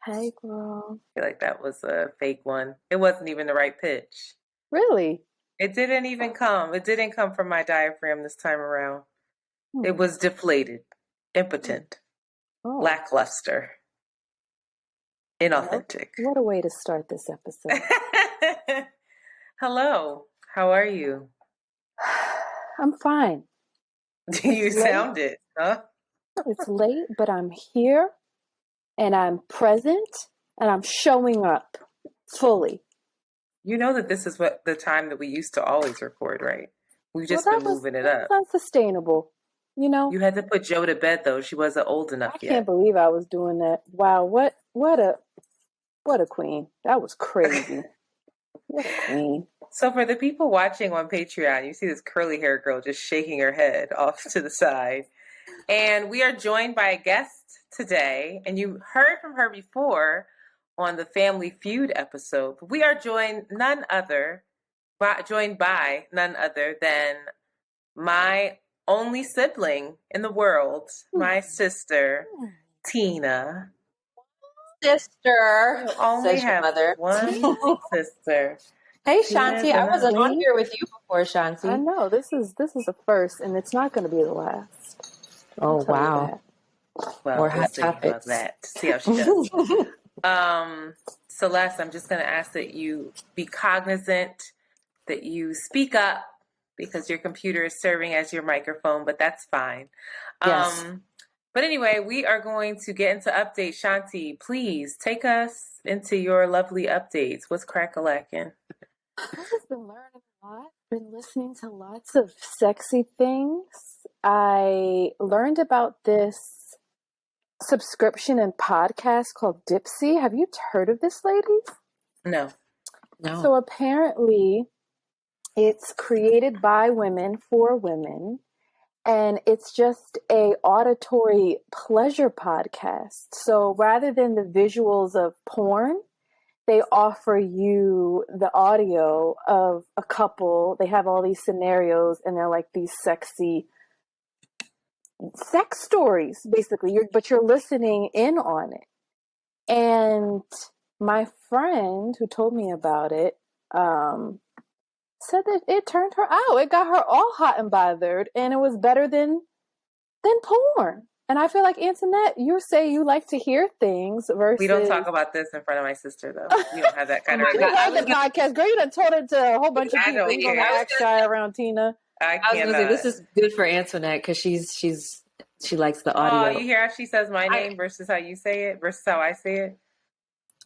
Hey, girl. I feel like that was a fake one. It wasn't even the right pitch. Really? It didn't even come. It didn't come from my diaphragm this time around. Hmm. It was deflated, impotent, Oh, lackluster, inauthentic. what a way to start this episode. Hello. How are you? I'm fine. You sound it, huh? It's late, but I'm here and I'm present and I'm showing up fully. You know that this is what the time that we used to always record, right? We've just Well, been moving it that up. was unsustainable. You know, You had to put Joe to bed though. She wasn't old enough I yet. can't believe I was doing that. Wow, what a queen. That was crazy. What a queen. So for the people watching on Patreon, you see this curly hair girl just shaking her head off to the side. And we are joined by a guest today, and you heard from her before on the Family Feud episode. But we are joined by none other than my only sibling in the world, my sister, Tina. Sister, Only says your have mother. one sister. Hey, Tina's Shanti, I wasn't on queen. here with you before, I Shanti. know, this is a first and it's not going to be the last. Oh, I'll tell you wow. that. Well, More we'll hot see about topics. that. See how she does. Celeste, I'm just going to ask that you be cognizant, that you speak up because your computer is serving as your microphone, but that's fine. Yes. But anyway, we are going to get into updates. Shanti, please take us into your lovely updates. What's crack-a-lackin'? I've just been learning a lot, been listening to lots of sexy things. I learned about this subscription and podcast called Dipsy. Have you heard of this, ladies? No. So apparently it's created by women for women, and it's just a auditory pleasure podcast. So rather than the visuals of porn, they offer you the audio of a couple. They have all these scenarios, and they're like these sexy sex stories, basically. But you're listening in on it. And my friend who told me about it said that it turned her out. It got her all hot and bothered, and it was better than porn. And I feel like, Antoinette, you say you like to hear things versus... We don't talk about this in front of my sister, though. We don't have that kind of... You heard the podcast. Girl, you done told it to a whole bunch of people. You're going to act shy around Tina. I was going to say, this is good for Antoinette because she likes the audio. Oh, you hear how she says my name versus how you say it versus how I say it?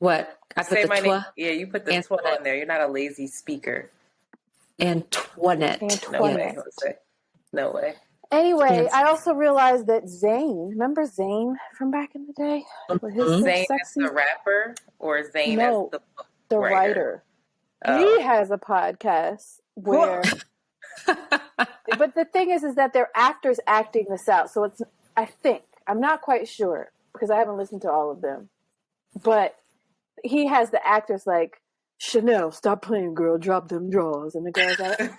What? I put the my twa? name. Yeah, you put the twa in there. You're not a lazy speaker. Antoinette. No way, Jose. No way. Anyway, I also realized that Zayn, remember Zayn from back in the day? With his Zayn sexy... as the rapper or Zayn as the writer? Oh. He has a podcast where... But the thing is that they're actors acting this out. So it's, I think, I'm not quite sure because I haven't listened to all of them. But he has the actors like, Chanel, stop playing, girl, drop them drawers. And the girl's like,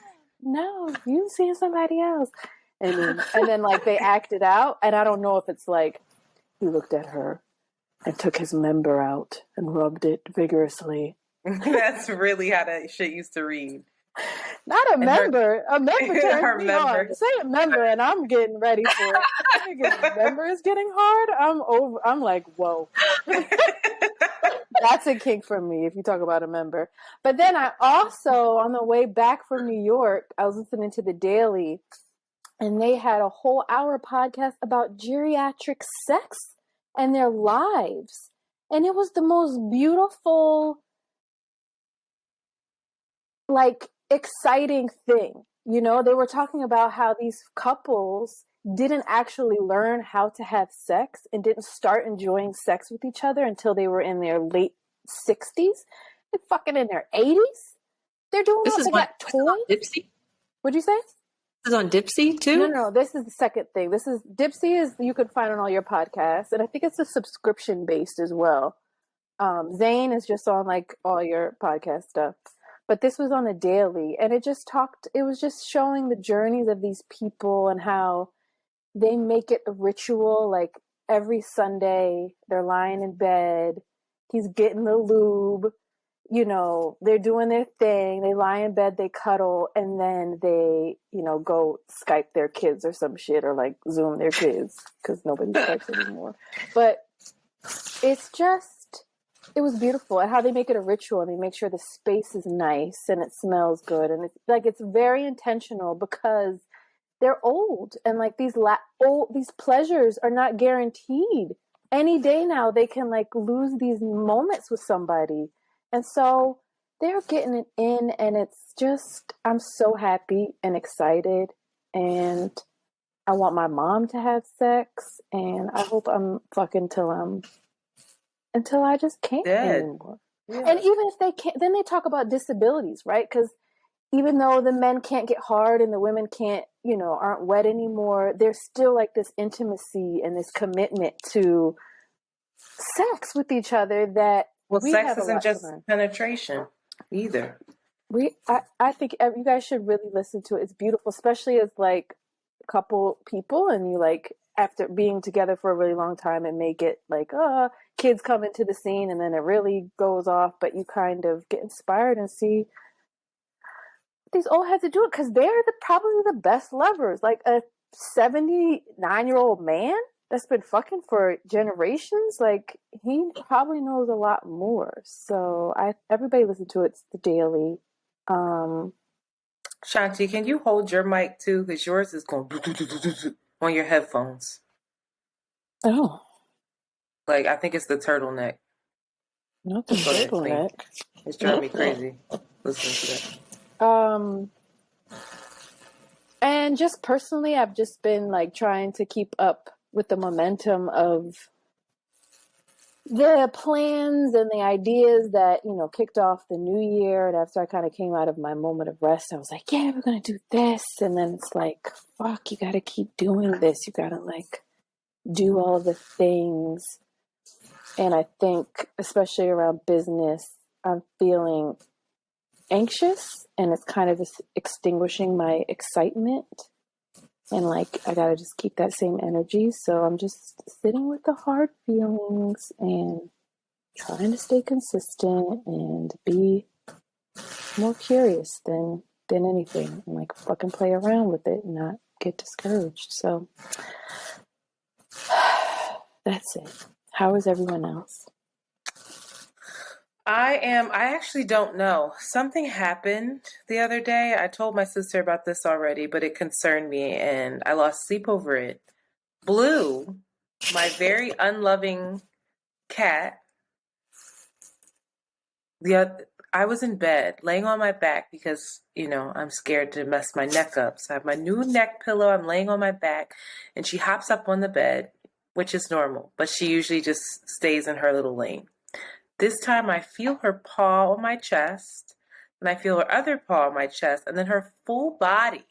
no, you seeing somebody else. And then like they act it out. And I don't know if it's like he looked at her and took his member out and rubbed it vigorously. That's really how that shit used to read. Not a member. A member turns me on. Say a member and I'm getting ready for it. A member is getting hard. I'm like, whoa. That's a kink for me if you talk about a member. But then I also, on the way back from New York, I was listening to The Daily, and they had a whole hour podcast about geriatric sex and their lives. And it was the most beautiful, like, exciting thing. You know, they were talking about how these couples didn't actually learn how to have sex and didn't start enjoying sex with each other until they were in their late 60s. They're fucking in their 80s. They're doing all they got toys. Dipsy? What'd you say? This is on Dipsy too? No, this is the second thing. This is Dipsy is you can find on all your podcasts, and I think it's a subscription based as well. Zayn is just on like all your podcast stuff. But this was on The Daily, and it was just showing the journeys of these people and how they make it a ritual. Like every Sunday, they're lying in bed He's getting the lube. You know, they're doing their thing. They lie in bed, they cuddle, and then they, you know, go Skype their kids or some shit, or like Zoom their kids, because nobody Skypes anymore. But it's just, it was beautiful. And how they make it a ritual, and they make sure the space is nice and it smells good. And it's like, it's very intentional, because they're old, and like these pleasures are not guaranteed. Any day now they can like lose these moments with somebody. And so they're getting it in, and it's just, I'm so happy and excited, and I want my mom to have sex, and I hope I'm fucking until I just can't anymore. Yeah. And even if they can't, then they talk about disabilities, right? Because even though the men can't get hard and the women can't, you know, aren't wet anymore, there's still like this intimacy and this commitment to sex with each other that sex isn't just penetration either. I think you guys should really listen to it. It's beautiful, especially as like a couple people, and you like, after being together for a really long time, it may get like, kids come into the scene, and then it really goes off, but you kind of get inspired and see these old heads to do it, because they're probably the best lovers. Like a 79-year-old man that's been fucking for generations, like he probably knows a lot more. So everybody listen to it. It's the Daily. Shanti, can you hold your mic too? Because yours is going on your headphones. Oh. Like, I think it's the turtleneck. Not the turtleneck. It's driving me crazy listening to that. And just personally, I've just been like trying to keep up with the momentum of the plans and the ideas that, you know, kicked off the new year. And after I kind of came out of my moment of rest, I was like, yeah, we're going to do this. And then it's like, fuck, you got to keep doing this. You got to like do all the things. And I think, especially around business, I'm feeling anxious, and it's kind of extinguishing my excitement. And like, I gotta just keep that same energy. So I'm just sitting with the hard feelings and trying to stay consistent and be more curious than anything, and like fucking play around with it and not get discouraged. So that's it. How is everyone else? I actually don't know. Something happened the other day. I told my sister about this already, but it concerned me and I lost sleep over it. Blue, my very unloving cat, I was in bed laying on my back because, you know, I'm scared to mess my neck up. So I have my new neck pillow. I'm laying on my back, and she hops up on the bed, which is normal, but she usually just stays in her little lane. This time I feel her paw on my chest, and I feel her other paw on my chest, and then her full body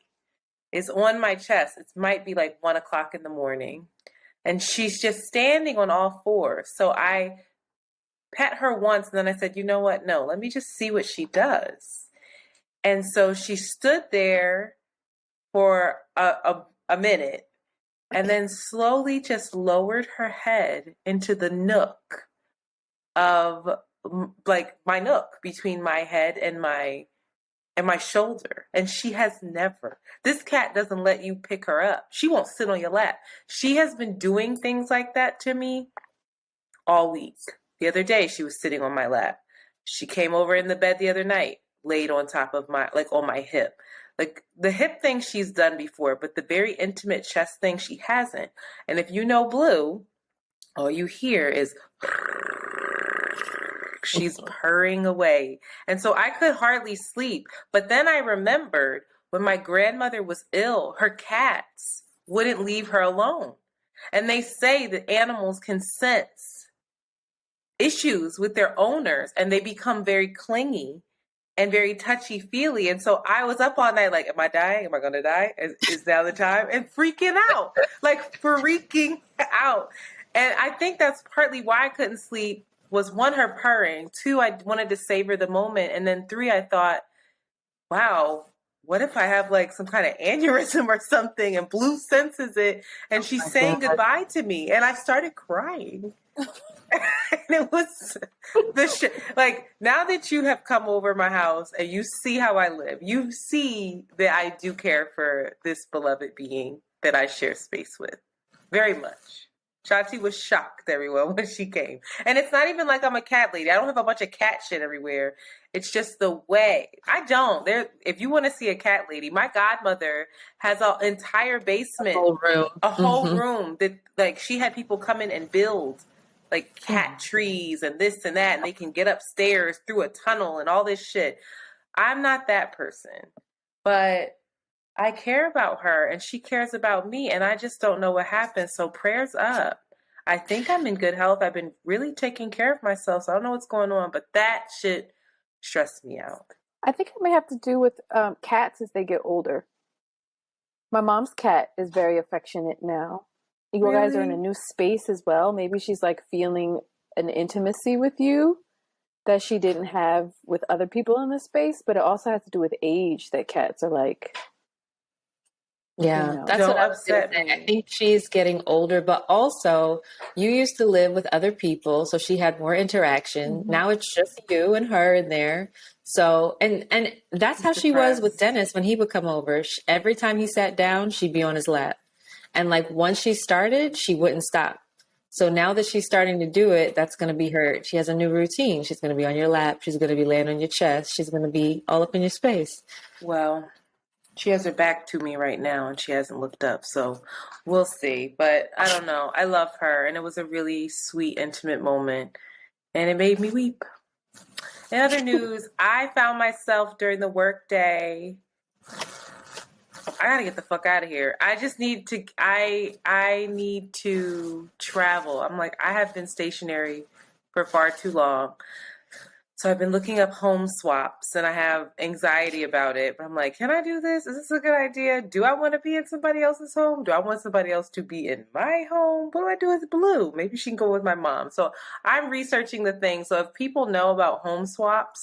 is on my chest. It might be like 1 o'clock in the morning, and she's just standing on all fours. So I pet her once, and then I said, you know what? No, let me just see what she does. And so she stood there for a minute, and then slowly just lowered her head into the nook of like my nook between my head and my shoulder. And she has never, this cat doesn't let you pick her up. She won't sit on your lap. She has been doing things like that to me all week. The other day she was sitting on my lap. She came over in the bed the other night, laid on top of my, like on my hip. Like the hip thing she's done before, but the very intimate chest thing she hasn't. And if you know Blue, all you hear is she's purring away. And so I could hardly sleep. But then I remembered when my grandmother was ill, her cats wouldn't leave her alone. And they say that animals can sense issues with their owners, and they become very clingy and very touchy-feely. And so I was up all night like, am I dying? Am I going to die? Is now the time? And freaking out, like freaking out. And I think that's partly why I couldn't sleep, was 1, her purring. 2, I wanted to savor the moment. And then 3, I thought, wow, what if I have like some kind of aneurysm or something, and Blue senses it and she's saying goodbye to me. And I started crying. And it was the shit. Like, now that you have come over my house and you see how I live, you see that I do care for this beloved being that I share space with. Very much. Shanti was shocked, everyone, when she came. And it's not even like I'm a cat lady. I don't have a bunch of cat shit everywhere. It's just the way. I don't. If you want to see a cat lady, my godmother has an entire basement. A whole room that, like, she had people come in and build, like, cat trees and this and that, and they can get upstairs through a tunnel and all this shit. I'm not that person. But I care about her and she cares about me, and I just don't know what happened. So prayers up. I think I'm in good health. I've been really taking care of myself, so I don't know what's going on, but that shit stressed me out. I think it may have to do with cats as they get older. My mom's cat is very affectionate now. You guys are in a new space as well. Maybe she's like feeling an intimacy with you that she didn't have with other people in the space, but it also has to do with age, that cats are like... Yeah, that's what I was going to say. I think she's getting older, but also you used to live with other people, so she had more interaction. Mm-hmm. Now it's just you and her in there. So, and that's how she was with Dennis when he would come over. Every time he sat down, she'd be on his lap. And like once she started, she wouldn't stop. So now that she's starting to do it, that's going to be her. She has a new routine. She's going to be on your lap. She's going to be laying on your chest. She's going to be all up in your space. Well, she has her back to me right now and she hasn't looked up. So we'll see. But I don't know. I love her. And it was a really sweet, intimate moment. And it made me weep. In other news, I found myself during the workday. I gotta get the fuck out of here. I just need to, I need to travel. I'm like, I have been stationary for far too long. So I've been looking up home swaps and I have anxiety about it. But I'm like, can I do this? Is this a good idea? Do I want to be in somebody else's home? Do I want somebody else to be in my home? What do I do with Blue? Maybe she can go with my mom. So I'm researching the thing. So if people know about home swaps,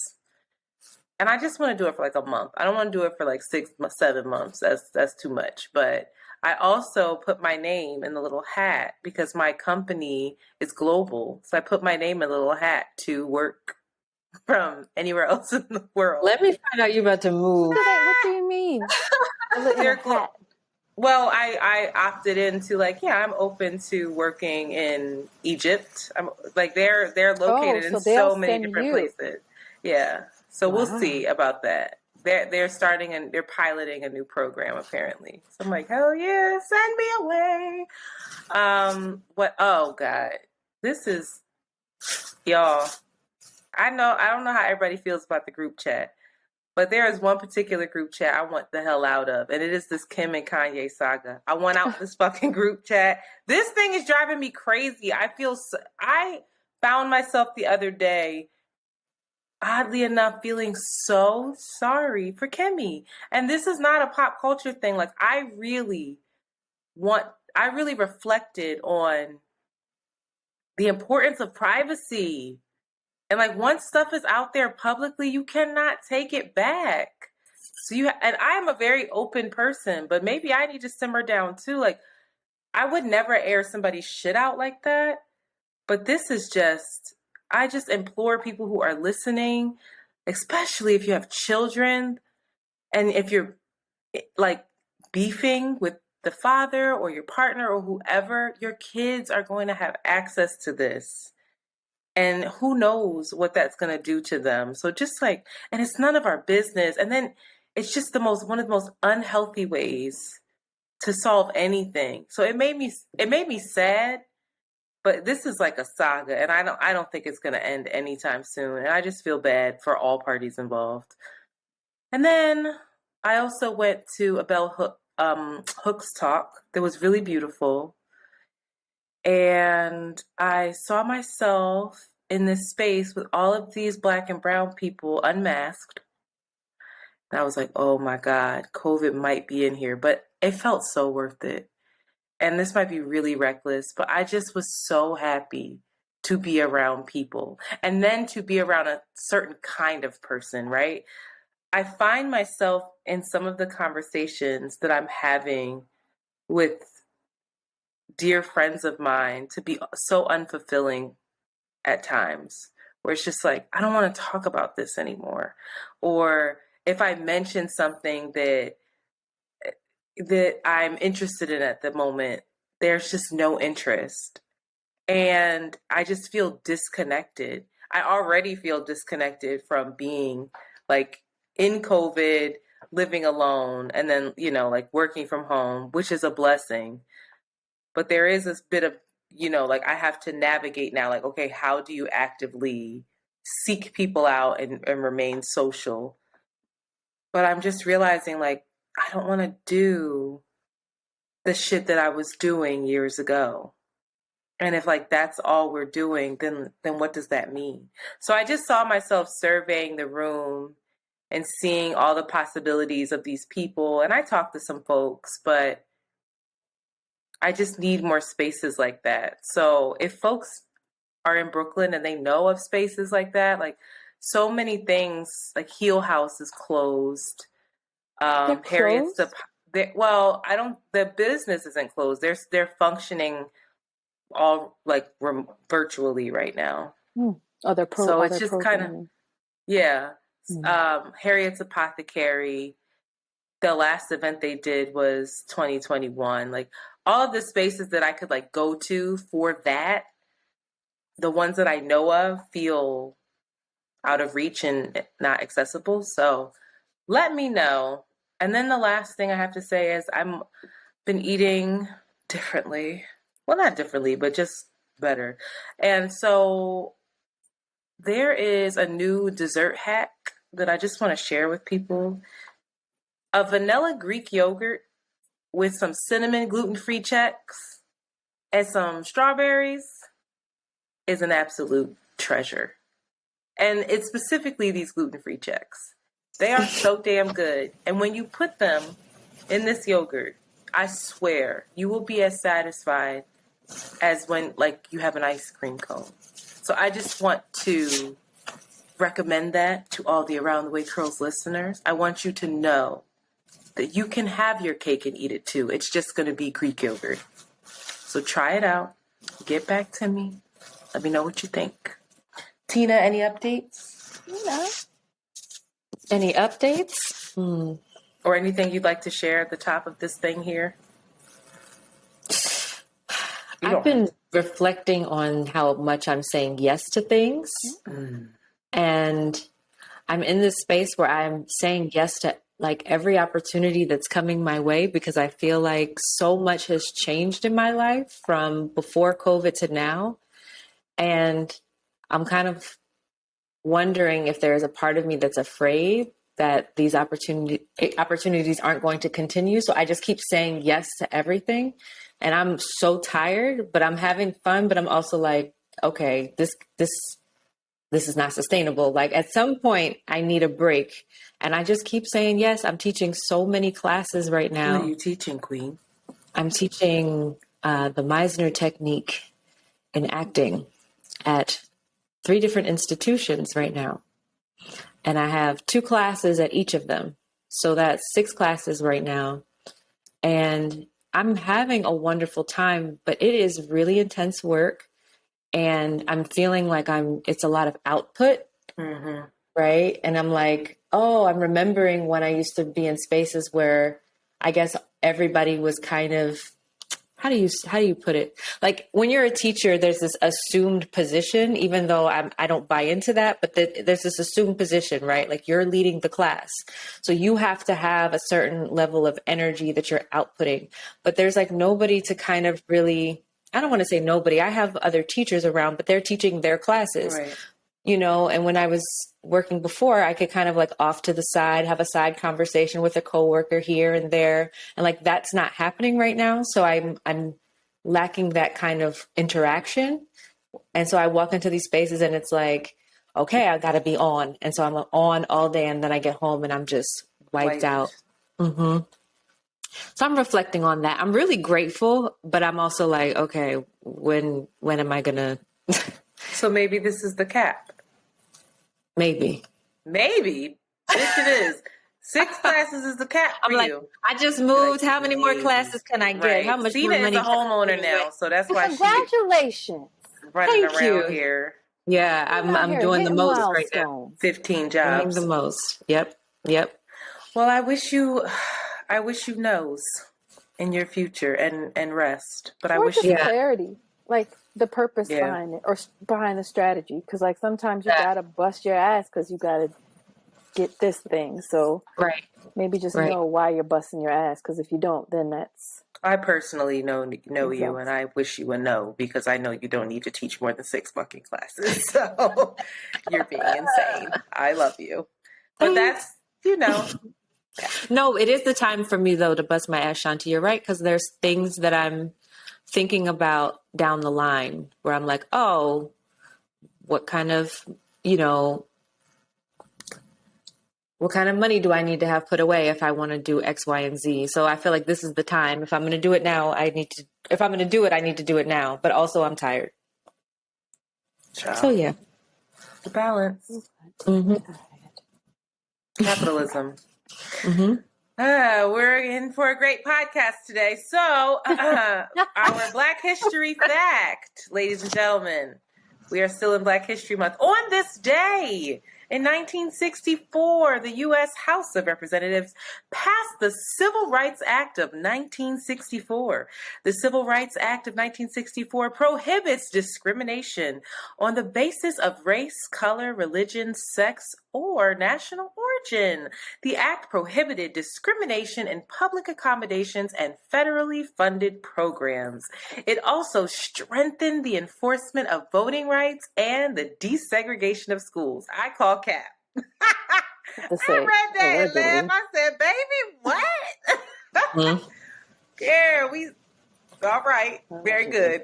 and I just want to do it for like a month. I don't want to do it for like 6-7 months. That's too much. But I also put my name in the little hat because my company is global. So I put my name in the little hat to work from anywhere else in the world. Let me find out you're about to move. What do you mean? Well, I opted into like, yeah, I'm open to working in Egypt. I'm like they're located in so many different places. Yeah. So we'll see about that. They're starting and they're piloting a new program apparently. So I'm like, hell yeah, send me away. Oh God. This is y'all. I don't know how everybody feels about the group chat, but there is one particular group chat I want the hell out of, and it is this Kim and Kanye saga. I want out this fucking group chat. This thing is driving me crazy. I found myself the other day, oddly enough, feeling so sorry for Kimmy. And this is not a pop culture thing. Like, I really reflected on the importance of privacy. And like once stuff is out there publicly, you cannot take it back. So and I am a very open person, but maybe I need to simmer down too. Like I would never air somebody's shit out like that. But this is I just implore people who are listening, especially if you have children and if you're like beefing with the father or your partner or whoever, your kids are going to have access to this. And who knows what that's going to do to them. So just like, and it's none of our business. And then it's just one of the most unhealthy ways to solve anything. So it made me sad, but this is like a saga and I don't think it's going to end anytime soon. And I just feel bad for all parties involved. And then I also went to a Bell Hooks talk that was really beautiful. And I saw myself in this space with all of these Black and brown people unmasked. And I was like, oh my God, COVID might be in here, but it felt so worth it. And this might be really reckless, but I just was so happy to be around people and then to be around a certain kind of person, right? I find myself in some of the conversations that I'm having with dear friends of mine to be so unfulfilling at times, where it's just like, I don't want to talk about this anymore. Or if I mention something that I'm interested in at the moment, there's just no interest. And I just feel disconnected. I already feel disconnected from being like in COVID, living alone, and then, you know, like working from home, which is a blessing. But there is this bit of, you know, like I have to navigate now, like, okay, how do you actively seek people out and remain social? But I'm just realizing, like, I don't want to do the shit that I was doing years ago. And if like that's all we're doing, then what does that mean? So I just saw myself surveying the room and seeing all the possibilities of these people. And I talked to some folks, but I just need more spaces like that. So if folks are in Brooklyn and they know of spaces like that, like so many things, like Heal House is closed. Harriet's well, the business isn't closed. They're functioning all like virtually right now. So it's just kind of, yeah. Harriet's Apothecary, the last event they did was 2021. Like all of the spaces that I could like go to for that, the ones that I know of feel out of reach and not accessible. So let me know. And then the last thing I have to say is I've been eating differently. Well, not differently, but just better. And so there is a new dessert hack that I just want to share with people. A vanilla Greek yogurt with some cinnamon gluten-free checks and some strawberries is an absolute treasure. And it's specifically these gluten-free checks. They are so damn good. And when you put them in this yogurt, I swear you will be as satisfied as when like you have an ice cream cone. So I just want to recommend that to all the Around the Way Curls listeners. I want you to know that you can have your cake and eat it too. It's just going to be Greek yogurt. So try it out. Get back to me. Let me know what you think. Tina, any updates? No. Any updates? Or anything you'd like to share at the top of this thing here? I've been reflecting on how much I'm saying yes to things. And I'm in this space where I'm saying yes to like every opportunity that's coming my way, because I feel like so much has changed in my life from before COVID to now. And I'm kind of wondering if there's a part of me that's afraid that these opportunities aren't going to continue. So I just keep saying yes to everything. And I'm so tired, but I'm having fun. But I'm also like, okay, this is not sustainable. Like at some point I need a break. And I just keep saying yes. I'm teaching so many classes right now. What are you teaching, Queen? I'm teaching the Meisner technique in acting at 3 different institutions right now. And I have 2 classes at each of them. So that's 6 classes right now. And I'm having a wonderful time, but it is really intense work. And I'm feeling like it's a lot of output. Right. And I'm like, oh, I'm remembering when I used to be in spaces where I guess everybody was kind of, how do you put it? Like when you're a teacher, there's this assumed position, even though I don't buy into that, but there's this assumed position, right? Like you're leading the class. So you have to have a certain level of energy that you're outputting, but there's like nobody to kind of really, I don't want to say nobody. I have other teachers around, but they're teaching their classes, right. You know, and when I was working before, I could kind of like off to the side, have a side conversation with a coworker here and there. And like, that's not happening right now. So I'm lacking that kind of interaction. And so I walk into these spaces and it's like, okay, I got to be on. And so I'm on all day and then I get home and I'm just wiped out. So I'm reflecting on that. I'm really grateful, but I'm also like, okay, when am I going to? So maybe this is the cap. Maybe. Yes, it is. 6 classes is the cap for you. I just moved. Like, how many more classes can I get? Right. How much Tina more money? Is a homeowner now, so that's why congratulations. She's running around here. Yeah, I'm doing the most right now. 15 jobs. Doing the most. Yep. Well, I wish you knows in your future and rest. But I wish you clarity, like the purpose behind it or behind the strategy. Because like sometimes you gotta bust your ass because you gotta get this thing. So maybe just know why you're busting your ass. Because if you don't, then that's. I personally know you, and I wish you would know because I know you don't need to teach more than 6 fucking classes. So you're being insane. I love you, but that's No, it is the time for me though to bust my ass, Shanti. You're right, because there's things that I'm thinking about down the line where I'm like, oh, what kind of money do I need to have put away if I want to do X, Y, and Z? So I feel like this is the time. If I'm going to do it now, I need to do it now. But also I'm tired. Child. So yeah. The balance. Mm-hmm. Capitalism. Mm-hmm. We're in for a great podcast today. So our Black History fact, ladies and gentlemen, we are still in Black History Month. On this day, in 1964, the U.S. House of Representatives passed the Civil Rights Act of 1964. The Civil Rights Act of 1964 prohibits discrimination on the basis of race, color, religion, sex, or national origin. The act prohibited discrimination in public accommodations and federally funded programs. It also strengthened the enforcement of voting rights and the desegregation of schools. I call cap. I read that and laughed. I said, baby, what? Yeah, all right. Very good.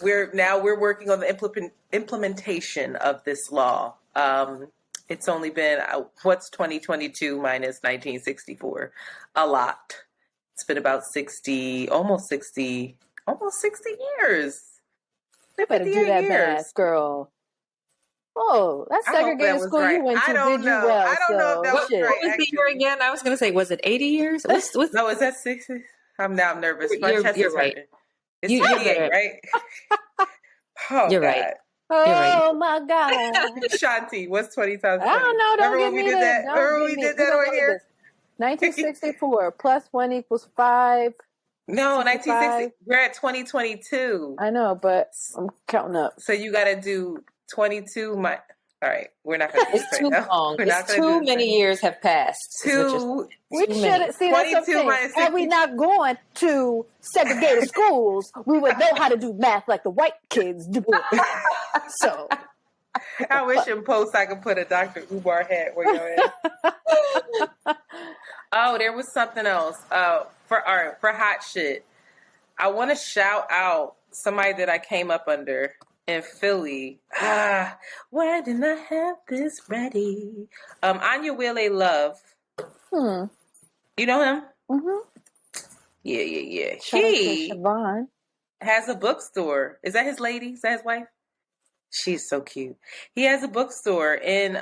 We're working on the implementation of this law. It's only been, what's 2022 minus 1964? A lot. It's been about almost 60 years. You better do that math, girl. Oh, that's segregated school you went to. Did you well? I don't know if that was right. What was the year again? I was going to say, was it 80 years? No, is that 60? I'm now nervous. You're right. It's 78, right? Oh, you're God. right. Oh my God. Shanti, what's 20,000? I don't know. Remember when we did that? Remember we did that over here? 1964 plus 1 equals 5. No, 1960. We're at 2022. I know, but I'm counting up. So you got to do 22. All right, we're not going to do this right now. Long. It's too many years have passed. We should have seen that. Had we not gone to segregated schools, we would know how to do math like the white kids do. So, I wish in post I could put a Dr. Umar hat where you're at. Oh, there was something else. For hot shit, I want to shout out somebody that I came up under in Philly. Why didn't I have this ready? Antoinette Love. You know him? Mm-hmm. Yeah. He has a bookstore. Is that his lady? Is that his wife? She's so cute. He has a bookstore in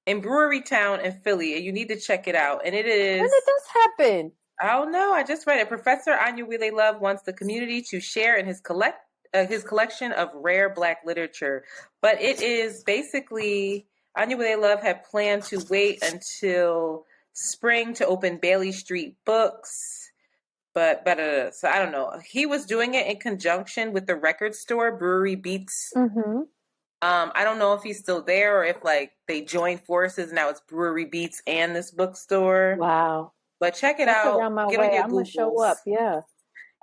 Brewery Town in Philly, and you need to check it out. And it is. When did this happen? I don't know. I just read it. Professor Antoinette Love wants the community to share in his collection of rare Black literature. But it is basically, Antoinette Love had planned to wait until spring to open Bailey Street Books. But so I don't know. He was doing it in conjunction with the record store, Brewery Beats. Mm-hmm. I don't know if he's still there or if they joined forces and now it's Brewery Beats and this bookstore. Wow. But check it out. Get on your I'm going to show up. Yeah.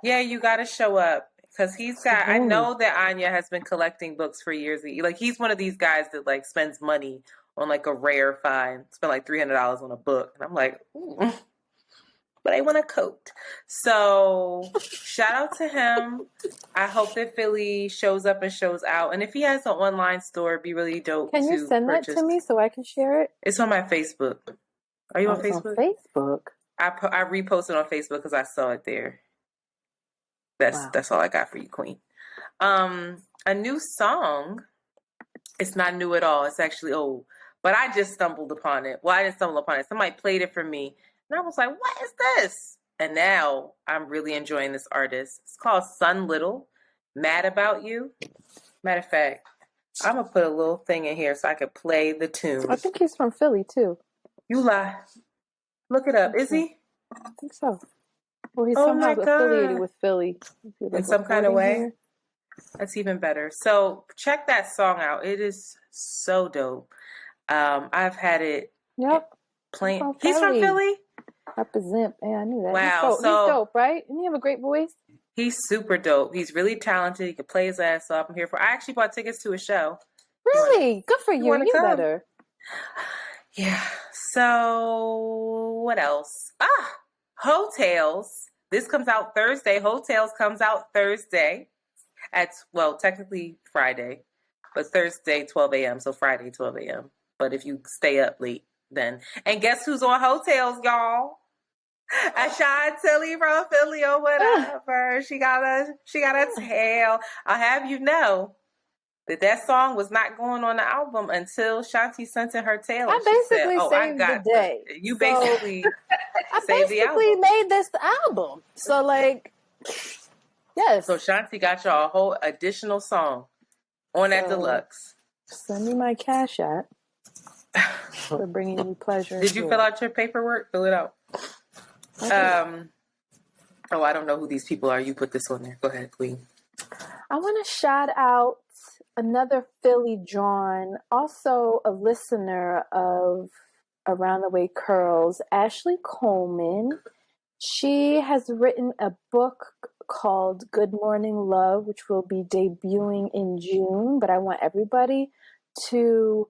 Yeah, you got to show up. Because he's got, I know that Anya has been collecting books for years. He's one of these guys that spends money on a rare find. Spent $300 on a book. And I'm like, ooh, but I want a coat. So shout out to him. I hope that Philly shows up and shows out. And if he has an online store, it'd be really dope. Can you send that to me so I can share it? It's on my Facebook. Are you on Facebook? On Facebook. I reposted on Facebook because I saw it there. That's all I got for you, Queen. A new song. It's not new at all. It's actually old. But I just stumbled upon it. Well, I didn't stumble upon it. Somebody played it for me. And I was like, what is this? And now I'm really enjoying this artist. It's called Sun Little. Mad About You. Matter of fact, I'm going to put a little thing in here so I could play the tune. I think he's from Philly, too. You lie. Look it up. Is he? I think so. Well, he's somehow affiliated with Philly. In some kind of way? Here. That's even better. So check that song out. It is so dope. I've had it playing. He's from Philly? Represent. Yeah, I knew that. Wow. He's dope, right? Didn't he have a great voice? He's super dope. He's really talented. He can play his ass off. I'm here for. I actually bought tickets to a show. Really? Good for you. You better. Yeah. So what else? Hotels. This comes out Thursday. Hotels comes out Thursday at technically Friday, but Thursday 12 a.m. So Friday 12 a.m. But if you stay up late, then and guess who's on Hotels, y'all? Ashanti from Philly or whatever. She got a tail. I'll have you know that song was not going on the album until Shanti sent in her tail. I basically saved the day. You basically saved the album. I basically made this the album. So yes. So Shanti got y'all a whole additional song on that deluxe. Send me my Cash App for bringing you pleasure. Did you fill out your paperwork? Fill it out. I don't know who these people are. You put this on there. Go ahead, Queen. I want to shout out another Philly John, also a listener of Around the Way Curls, Ashley Coleman. She has written a book called Good Morning Love, which will be debuting in June, but I want everybody to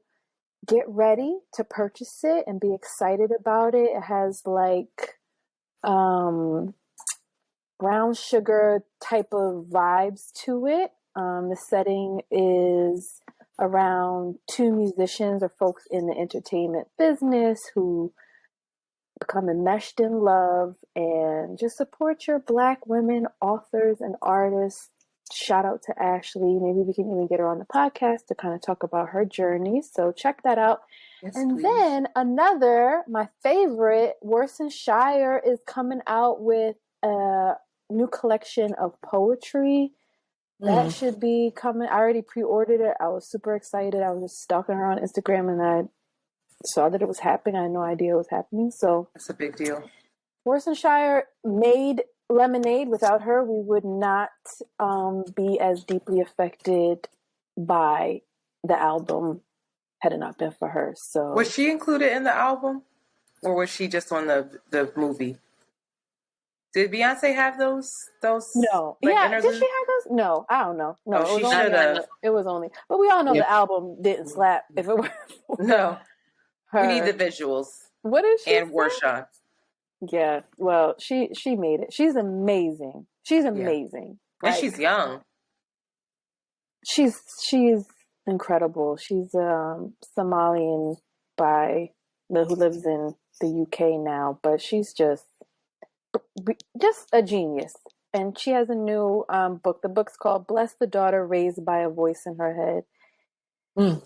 get ready to purchase it and be excited about it. It has brown sugar type of vibes to it. The setting is around two musicians or folks in the entertainment business who become enmeshed in love, and just support your Black women authors and artists. Shout out to Ashley. Maybe we can even get her on the podcast to kind of talk about her journey. So check that out. Yes, and please. Then my favorite, Worson Shire is coming out with a new collection of poetry. That should be coming. I already pre-ordered it. I was super excited. I was just stalking her on Instagram and I saw that it was happening. I had no idea it was happening. So that's a big deal. Worson Shire made Lemonade. Without her, we would not be as deeply affected by the album had it not been for her. So was she included in the album, or was she just on the movie? Did Beyonce have those? No. Did she have those? No, I don't know. No, she should have. It was only. But we all know the album didn't slap if it were. No. Her. We need the visuals. What is she? And Warshawn. Yeah. Well, she made it. She's amazing. She's amazing. And she's young. She's incredible. She's Somalian who lives in the UK now, but she's just a genius. And she has a new book. The book's called Bless the Daughter Raised by a Voice in Her Head.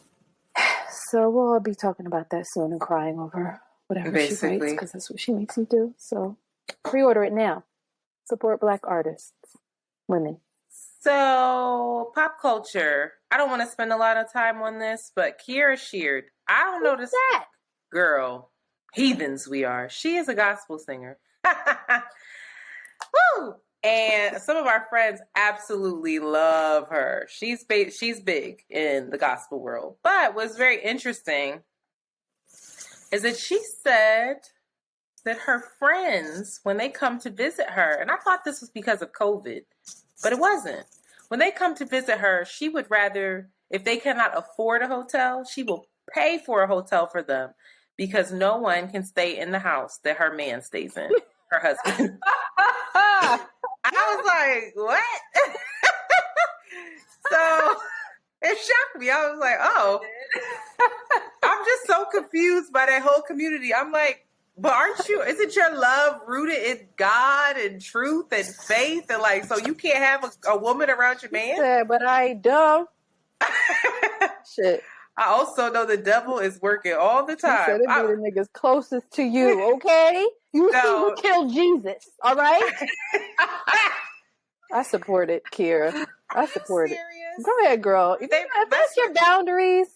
So we'll all be talking about that soon and crying over whatever she writes, because that's what she makes me do. So pre-order it now. Support Black artists, women. So pop culture. I don't want to spend a lot of time on this, but Kierra Sheard. I don't know this girl. Heathens we are. She is a gospel singer. Woo! And some of our friends absolutely love her. She's big in the gospel world. But what's very interesting is that she said that her friends, when they come to visit her, and I thought this was because of COVID, but it wasn't. When they come to visit her, she would rather, if they cannot afford a hotel, she will pay for a hotel for them because no one can stay in the house that her man stays in, her husband. I was like, what? So it shocked me. I was like, oh, I'm just so confused by that whole community. I'm like, but isn't your love rooted in God and truth and faith? And so you can't have a woman around your man? Yeah, but I don't. Shit. I also know the devil is working all the time. He said it'd be the niggas closest to you, okay? You see who killed Jesus, all right? I support it, Kierra. I support it. Go ahead, girl. If that's your boundaries,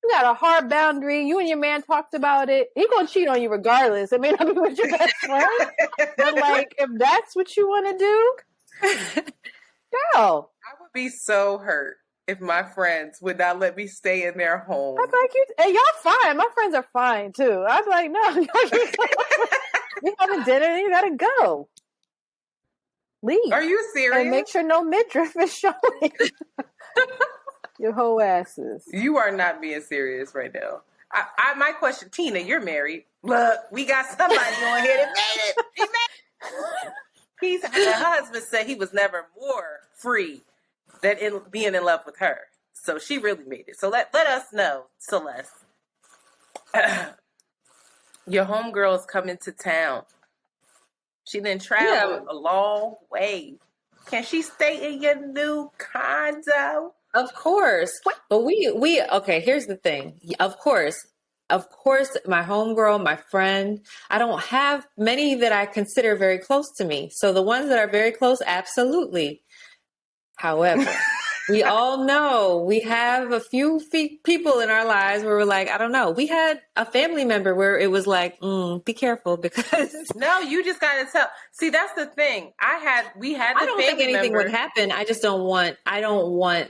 you got a hard boundary. You and your man talked about it. He gonna cheat on you regardless. It may not be with your best friend, but like, if that's what you want to do, go. I would be so hurt if my friends would not let me stay in their home. I'm like, hey, y'all fine. My friends are fine too. I'm like, no, we having dinner and you gotta go. Leave. Are you serious? And make sure no midriff is showing. Your whole asses. You are not being serious right now. My question, Tina, you're married. Look, we got somebody on here that made it. Her husband said he was never more free than being in love with her. So she really made it. So let us know, Celeste. Your homegirl is coming to town. She didn't travel a long way. Can she stay in your new condo? Of course. But we okay, here's the thing. Of course, my homegirl, my friend, I don't have many that I consider very close to me. So the ones that are very close, absolutely. However, we all know we have a few people in our lives where we're like, I don't know. We had a family member where it was like, be careful because. No, you just got to tell. See, that's the thing. We had the I don't think anything would happen. I just don't want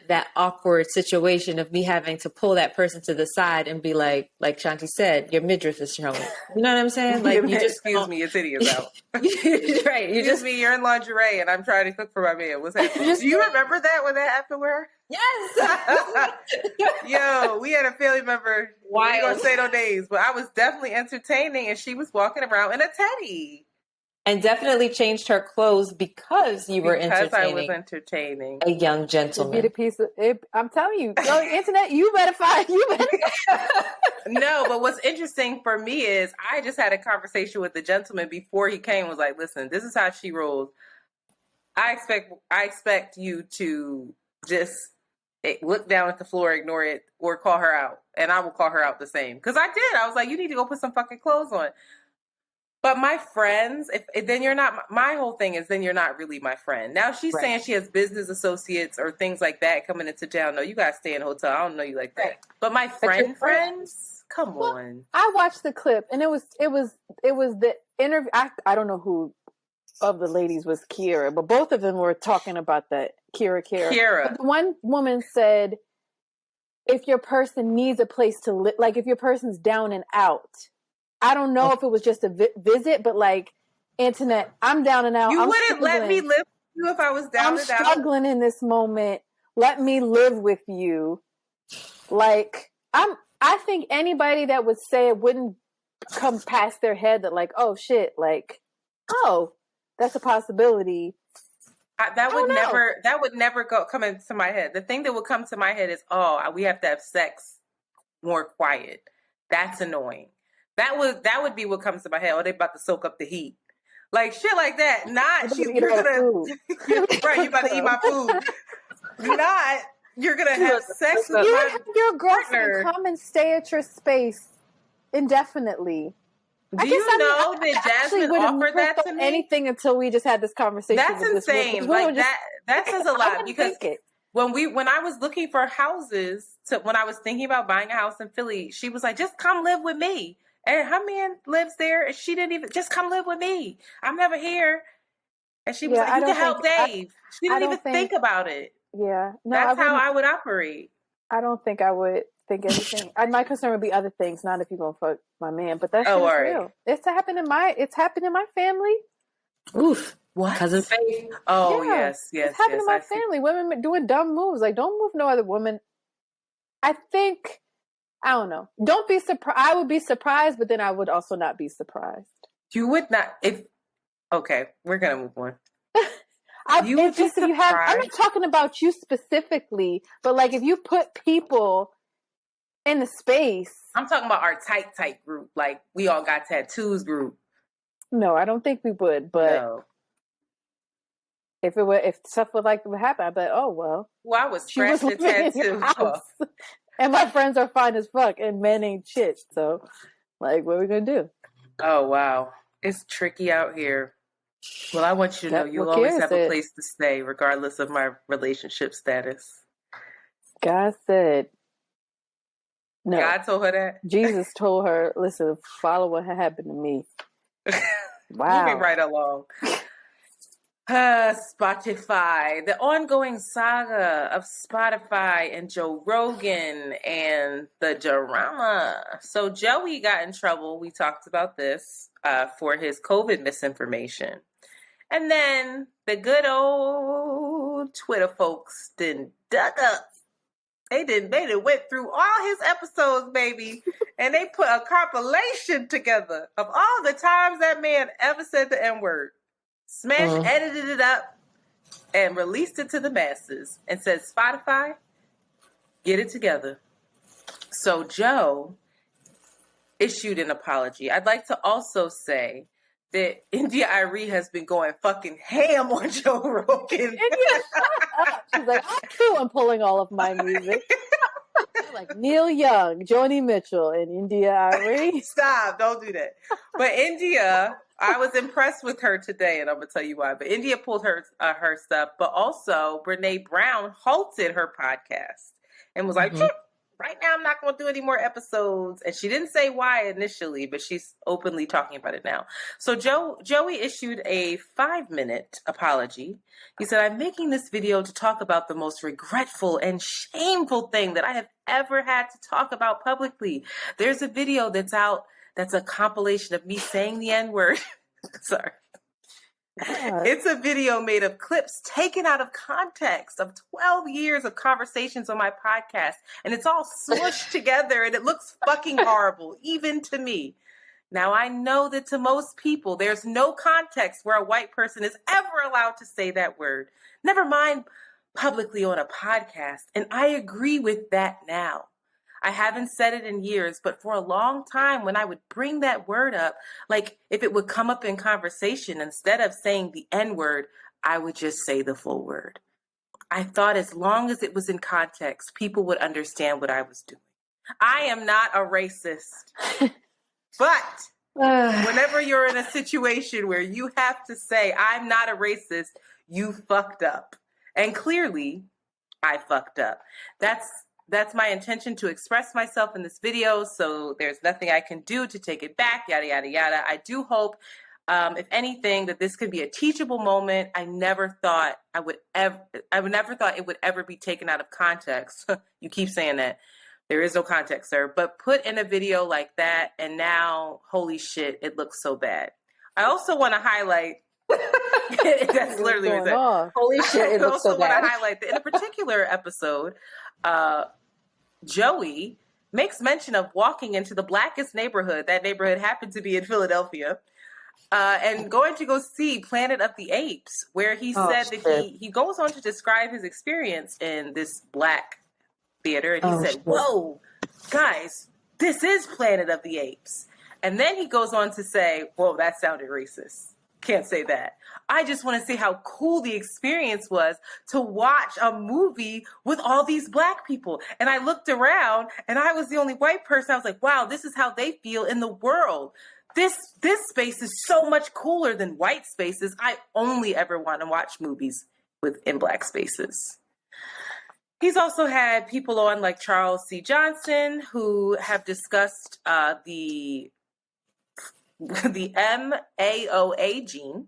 that awkward situation of me having to pull that person to the side and be like Shanti said, your midriff is showing. You know what I'm saying? Like, you just excuse me, your titty is out. Right. Excuse me, you're in lingerie and I'm trying to cook for my man. What's happening? Do you remember that when that happened with her? Yes. Yo, we had a family member. Why? We don't say no names, but I was definitely entertaining, and she was walking around in a teddy. And definitely changed her clothes because you were entertaining. Because I was entertaining a young gentleman. Be the piece of it. I'm telling you, yo, internet. You better find. No, but what's interesting for me is I just had a conversation with the gentleman before he came. Was like, listen, this is how she rolls. I expect you to just look down at the floor, ignore it, or call her out. And I will call her out the same. Because I did. I was like, you need to go put some fucking clothes on. But my friends, if then you're not, my whole thing is then you're not really my friend. Now she's saying she has business associates or things like that coming into town. No, you got to stay in a hotel. I don't know you like that. But my friends, come on. I watched the clip and it was the interview. I don't know who of the ladies was Kierra, but both of them were talking about that. Kierra. But one woman said, if your person needs a place to live, like if your person's down and out, I don't know if it was just a visit, but like, Antoinette, I'm down and out. You wouldn't let me live with you if I was down and out? I'm struggling in this moment. Let me live with you. Like, I think anybody that would say it wouldn't come past their head that like, oh shit, like, oh, that's a possibility. That would never come into my head. The thing that would come to my head is, we have to have sex more quiet. That's annoying. That would be what comes to my head. Oh, they about to soak up the heat. Like shit like that. You're about to eat my food. You're gonna have sex with you my have your girlfriend come and stay at your space indefinitely. Do you know that Jasmine offered that to me? Anything until we just had this conversation. That's insane. Like that says a lot because when I was looking for houses, when I was thinking about buying a house in Philly, she was like, "Just come live with me." And her man lives there, and she didn't even just come live with me. I'm never here. And she was like, "You can help Dave." She didn't even think about it. Yeah, no, that's how I would operate. I don't think I would think anything. My concern would be other things, not if you're gonna fuck my man. But that's real. It's happened in my family. Oof. What? Cousin Faith. Oh yes. It's happened in my family. Women doing dumb moves. Like, don't move no other woman. I don't know. Don't be surprised. I would be surprised, but then I would also not be surprised. You would not okay, we're gonna move on. I'm not talking about you specifically, but like if you put people in the space. I'm talking about our tight group. Like we all got tattoos group. No, I don't think we would, but no. If stuff would happen, I'd be like, oh well. Well, I was scratched the tattoo. And my friends are fine as fuck and men ain't shit. So like what are we gonna do? Oh wow. It's tricky out here. Well, I want you to know you'll always have a place to stay, regardless of my relationship status. God said, no. God told her that? Jesus told her, listen, follow what happened to me. Wow. Moving right along. Spotify, the ongoing saga of Spotify and Joe Rogan and the drama. So Joey got in trouble. We talked about this for his COVID misinformation. And then the good old Twitter folks done dug up. They went through all his episodes, baby, and they put a compilation together of all the times that man ever said the N-word. Edited it up, and released it to the masses and said, Spotify, get it together. So Joe issued an apology. I'd like to also say that Thandiwe has been going fucking ham on Joe Rogan. India, shut up. She's like, I too am pulling all of my music. Like Neil Young, Joni Mitchell, and Thandiwe. Stop, don't do that. But India, I was impressed with her today, and I'm going to tell you why. But India pulled her stuff, but also Brene Brown halted her podcast and was like, right now I'm not going to do any more episodes. And she didn't say why initially, but she's openly talking about it now. So Joey issued a 5-minute apology. He said, I'm making this video to talk about the most regretful and shameful thing that I have ever had to talk about publicly. There's a video that's out that's a compilation of me saying the N-word. Sorry. It's a video made of clips taken out of context of 12 years of conversations on my podcast. And it's all smushed together and it looks fucking horrible, even to me. Now, I know that to most people, there's no context where a white person is ever allowed to say that word. Never mind publicly on a podcast. And I agree with that now. I haven't said it in years, but for a long time when I would bring that word up, like if it would come up in conversation, instead of saying the N-word, I would just say the full word. I thought as long as it was in context, people would understand what I was doing. I am not a racist, but whenever you're in a situation where you have to say, I'm not a racist, you fucked up. And clearly, I fucked up. That's my intention to express myself in this video, so there's nothing I can do to take it back, yada, yada, yada. I do hope, if anything, that this could be a teachable moment. I never thought it would ever be taken out of context. You keep saying that. There is no context, sir. But put in a video like that, and now, holy shit, it looks so bad. I also want to highlight... That's literally what it said. Holy shit, it looks so bad. I also want to highlight that in a particular episode... Joey makes mention of walking into the blackest neighborhood. That neighborhood happened to be in Philadelphia, and going to go see Planet of the Apes, where he said that he goes on to describe his experience in this black theater, and he said, whoa, guys, this is Planet of the Apes. And then he goes on to say, whoa, that sounded racist. Can't say that. I just want to see how cool the experience was to watch a movie with all these black people. And I looked around and I was the only white person. I was like, wow, this is how they feel in the world. This space is so much cooler than white spaces. I only ever want to watch movies in black spaces. He's also had people on like Charles C. Johnson who have discussed the MAOA gene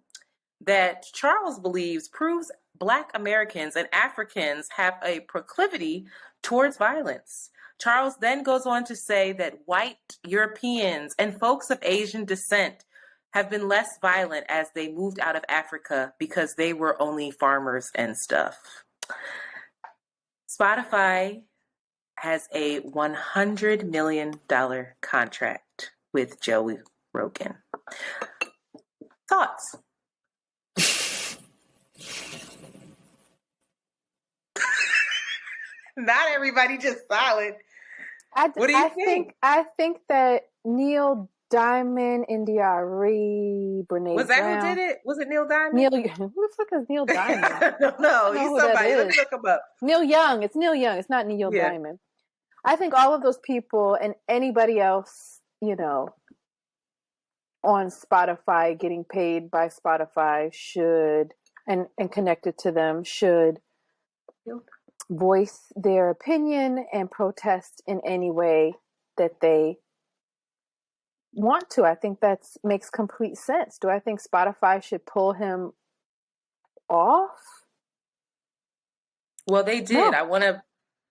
that Charles believes proves Black Americans and Africans have a proclivity towards violence. Charles then goes on to say that white Europeans and folks of Asian descent have been less violent as they moved out of Africa because they were only farmers and stuff. Spotify has a $100 million contract with Joe Rogan. Thoughts? Not everybody just silent. What do you think? I think that Neil Diamond, Thandiwe, Brene Was that Brown, who did it? Was it Neil Diamond? Who the fuck is Neil Diamond? No, he's somebody. Let me look him up. Neil Young. It's Neil Young. It's not Neil Diamond. I think all of those people and anybody else, on Spotify, getting paid by Spotify, should and connected to them, should voice their opinion and protest in any way that they want to. I think that makes complete sense. Do I think Spotify should pull him off? Well, they did. No. I want to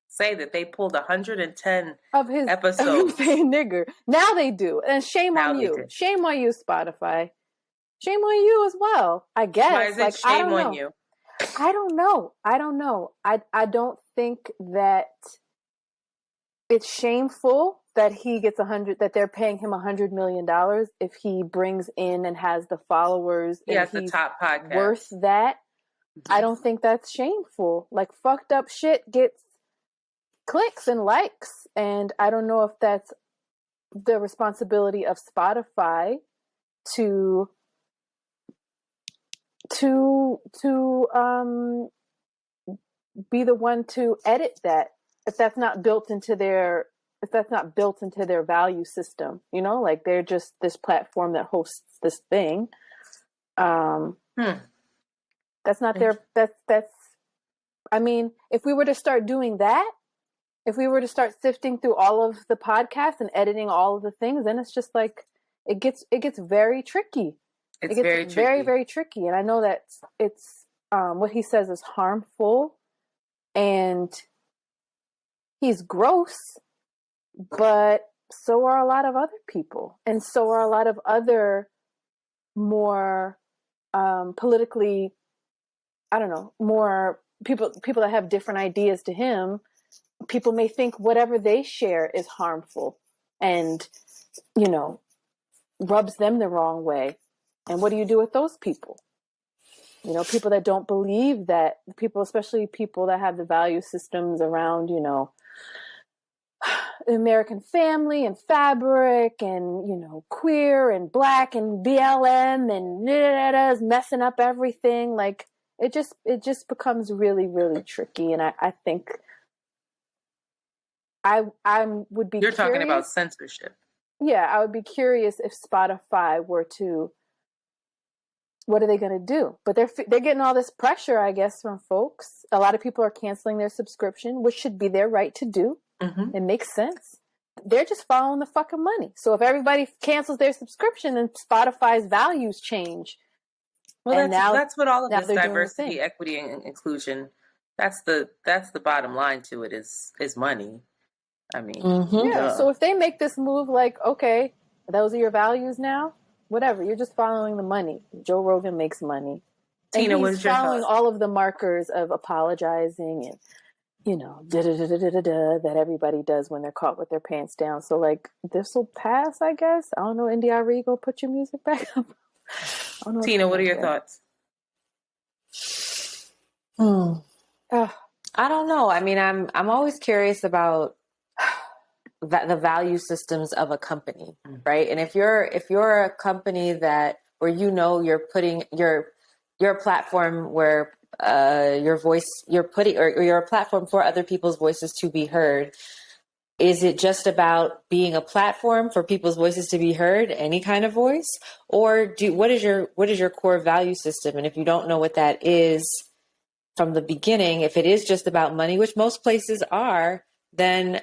say that they pulled 110 of his episodes. Saying nigger. Now they do. And shame on you. Shame on you, Spotify. Shame on you as well, I guess. Why is it shame on you? I don't know. I don't think that it's shameful that he gets that they're paying him $100 million if he brings in and has the followers. He has the top podcast. Worth that. Mm-hmm. I don't think that's shameful. Like, fucked up shit gets clicks and likes, and I don't know if that's the responsibility of Spotify to be the one to edit that if that's not built into their value system, you know, like they're just this platform that hosts this thing. That's not their that's I mean, if we were to start doing that, if we were to start sifting through all of the podcasts and editing all of the things, then it's just like it gets very tricky. It gets very, very tricky. And I know that it's what he says is harmful and he's gross, but so are a lot of other people. And so are a lot of other more politically, I don't know, more people that have different ideas to him. People may think whatever they share is harmful and, you know, rubs them the wrong way. And what do you do with those people? You know, people that don't believe that, people, especially people that have the value systems around, you know, the American family and fabric and, you know, queer and black and BLM and is messing up everything. Like, it just becomes really, really tricky. And I think I would be You're curious. Talking about censorship. Yeah, I would be curious if Spotify were to, what are they going to do? But they're getting all this pressure, I guess, from folks. A lot of people are canceling their subscription, which should be their right to do. Mm-hmm. It makes sense. They're just following the fucking money. So if everybody cancels their subscription, then Spotify's values change. Well, that's what all of this diversity, equity, and inclusion. That's the bottom line to it is money. I mean, yeah. So if they make this move, like, okay, those are your values now. Whatever, you're just following the money. Joe Rogan makes money. Tina, and he's following all of the markers of apologizing and, you know, that everybody does when they're caught with their pants down. So, like, this will pass, I guess. I don't know, India.Arie, go put your music back up. Tina, what are your thoughts? I don't know. I mean, I'm always curious about the value systems of a company, right? And if you're a company where you know you're putting you're a platform where your voice you're a platform for other people's voices to be heard, is it just about being a platform for people's voices to be heard, any kind of voice, or what is your core value system? And if you don't know what that is from the beginning, if it is just about money, which most places are, then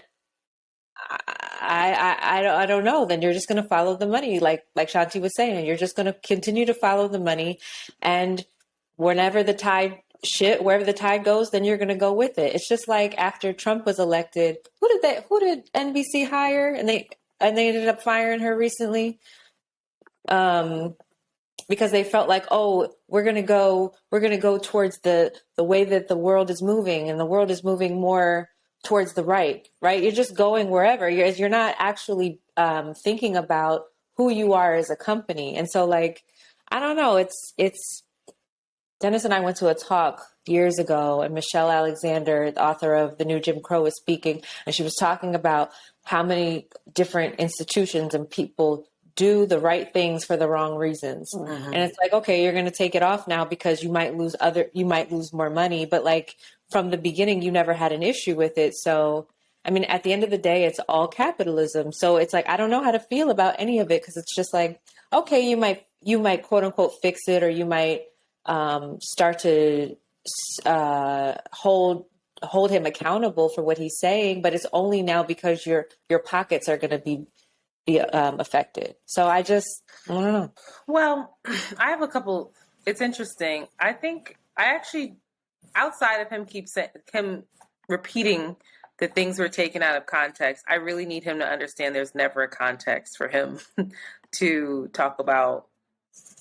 I don't know. Then you're just going to follow the money, like Shanti was saying. You're just going to continue to follow the money, and wherever the tide goes, then you're going to go with it. It's just like after Trump was elected, who did NBC hire, and they ended up firing her recently, because they felt like, oh, we're going to go towards the way that the world is moving, and the world is moving more towards the right? You're just going wherever. You're not actually thinking about who you are as a company. And so, like, I don't know. It's Dennis and I went to a talk years ago, and Michelle Alexander, the author of The New Jim Crow, was speaking, and she was talking about how many different institutions and people do the right things for the wrong reasons. Mm-hmm. And it's like, okay, you're going to take it off now because you might lose more money, but like from the beginning, you never had an issue with it. So I mean, at the end of the day, it's all capitalism. So it's like, I don't know how to feel about any of it, because it's just like, okay, you might quote unquote fix it, or you might start to hold him accountable for what he's saying, but it's only now because your pockets are going to be affected. So I don't know. Well, I have a couple. It's interesting. I think I actually, outside of him repeating that things were taken out of context, I really need him to understand there's never a context for him to talk about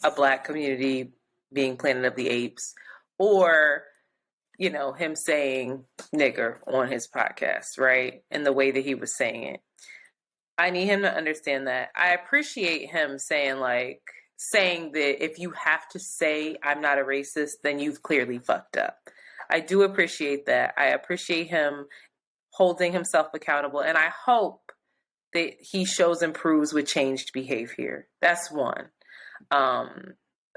a Black community being Planet of the Apes, or, you know, him saying nigger on his podcast, right? And the way that he was saying it. I need him to understand that. I appreciate him saying that if you have to say I'm not a racist, then you've clearly fucked up. I do appreciate that. I appreciate him holding himself accountable, and I hope that he shows and proves with changed behavior. That's one.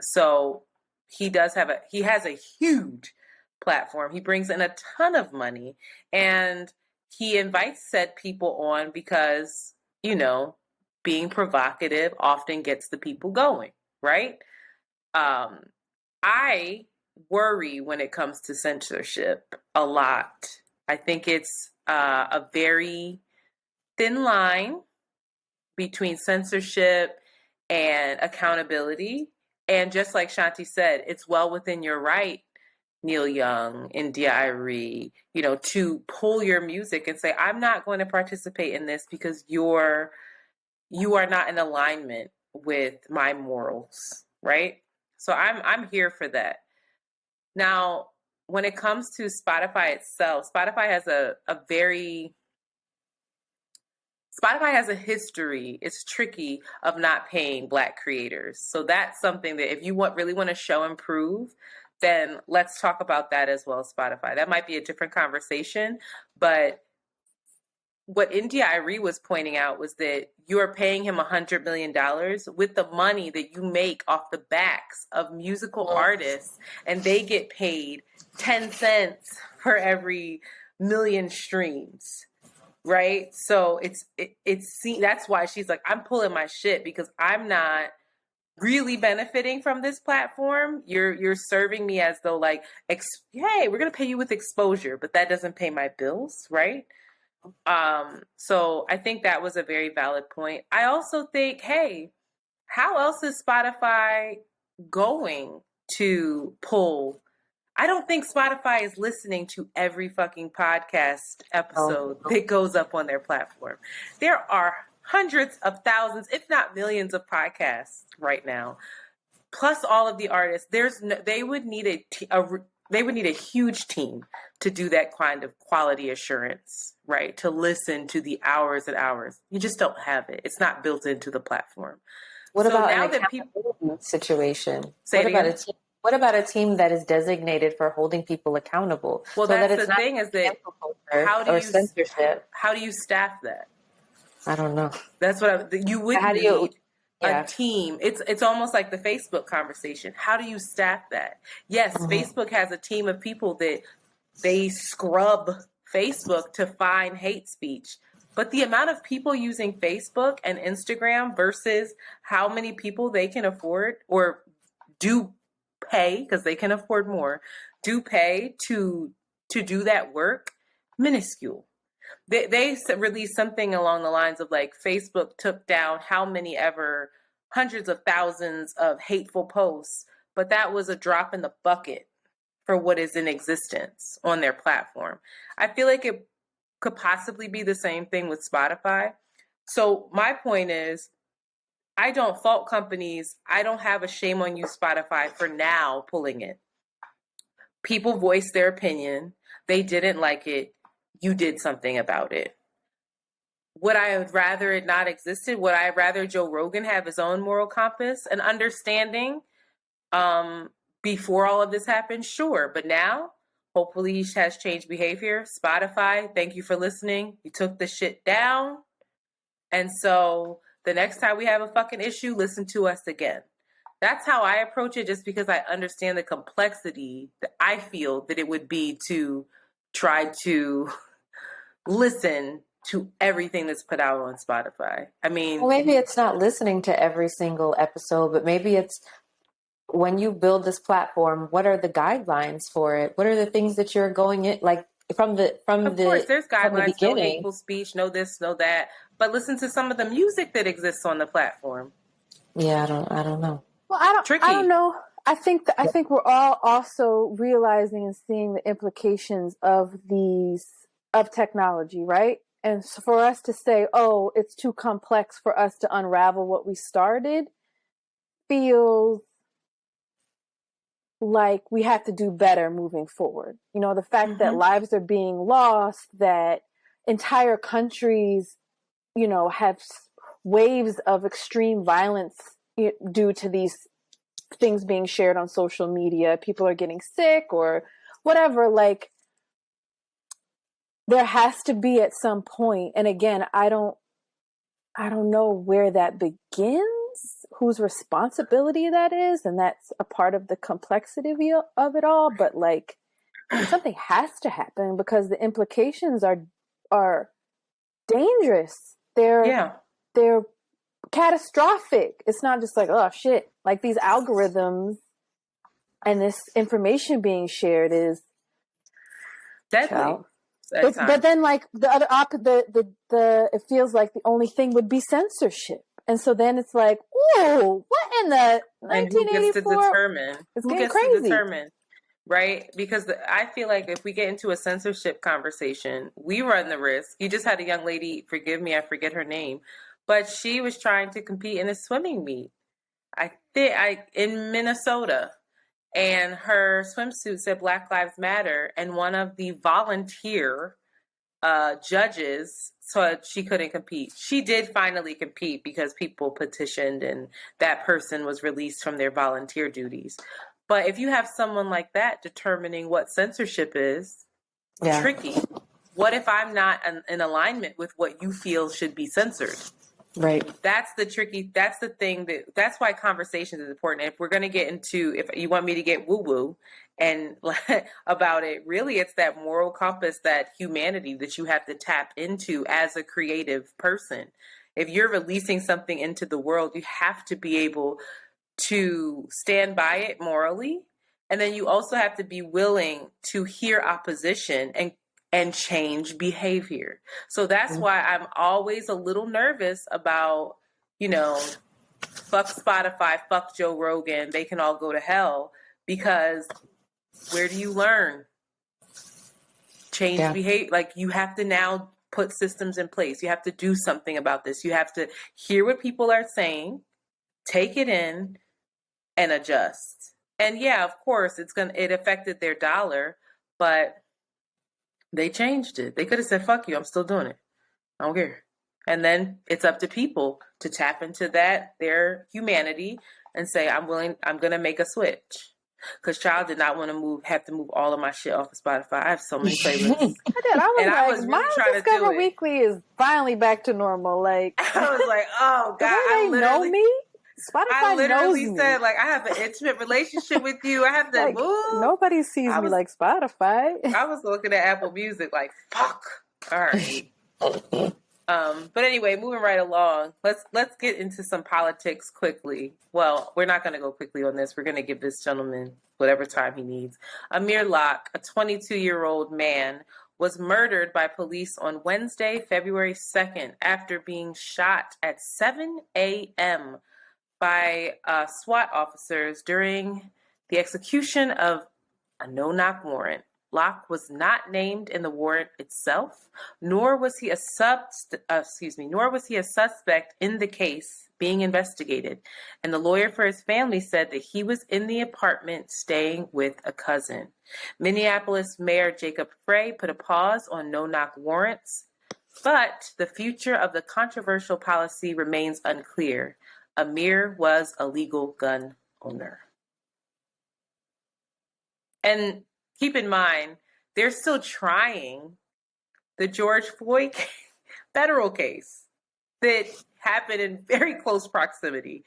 So he has a huge platform. He brings in a ton of money, and he invites said people on because, you know, being provocative often gets the people going, right? I worry when it comes to censorship a lot. I think it's a very thin line between censorship and accountability. And just like Shanti said, it's well within your right, Neil Young, Thandiwe, you know, to pull your music and say, I'm not going to participate in this because you are not in alignment with my morals, right? So I'm here for that. Now, when it comes to Spotify itself, Spotify has a history, it's tricky, of not paying Black creators. So that's something that if you really want to show and prove, then let's talk about that as well as Spotify. That might be a different conversation, but what Thandiwe was pointing out was that you are paying him $100 million with the money that you make off the backs of musical artists, and they get paid 10 cents for every million streams, right? So that's why she's like, I'm pulling my shit because I'm not really benefiting from this platform. You're serving me as though like, hey, we're gonna pay you with exposure, but that doesn't pay my bills, right? So I think that was a very valid point. I also think, hey, how else is Spotify going to pull? I don't think Spotify is listening to every fucking podcast episode that goes up on their platform. There are hundreds of thousands, if not millions, of podcasts right now, plus all of the artists. They would need a huge team to do that kind of quality assurance, right? To listen to the hours and hours. You just don't have it. It's not built into the platform. What about an accountability situation? What about a team that is designated for holding people accountable? Well, so that's the thing, is that how do you staff that? I don't know. That's what you would need. A team. It's almost like the Facebook conversation. How do you staff that? Yes, Facebook has a team of people that they scrub Facebook to find hate speech. But the amount of people using Facebook and Instagram versus how many people they can afford or do pay, because they can afford more, do pay to do that work, minuscule. They released something along the lines of like, Facebook took down how many ever hundreds of thousands of hateful posts, but that was a drop in the bucket for what is in existence on their platform. I feel like it could possibly be the same thing with Spotify. So my point is, I don't fault companies. I don't have a shame on you, Spotify, for now pulling it. People voiced their opinion. They didn't like it. You did something about it. Would I have rather it not existed? Would I rather Joe Rogan have his own moral compass and understanding before all of this happened? Sure. But now, hopefully he has changed behavior. Spotify, thank you for listening. You took the shit down. And so the next time we have a fucking issue, listen to us again. That's how I approach it, just because I understand the complexity that I feel that it would be to try to listen to everything that's put out on Spotify. I mean, well, maybe it's not listening to every single episode, but maybe it's when you build this platform, what are the guidelines for it? What are the things that you're going in, like from the of course, there's guidelines, the no hateful speech, no this, no that, but listen to some of the music that exists on the platform. Yeah, I don't know. Well, I don't know. I think we're all also realizing and seeing the implications of technology, right? And so for us to say, oh, it's too complex for us to unravel what we started, feels like we have to do better moving forward. You know, the fact that lives are being lost, that entire countries, you know, have waves of extreme violence due to these things being shared on social media. People are getting sick or whatever. Like, there has to be at some point. And again, I don't know where that begins, whose responsibility that is, and that's a part of the complexity of it all. But like, something has to happen because the implications are dangerous. They're catastrophic. It's not just like, oh shit, like these algorithms and this information being shared is deadly. But then, like, the other it feels like the only thing would be censorship, and so then it's like, whoa, what in the 1984? And who gets to determine? It's getting crazy, right? Because I feel like if we get into a censorship conversation, we run the risk. You just had a young lady, forgive me, I forget her name, but she was trying to compete in a swimming meet. In Minnesota. And her swimsuit said Black Lives Matter. And one of the volunteer judges said she couldn't compete. She did finally compete because people petitioned and that person was released from their volunteer duties. But if you have someone like that determining what censorship is, tricky. What if I'm not in alignment with what you feel should be censored? Right. That's the thing that's why conversations is important. If we're going to get into, if you want me to get woo-woo and about it, really it's that moral compass, that humanity that you have to tap into as a creative person. If you're releasing something into the world, you have to be able to stand by it morally. And then you also have to be willing to hear opposition and change behavior. So that's why I'm always a little nervous about, fuck Spotify, fuck Joe Rogan, they can all go to hell, because where do you learn? Change behavior. Like, you have to now put systems in place. You have to do something about this. You have to hear what people are saying, take it in, and adjust. And yeah, of course, it affected their dollar, but they changed it. They could have said, fuck you, I'm still doing it. I don't care. And then it's up to people to tap into their humanity, and say, I'm going to make a switch. Because Child did not want to have to move all of my shit off of Spotify. I have so many playlists. I was really trying to do it. My Discover Weekly is finally back to normal. Like, I was like, oh God, I know me. Spotify I literally knows me. said, like, I have an intimate relationship with you. I have to move. Nobody sees me like Spotify. I was looking at Apple Music like, fuck. All right. But anyway, moving right along, let's get into some politics quickly. Well, we're not going to go quickly on this. We're going to give this gentleman whatever time he needs. Amir Locke, a 22-year-old man, was murdered by police on Wednesday, February 2nd, after being shot at 7 a.m. by SWAT officers during the execution of a no-knock warrant. Locke was not named in the warrant itself, nor was he a suspect in the case being investigated. And the lawyer for his family said that he was in the apartment staying with a cousin. Minneapolis Mayor Jacob Frey put a pause on no-knock warrants, but the future of the controversial policy remains unclear. Amir was a legal gun owner. And keep in mind, they're still trying the George Floyd federal case that happened in very close proximity.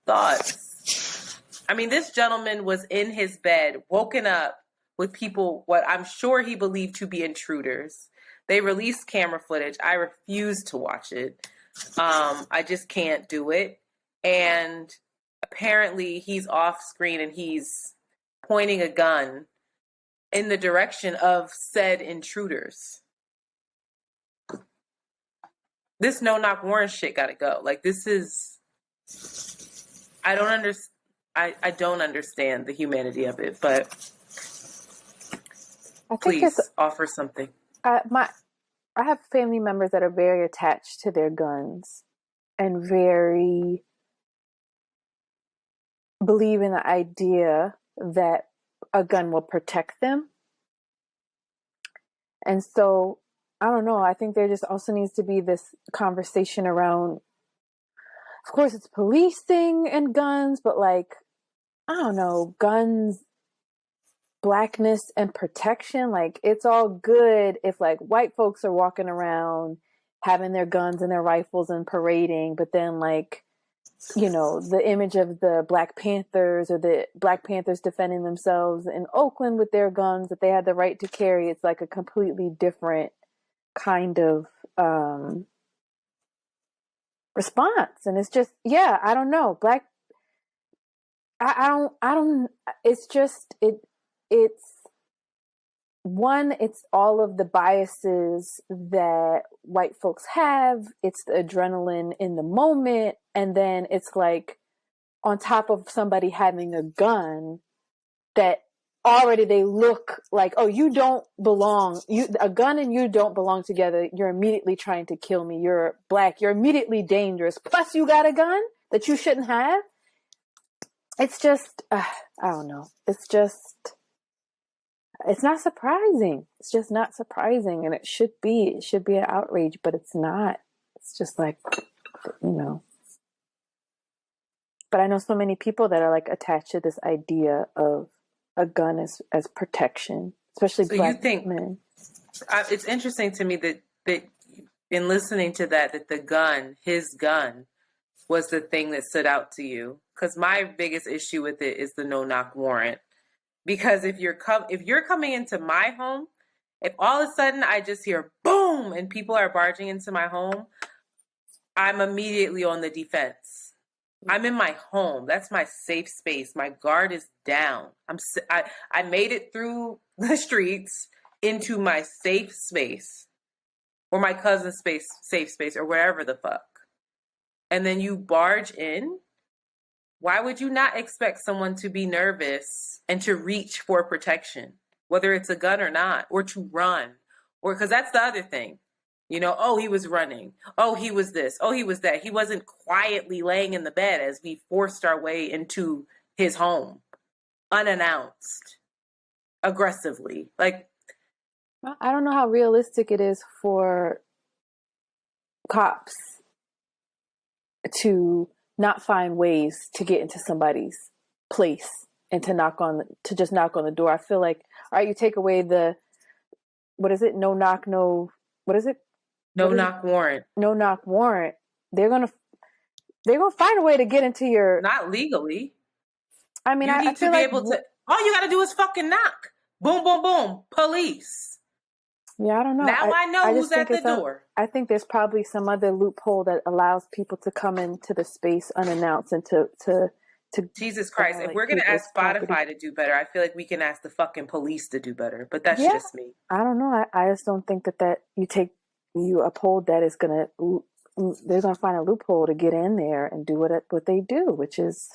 Thoughts? I mean, this gentleman was in his bed, woken up with people what I'm sure he believed to be intruders. They released camera footage. I refuse to watch it. I just can't do it. And apparently he's off screen and he's pointing a gun in the direction of said intruders. This no-knock warrant shit gotta go. Like, this is... I don't understand the humanity of it, but please offer something. I have family members that are very attached to their guns and very believe in the idea that a gun will protect them. And so, I don't know, I think there just also needs to be this conversation around, of course it's policing and guns, but like, I don't know, guns, blackness and protection. Like, it's all good if like white folks are walking around having their guns and their rifles and parading, but then like, you know, the image of the Black Panthers or the Black Panthers defending themselves in Oakland with their guns that they had the right to carry, it's like a completely different kind of response. And it's just, yeah, I don't know. It's all of the biases that white folks have. It's the adrenaline in the moment. And then it's like on top of somebody having a gun that already they look like, oh, you don't belong. A gun and you don't belong together. You're immediately trying to kill me. You're Black. You're immediately dangerous. Plus you got a gun that you shouldn't have. It's just, I don't know. It's not surprising. It's just not surprising. And it should be an outrage, but it's not. It's just like, you know. But I know so many people that are like attached to this idea of a gun as protection, especially so Black you think, men. It's interesting to me that in listening to that the gun, his gun, was the thing that stood out to you. Because my biggest issue with it is the no-knock warrant. Because if you're coming into my home, if all of a sudden I just hear boom and people are barging into my home, I'm immediately on the defense. I'm in my home. That's my safe space. My guard is down. I made it through the streets into my safe space, or my cousin's safe space, or wherever the fuck. And then you barge in. Why would you not expect someone to be nervous and to reach for protection, whether it's a gun or not, or to run, or because that's the other thing. You know, oh, he was running. Oh, he was this. Oh, he was that. He wasn't quietly laying in the bed as we forced our way into his home, unannounced, aggressively. Like, I don't know how realistic it is for cops to not find ways to get into somebody's place and to just knock on the door. I feel like, all right, you take away what is it? No knock warrant. No knock warrant. They're gonna find a way to get into your. Not legally. I mean, you need to be able to. All you got to do is fucking knock. Boom, boom, boom. Police. Yeah, I don't know. Now I know who's at the door. I think there's probably some other loophole that allows people to come into the space unannounced and to Jesus Christ. If we're going to ask Spotify to do better, I feel like we can ask the fucking police to do better. But that's just me. I don't know. I just don't think that you uphold that is going to, they're going to find a loophole to get in there and do what they do, which is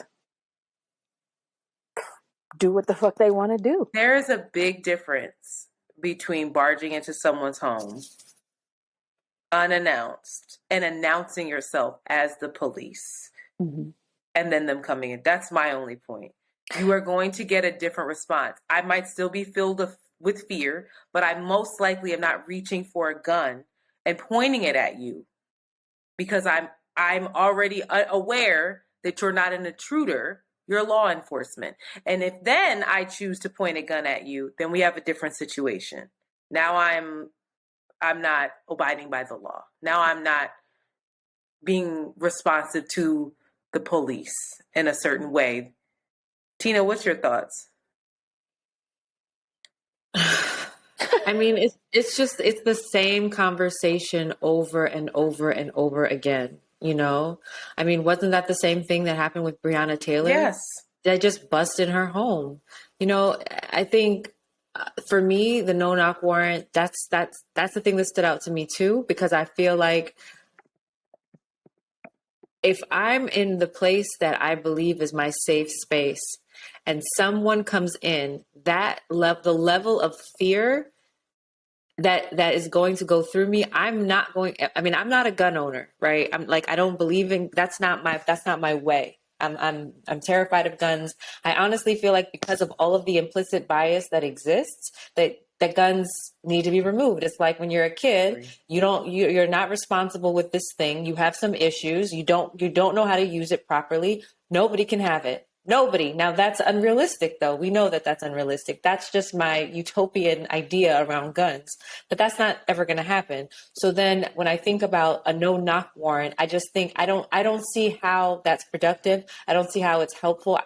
do what the fuck they want to do. There is a big difference between barging into someone's home unannounced and announcing yourself as the police, and then them coming in. That's my only point. You are going to get a different response. I might still be filled with fear, but I most likely am not reaching for a gun and pointing it at you because I'm already aware that you're not an intruder. You're law enforcement. And if then I choose to point a gun at you, then we have a different situation. Now I'm not abiding by the law. Now I'm not being responsive to the police in a certain way. Tina, what's your thoughts? I mean, it's the same conversation over and over and over again, you know? I mean, wasn't that the same thing that happened with Breonna Taylor? Yes. They just busted her home. You know, I think for me, the no-knock warrant, that's the thing that stood out to me too, because I feel like if I'm in the place that I believe is my safe space and someone comes in, the level of fear that is going to go through me, I'm not a gun owner, right? I'm like, I don't believe in, that's not my way. I'm terrified of guns. I honestly feel like because of all of the implicit bias that exists, that guns need to be removed. It's like when you're a kid, you're not responsible with this thing. You have some issues. You don't know how to use it properly. Nobody can have it. Nobody. Now that's unrealistic though. We know that that's unrealistic. That's just my utopian idea around guns, but that's not ever going to happen. So then when I think about a no-knock warrant, I just think, I don't see how that's productive. I don't see how it's helpful.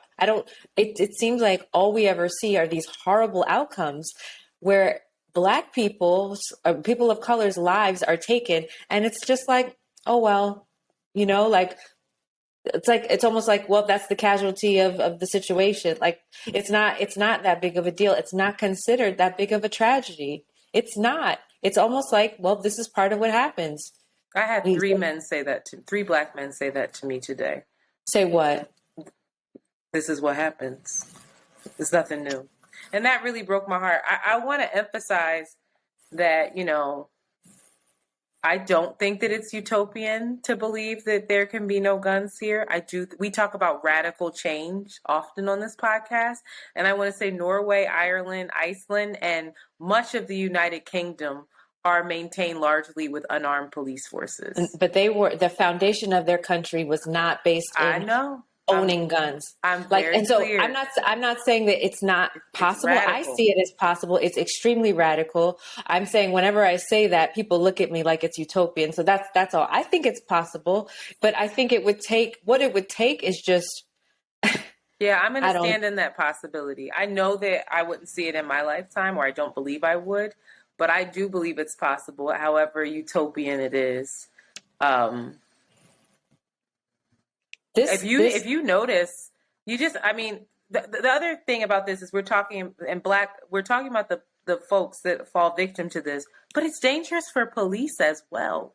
It seems like all we ever see are these horrible outcomes where Black people's, or people of color's lives are taken. And it's just like, oh, well, you know, like, it's almost like, well, that's the casualty of the situation. Like, it's not that big of a deal. It's not considered that big of a tragedy. It's not. It's almost like, well, this is part of what happens. I had three Black men say that to me today. Say what? This is what happens. It's nothing new. And that really broke my heart. I want to emphasize that, you know, I don't think that it's utopian to believe that there can be no guns here. We talk about radical change often on this podcast. And I want to say Norway, Ireland, Iceland, and much of the United Kingdom are maintained largely with unarmed police forces. But the foundation of their country was not based in owning guns. I'm very clear. I'm not saying that it's not possible. I see it as possible. It's extremely radical. I'm saying whenever I say that, people look at me like it's utopian. So that's all. I think it's possible, but I think it would take is just. Yeah, I'm going to stand in that possibility. I know that I wouldn't see it in my lifetime, or I don't believe I would, but I do believe it's possible. However utopian it is. If you notice, the other thing about this is we're talking about the folks that fall victim to this, but it's dangerous for police as well.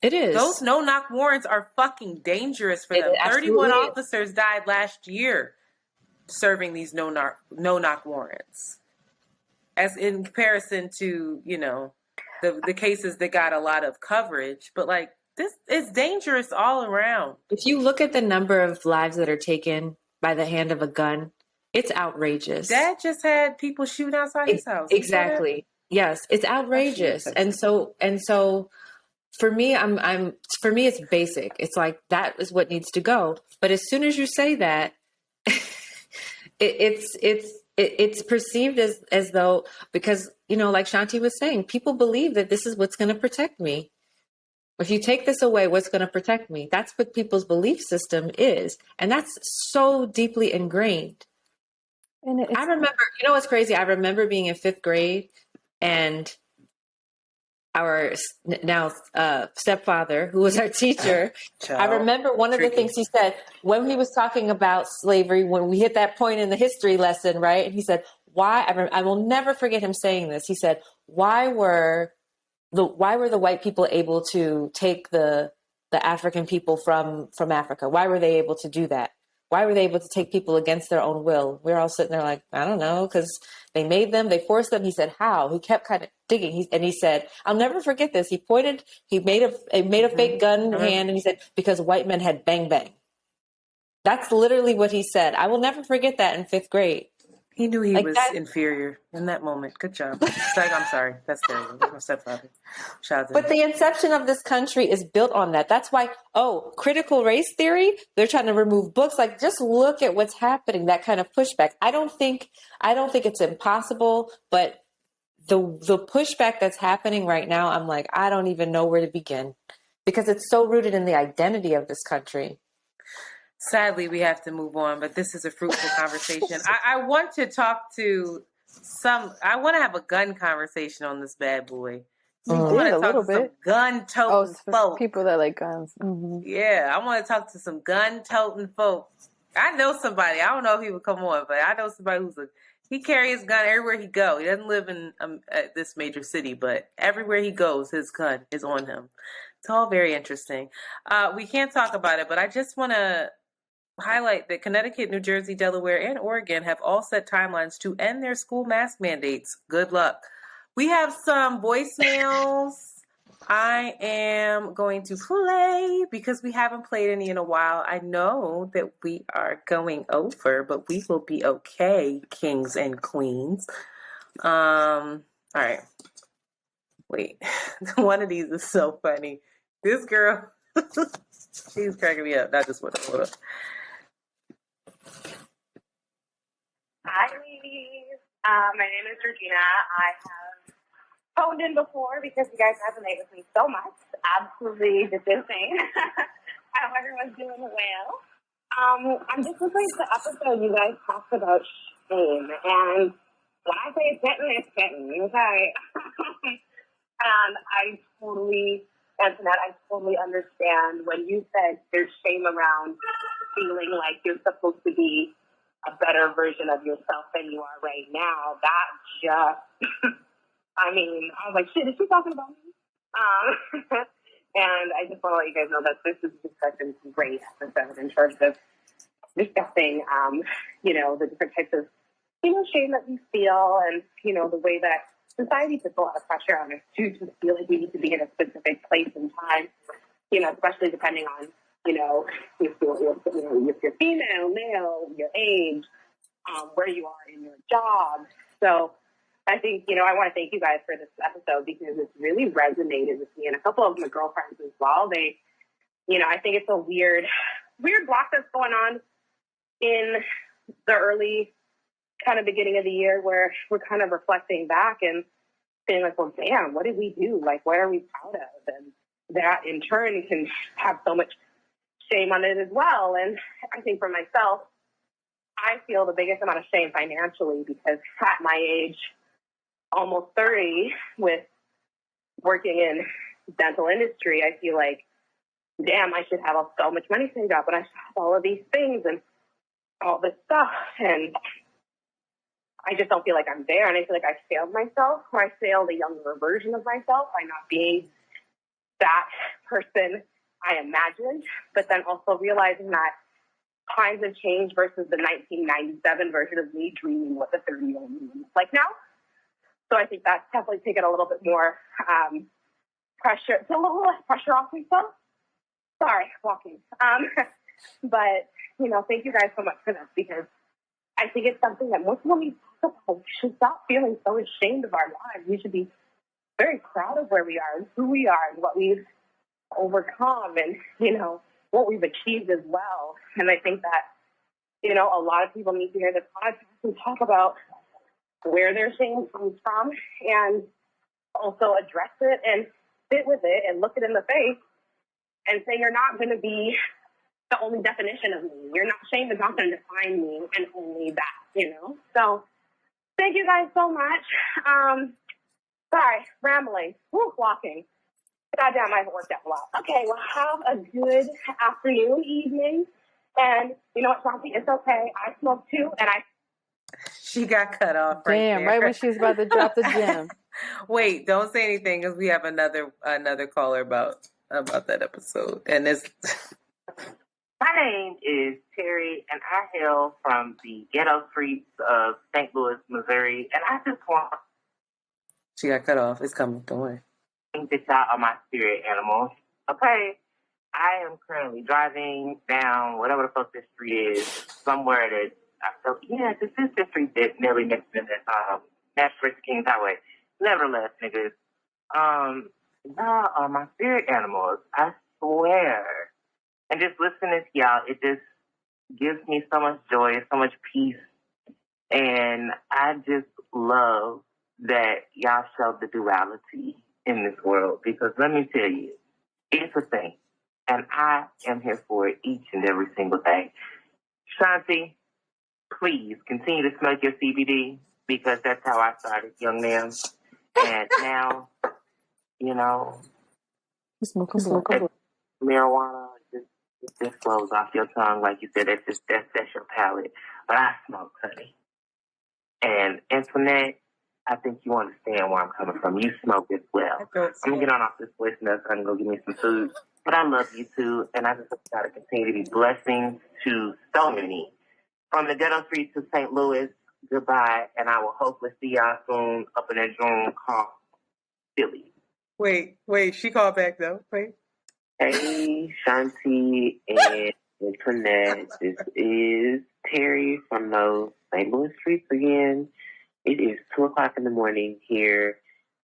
It is. Those no-knock warrants are fucking dangerous for them. 31 officers died last year serving these no-knock warrants. As in comparison to, you know, the cases that got a lot of coverage, but like, this is dangerous all around. If you look at the number of lives that are taken by the hand of a gun, it's outrageous. Dad just had people shoot outside his house. Exactly. Yes, it's outrageous. And so for me, it's basic. It's like, that is what needs to go. But as soon as you say that, it's perceived as though, because, you know, like Shanti was saying, people believe that this is what's going to protect me. If you take this away, what's going to protect me? That's what people's belief system is. And that's so deeply ingrained. And I remember, you know what's crazy? I remember being in 5th grade and our now stepfather, who was our teacher, I remember one of the things he said when he was talking about slavery, when we hit that point in the history lesson, right? And he said, I will never forget him saying this. He said, why were the white people able to take the African people from Africa? Why were they able to do that? Why were they able to take people against their own will? We're all sitting there like, I don't know, because they made them, they forced them. He said, how? He kept kind of digging. And he said, I'll never forget this. He made a fake gun hand, and he said, because white men had bang bang. That's literally what he said. I will never forget that in 5th grade. He knew he was inferior in that moment. Good job. I'm sorry. That's terrible. That's my stepfather. But the inception of this country is built on that. That's why, critical race theory, they're trying to remove books. Like, just look at what's happening, that kind of pushback. I don't think it's impossible, but the pushback that's happening right now, I'm like, I don't even know where to begin, because it's so rooted in the identity of this country. Sadly, we have to move on, but this is a fruitful conversation. I want to talk to I want to have a gun conversation on this bad boy. We did a little bit. Some gun-toting folk. People that like guns. Mm-hmm. Yeah, I want to talk to some gun-toting folk. I know somebody. I don't know if he would come on, but I know somebody he carries his gun everywhere he go. He doesn't live in this major city, but everywhere he goes, his gun is on him. It's all very interesting. We can't talk about it, but I just want to highlight that Connecticut, New Jersey, Delaware, and Oregon have all set timelines to end their school mask mandates. Good luck. We have some voicemails I am going to play because we haven't played any in a while. I know that we are going over, but we will be okay, kings and queens. All right. Wait. One of these is so funny. This girl, she's cracking me up. Not just one. Hold up. Hi, ladies. My name is Regina. I have phoned in before because you guys resonate with me so much. Absolutely just insane. I hope everyone's doing well. I'm just listening to the episode you guys talked about shame. And when I say it's getting, okay? And Antoinette, I totally understand when you said there's shame around feeling like you're supposed to be a better version of yourself than you are right now. That just, I was like, shit, is she talking about me? And I just want to let you guys know that this is just such a great episode in terms of discussing, the different types of, shame that we feel and, the way that society puts a lot of pressure on us to feel like we need to be in a specific place and time, especially depending on, if you're female, male, your age, where you are in your job. So I think, I want to thank you guys for this episode because it's really resonated with me and a couple of my girlfriends as well. They, I think it's a weird block that's going on in the early kind of beginning of the year where we're kind of reflecting back and saying like, well, damn, what did we do? Like, what are we proud of? And that in turn can have so much shame on it as well. And I think for myself, I feel the biggest amount of shame financially because at my age, almost 30, with working in dental industry, I feel like, damn, I should have so much money saved up and I should have all of these things and all this stuff. And I just don't feel like I'm there. And I feel like I failed myself or I failed a younger version of myself by not being that person I imagined, but then also realizing that times have changed versus the 1997 version of me dreaming what the 30-year-old me looks like now. So I think that's definitely taken a little bit more pressure. It's a little less pressure off myself. Sorry, walking. But, thank you guys so much for this because I think it's something that most people need to talk about. We should stop feeling so ashamed of our lives. We should be very proud of where we are and who we are and what we've overcome and, what we've achieved as well. And I think that, a lot of people need to hear this podcast and talk about where their shame comes from and also address it and sit with it and look it in the face and say you're not going to be the only definition of me. You're not, shame is not going to define me and only that, So thank you guys so much. Sorry, rambling. Walking. Goddamn, I haven't worked out a lot. Okay, well, have a good afternoon, evening. And you know what, Chauncey? It's okay. I smoke too, and She got cut off right there. Damn, right when she was about to drop the gem. Wait, don't say anything because we have another caller about that episode. And this. My name is Terry, and I hail from the ghetto streets of St. Louis, Missouri. And I just want. She got cut off. It's coming. Don't worry. That y'all are my spirit animals. Okay, I am currently driving down whatever the fuck this street is, somewhere that I felt, this is the street that's nearly next to that Nashville Kings Highway. Nevertheless, niggas, y'all are my spirit animals. I swear. And just listening to y'all, it just gives me so much joy and so much peace. And I just love that y'all show the duality in this world, because let me tell you, it's a thing, and I am here for it each and every single day. Shanti, please continue to smoke your CBD. because that's how I started, young man. And now, you know, marijuana just flows off your tongue, like you said. That's your palate. But I smoke, honey. And Antoinette, I think you understand where I'm coming from. You smoke as well. I'm gonna get on off this voice now so I can go get me some food. But I love you too, and I just gotta continue to be blessings to so many. From the ghetto streets to St. Louis, goodbye, and I will hopefully see y'all soon up in that joint called Philly. Wait, she called back though. Wait. Hey, Shanti and Antoinette. This is Terry from those St. Louis streets again. It is 2:00 in the morning here,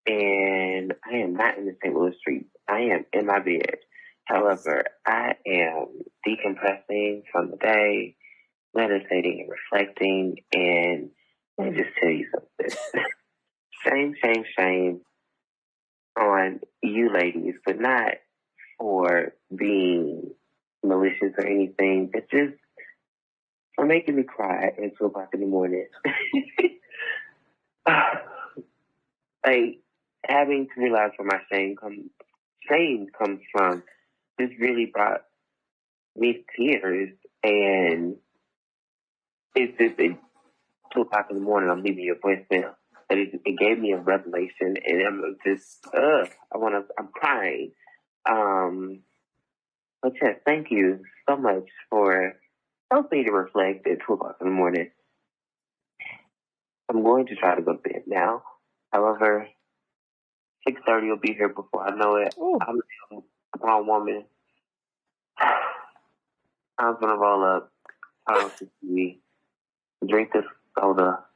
and I am not in the St. Louis streets. I am in my bed. However, I am decompressing from the day, meditating and reflecting, and let me just tell you something. Shame on you ladies, but not for being malicious or anything, but just for making me cry at 2:00 in the morning. Like, having to realize where my shame comes from just really brought me to tears. And it's just at 2:00 in the morning, I'm leaving your voicemail. And it gave me a revelation, and I'm just, I'm crying. But yes, thank you so much for helping me to reflect at 2:00 in the morning. I'm going to try to go to bed now. However, 6:30 will be here before I know it. Ooh. I'm a grown woman. I'm going to roll up, turn on some TV, drink this soda,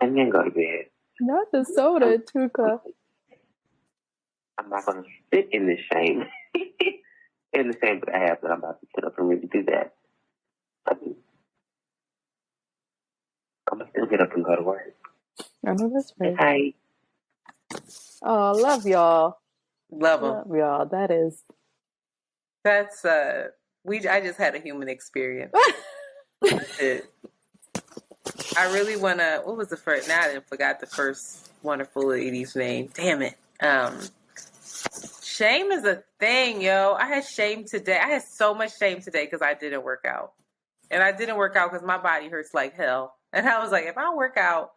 and then go to bed. Not the soda, Tuka. I'm not going to sit in this shame. In the shame that I have that I'm about to sit up and really do that. I'm going to still get up and go to work. I know that's right. Hi. Oh, love y'all. Love them. Love y'all. That's I just had a human experience. I really wanna. What was the first? Now I forgot the first wonderful lady's name. Damn it. Shame is a thing, yo. I had shame today. I had so much shame today because I didn't work out, and I didn't work out because my body hurts like hell. And I was like, if I work out,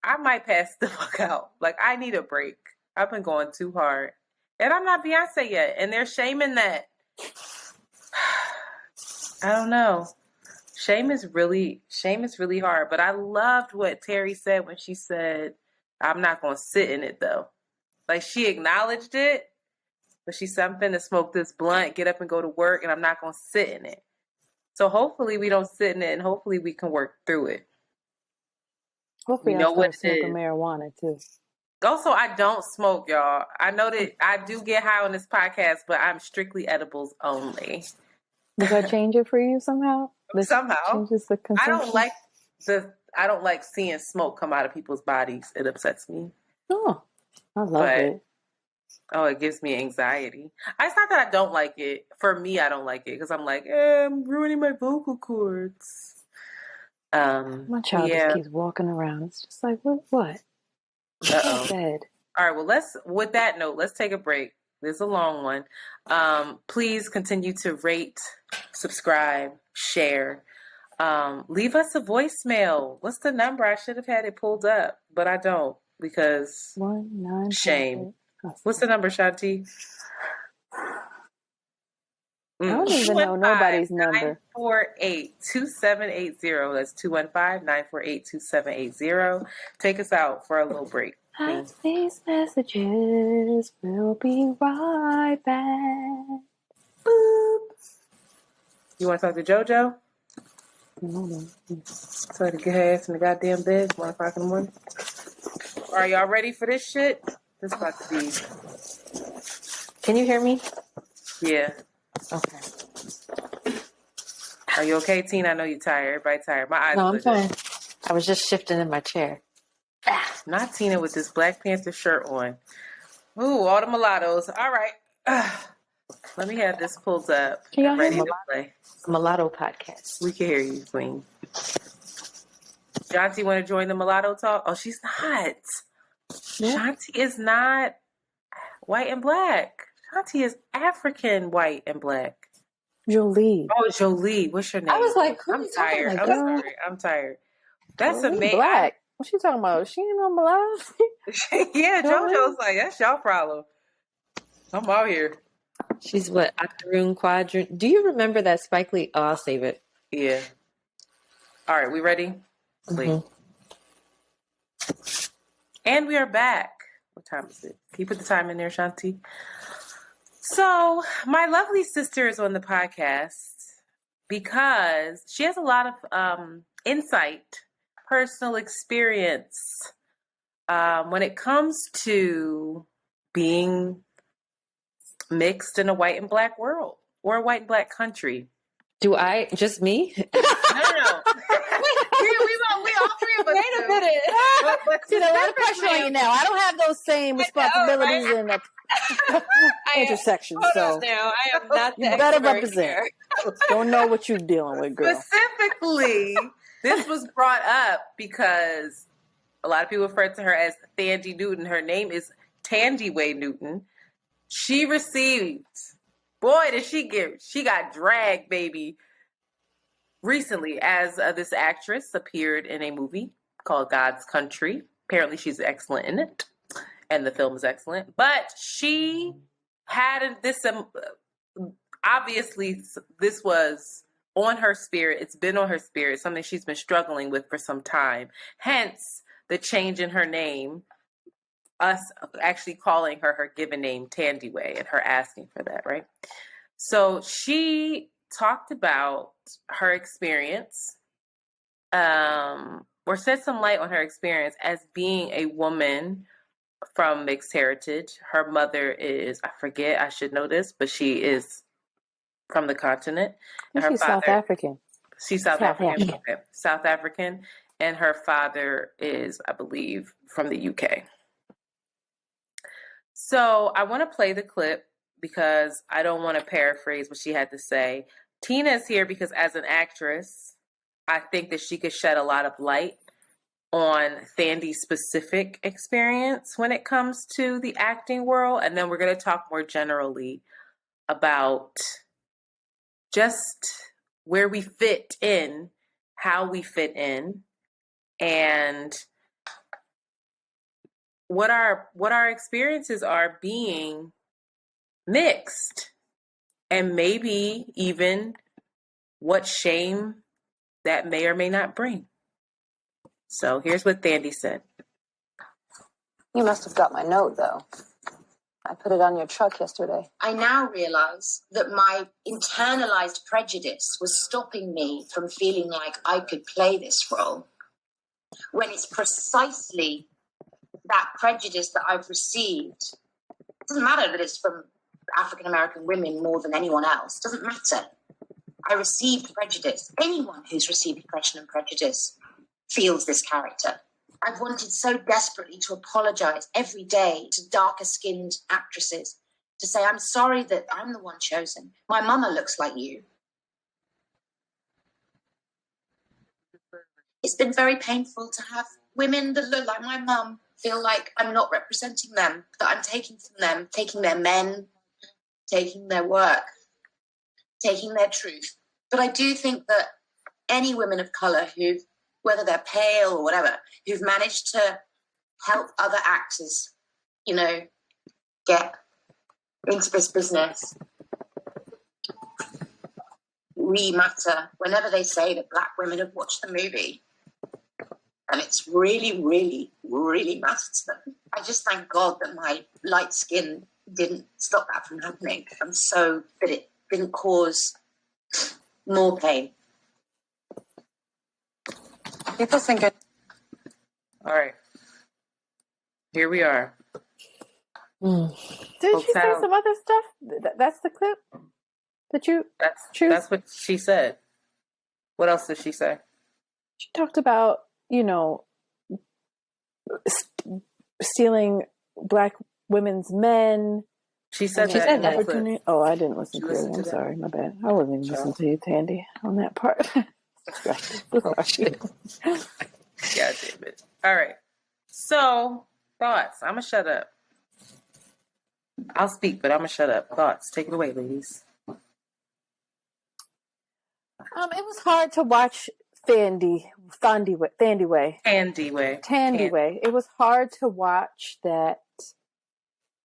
I might pass the fuck out. Like, I need a break. I've been going too hard. And I'm not Beyonce yet. And there's shame in that. I don't know. Shame is really hard. But I loved what Terry said when she said, I'm not going to sit in it, though. Like, she acknowledged it. But she said, I'm finna smoke this blunt, get up and go to work, and I'm not going to sit in it. So hopefully we don't sit in it, and hopefully we can work through it. Hopefully I'll start smoking marijuana, too. Also, I don't smoke, y'all. I know that I do get high on this podcast, but I'm strictly edibles only. Does that change it for you somehow? Somehow. Changes the consumption? I don't like seeing smoke come out of people's bodies. It upsets me. Oh, I love it. Oh, it gives me anxiety. It's not that I don't like it. For me, I don't like it because I'm like, I'm ruining my vocal cords. My child just keeps walking around. It's just like, what? Uh-oh. Dead. All right, well, with that note, let's take a break. This is a long one. Please continue to rate, subscribe, share. Leave us a voicemail. What's the number? I should have had it pulled up, but I don't because shame. What's the number, Shanti? I don't even know nobody's number. 948-2780. That's 215-948-2780. Take us out for a little break. These messages, we'll be right back. Boop. You want to talk to JoJo? No. So to get her ass in the goddamn bed, 1 o'clock in the morning. Are y'all ready for this shit? This about to be. Can you hear me? Yeah. Okay. Are you okay, Tina? I know you're tired. Everybody tired. My eyes. No, I'm fine. I was just shifting in my chair. Not Tina with this Black Panther shirt on. Ooh, all the mulattoes. All right. Let me have this pulled up. Can y'all ready to play. Mulatto podcast. We can hear you, Queen. Shanti want to join the mulatto talk? Oh, she's not. Yeah. Shanti is not white and black. Shanti is African, white and black. Jolie. Oh, Jolie. What's your name? I was like, I'm tired. I'm tired. That's amazing. Black. What's she talking about? She ain't no mulatto. Yeah, JoJo's like, that's y'all problem. I'm out here. She's what? Octoroon Quadrant. Do you remember that Spike Lee? Oh, I'll save it. Yeah. All right, we ready? Mm-hmm. And we are back. What time is it? Can you put the time in there, Shanti? So, my lovely sister is on the podcast because she has a lot of insight, personal experience when it comes to being mixed in a white and black world or a white and black country. Do I? Just me? No. we all three of us. Wait a minute. But see, a lot of pressure on you now. I don't have those same responsibilities in the intersection. So now. I am not the you better represent. Don't know what you're dealing with, girl. Specifically, this was brought up because a lot of people refer to her as Thandiwe Netwon. Her name is Thandiwe Netwon. She received, boy, did she got dragged, baby, recently as this actress appeared in a movie called God's Country. Apparently she's excellent in it, and the film is excellent. But she had this, obviously this was on her spirit. It's been on her spirit, something she's been struggling with for some time. Hence the change in her name, us actually calling her given name Thandiwe and her asking for that, right? So she talked about her experience, or shed some light on her experience as being a woman from mixed heritage. Her mother is, I forget, I should know this, but she is from the continent. And she's South African. She's South African. Okay. South African. And her father is, I believe, from the UK. So I want to play the clip because I don't want to paraphrase what she had to say. Tina is here because as an actress, I think that she could shed a lot of light on Thandi's specific experience when it comes to the acting world. And then we're going to talk more generally about just where we fit in, how we fit in, and what our experiences are being mixed, and maybe even what shame that may or may not bring. So here's what Thandiwe said. You must have got my note, though. I put it on your truck yesterday. I now realize that my internalized prejudice was stopping me from feeling like I could play this role, when it's precisely that prejudice that I've received. It doesn't matter that it's from African-American women more than anyone else. It doesn't matter. I received prejudice. Anyone who's received oppression and prejudice feels this character. I've wanted so desperately to apologize every day to darker-skinned actresses, to say, I'm sorry that I'm the one chosen. My mama looks like you. It's been very painful to have women that look like my mum feel like I'm not representing them, that I'm taking from them, taking their men, taking their work, taking their truth. But I do think that any women of colour who, whether they're pale or whatever, who've managed to help other actors, get into this business, really matter whenever they say that Black women have watched the movie. And it's really, really, really mattered to them. I just thank God that my light skin didn't stop that from happening. I'm so that it didn't cause more pain. People think it. All right. Here we are. Did she say some other stuff? That's the clip that you choose? That's what she said. What else did she say? She talked about, stealing Black women's men. She said that. Opportunity. Oh, I didn't listen to it. I'm sorry, my bad. I wasn't even listening to you, Tandy, on that part. God damn it. All right. So, thoughts. I'm going to shut up. I'll speak, but I'm going to shut up. Thoughts. Take it away, ladies. It was hard to watch Thandiwe. It was hard to watch that.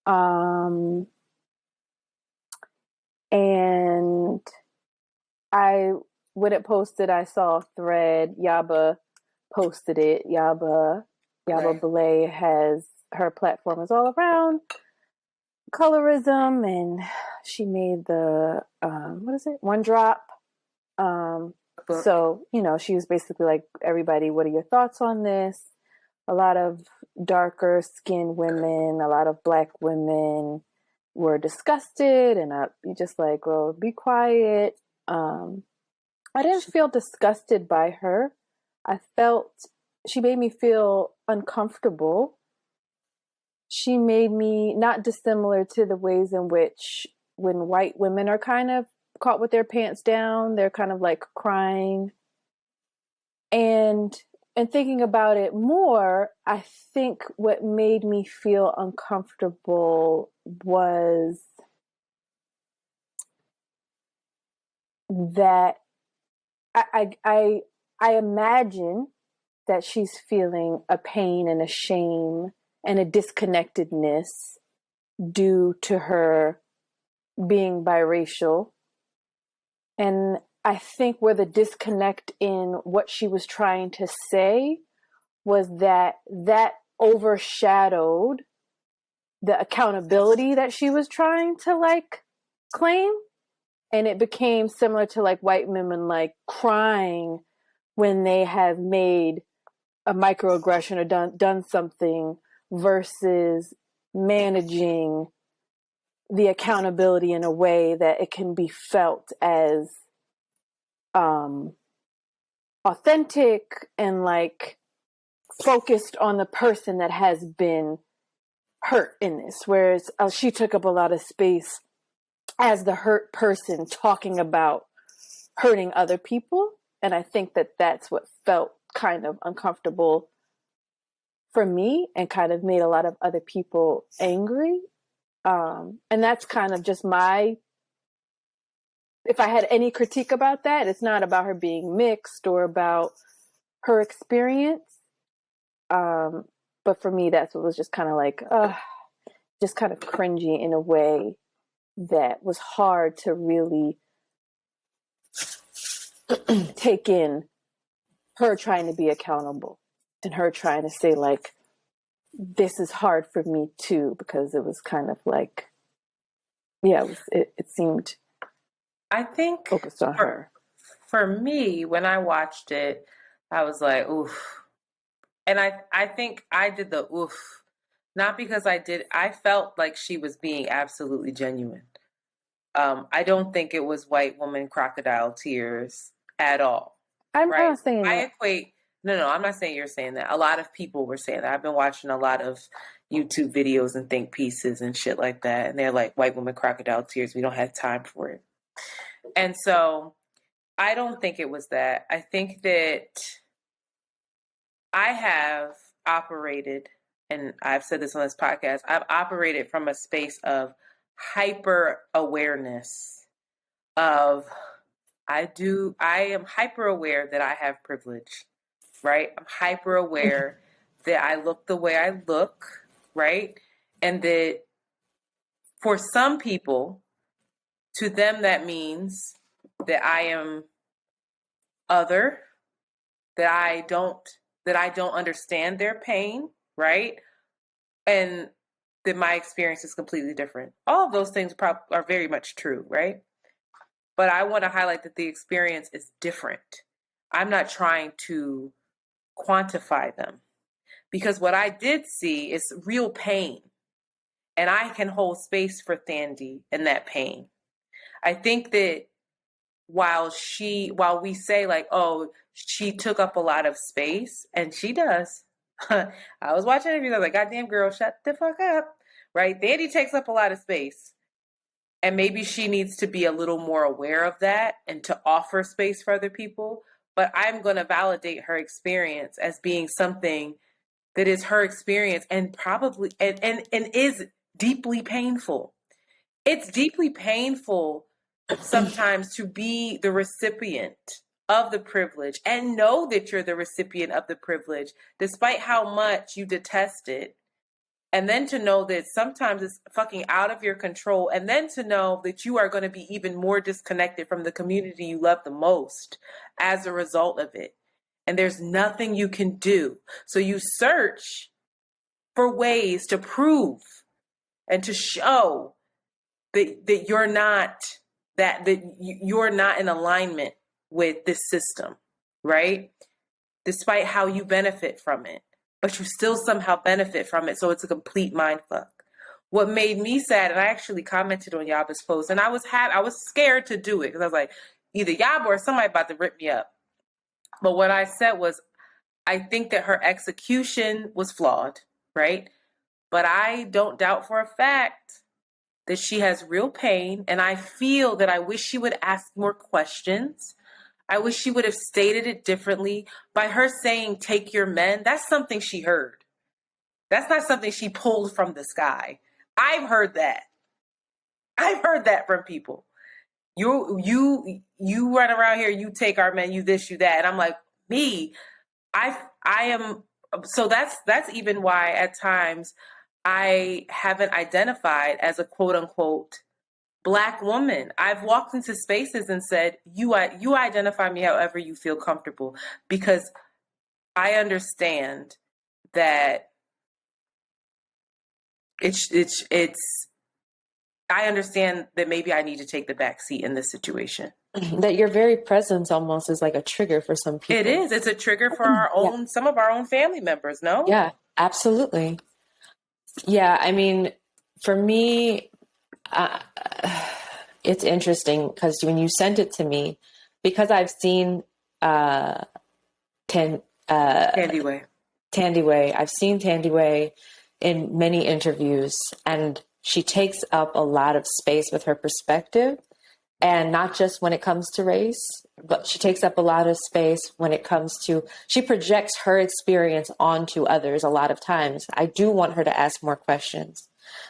And when it posted, I saw a thread. Yaba posted it. Yaba Belay has, her platform is all around colorism, and she made the One Drop. So, she was basically like, everybody, what are your thoughts on this? A lot of darker skinned women, a lot of Black women were disgusted, and you just like, well, be quiet. I didn't feel disgusted by her. I felt she made me feel uncomfortable. She made me not dissimilar to the ways in which when white women are kind of caught with their pants down, they're kind of like crying. And thinking about it more, I think what made me feel uncomfortable was that I imagine that she's feeling a pain and a shame and a disconnectedness due to her being biracial. And I think where the disconnect in what she was trying to say was that overshadowed the accountability that she was trying to like claim. And it became similar to like white women like crying when they have made a microaggression or done something versus managing the accountability in a way that it can be felt as authentic and like focused on the person that has been hurt in this. Whereas she took up a lot of space as the hurt person talking about hurting other people. And I think that that's what felt kind of uncomfortable for me and kind of made a lot of other people angry. And that's kind of just if I had any critique about that, it's not about her being mixed or about her experience. But for me, that's what was just kind of like, just kind of cringy in a way that was hard to really take in, her trying to be accountable and her trying to say like, this is hard for me too, because it was kind of like, it seemed, I think, focused on her. For me, when I watched it, I was like, oof. And I think I did the oof, not because I felt like she was being absolutely genuine. I don't think it was white woman crocodile tears at all. I'm not saying that. No, I'm not saying you're saying that. A lot of people were saying that. I've been watching a lot of YouTube videos and think pieces and shit like that. And they're like, white woman crocodile tears. We don't have time for it. And so I don't think it was that. I think that I have operated, and I've said this on this podcast, I've operated from a space of hyper awareness of, I am hyper aware that I have privilege, right? I'm hyper aware that I look the way I look, right? And that for some people, to them, that means that I am other, that I don't understand their pain, right? And that my experience is completely different. All of those things are very much true, right? But I want to highlight that the experience is different. I'm not trying to quantify them, because what I did see is real pain, and I can hold space for Thandiwe and that pain. I think that while we say like, oh, she took up a lot of space, and she does. I was watching interviews, I was like, goddamn girl, shut the fuck up, right? Thandiwe takes up a lot of space. And maybe she needs to be a little more aware of that and to offer space for other people. but I'm going to validate her experience as being something that is her experience and probably and is deeply painful. It's deeply painful sometimes to be the recipient of the privilege and know that you're the recipient of the privilege, despite how much you detest it. And then to know that sometimes it's fucking out of your control. And then to know that you are going to be even more disconnected from the community you love the most as a result of it. And there's nothing you can do. So you search for ways to prove and to show that you're not that you're not in alignment with this system, right? Despite how you benefit from it, but you still somehow benefit from it. So it's a complete mind fuck. What made me sad, and I actually commented on Yaba's post, and I was scared to do it because I was like, either Yaba or somebody about to rip me up. But what I said was, I think that her execution was flawed, right? But I don't doubt for a fact that she has real pain. And I feel that I wish she would ask more questions. I wish she would have stated it differently. By her saying, take your men, that's something she heard. That's not something she pulled from the sky. I've heard that. I've heard that from people. You run around here, you take our men, you this, you that. And I'm like, me, I am. So that's even why at times I haven't identified as a quote unquote Black woman. I've walked into spaces and said, you identify me however you feel comfortable, because I understand that I understand that maybe I need to take the back seat in this situation. That your very presence almost is like a trigger for some people. It is. It's a trigger for our own, some of our own family members, no? Yeah, absolutely. Yeah, I mean, for me, it's interesting because when you sent it to me, because I've seen Thandiwe. I've seen Thandiwe in many interviews, and she takes up a lot of space with her perspective, and not just when it comes to race, but she takes up a lot of space when it comes to, she projects her experience onto others a lot of times. I do want her to ask more questions.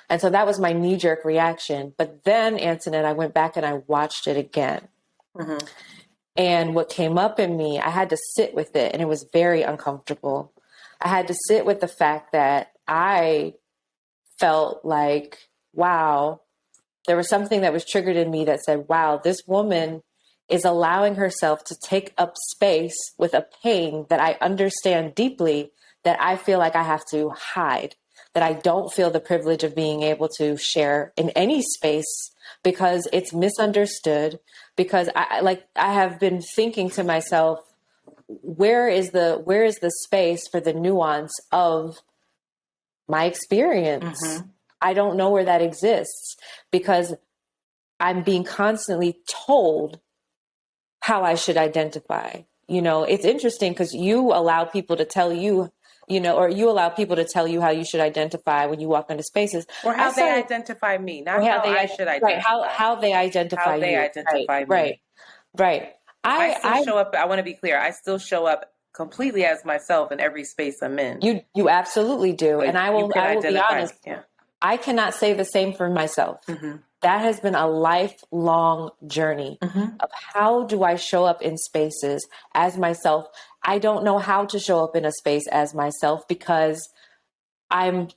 And so that was my knee-jerk reaction. But then, Antoinette, I went back and I watched it again. Mm-hmm. And what came up in me, I had to sit with it, and it was very uncomfortable. I had to sit with the fact that I felt like, wow, there was something that was triggered in me that said, wow, this woman is allowing herself to take up space with a pain that I understand deeply, that I feel like I have to hide, that I don't feel the privilege of being able to share in any space because it's misunderstood, because I have been thinking to myself, where is the space for the nuance of my experience? Mm-hmm. I don't know where that exists because I'm being constantly told how I should identify. You know, it's interesting because you allow people to tell you, or you allow people to tell you how you should identify when you walk into spaces. Or how they identify me, not how I should identify. Right, how they identify you. How they identify me. Right. I show up, I want to be clear, I still show up completely as myself in every space I'm in. You absolutely do. But and I will be honest. Yeah. I cannot say the same for myself. Mm-hmm. That has been a lifelong journey of how do I show up in spaces as myself. I don't know how to show up in a space as myself because I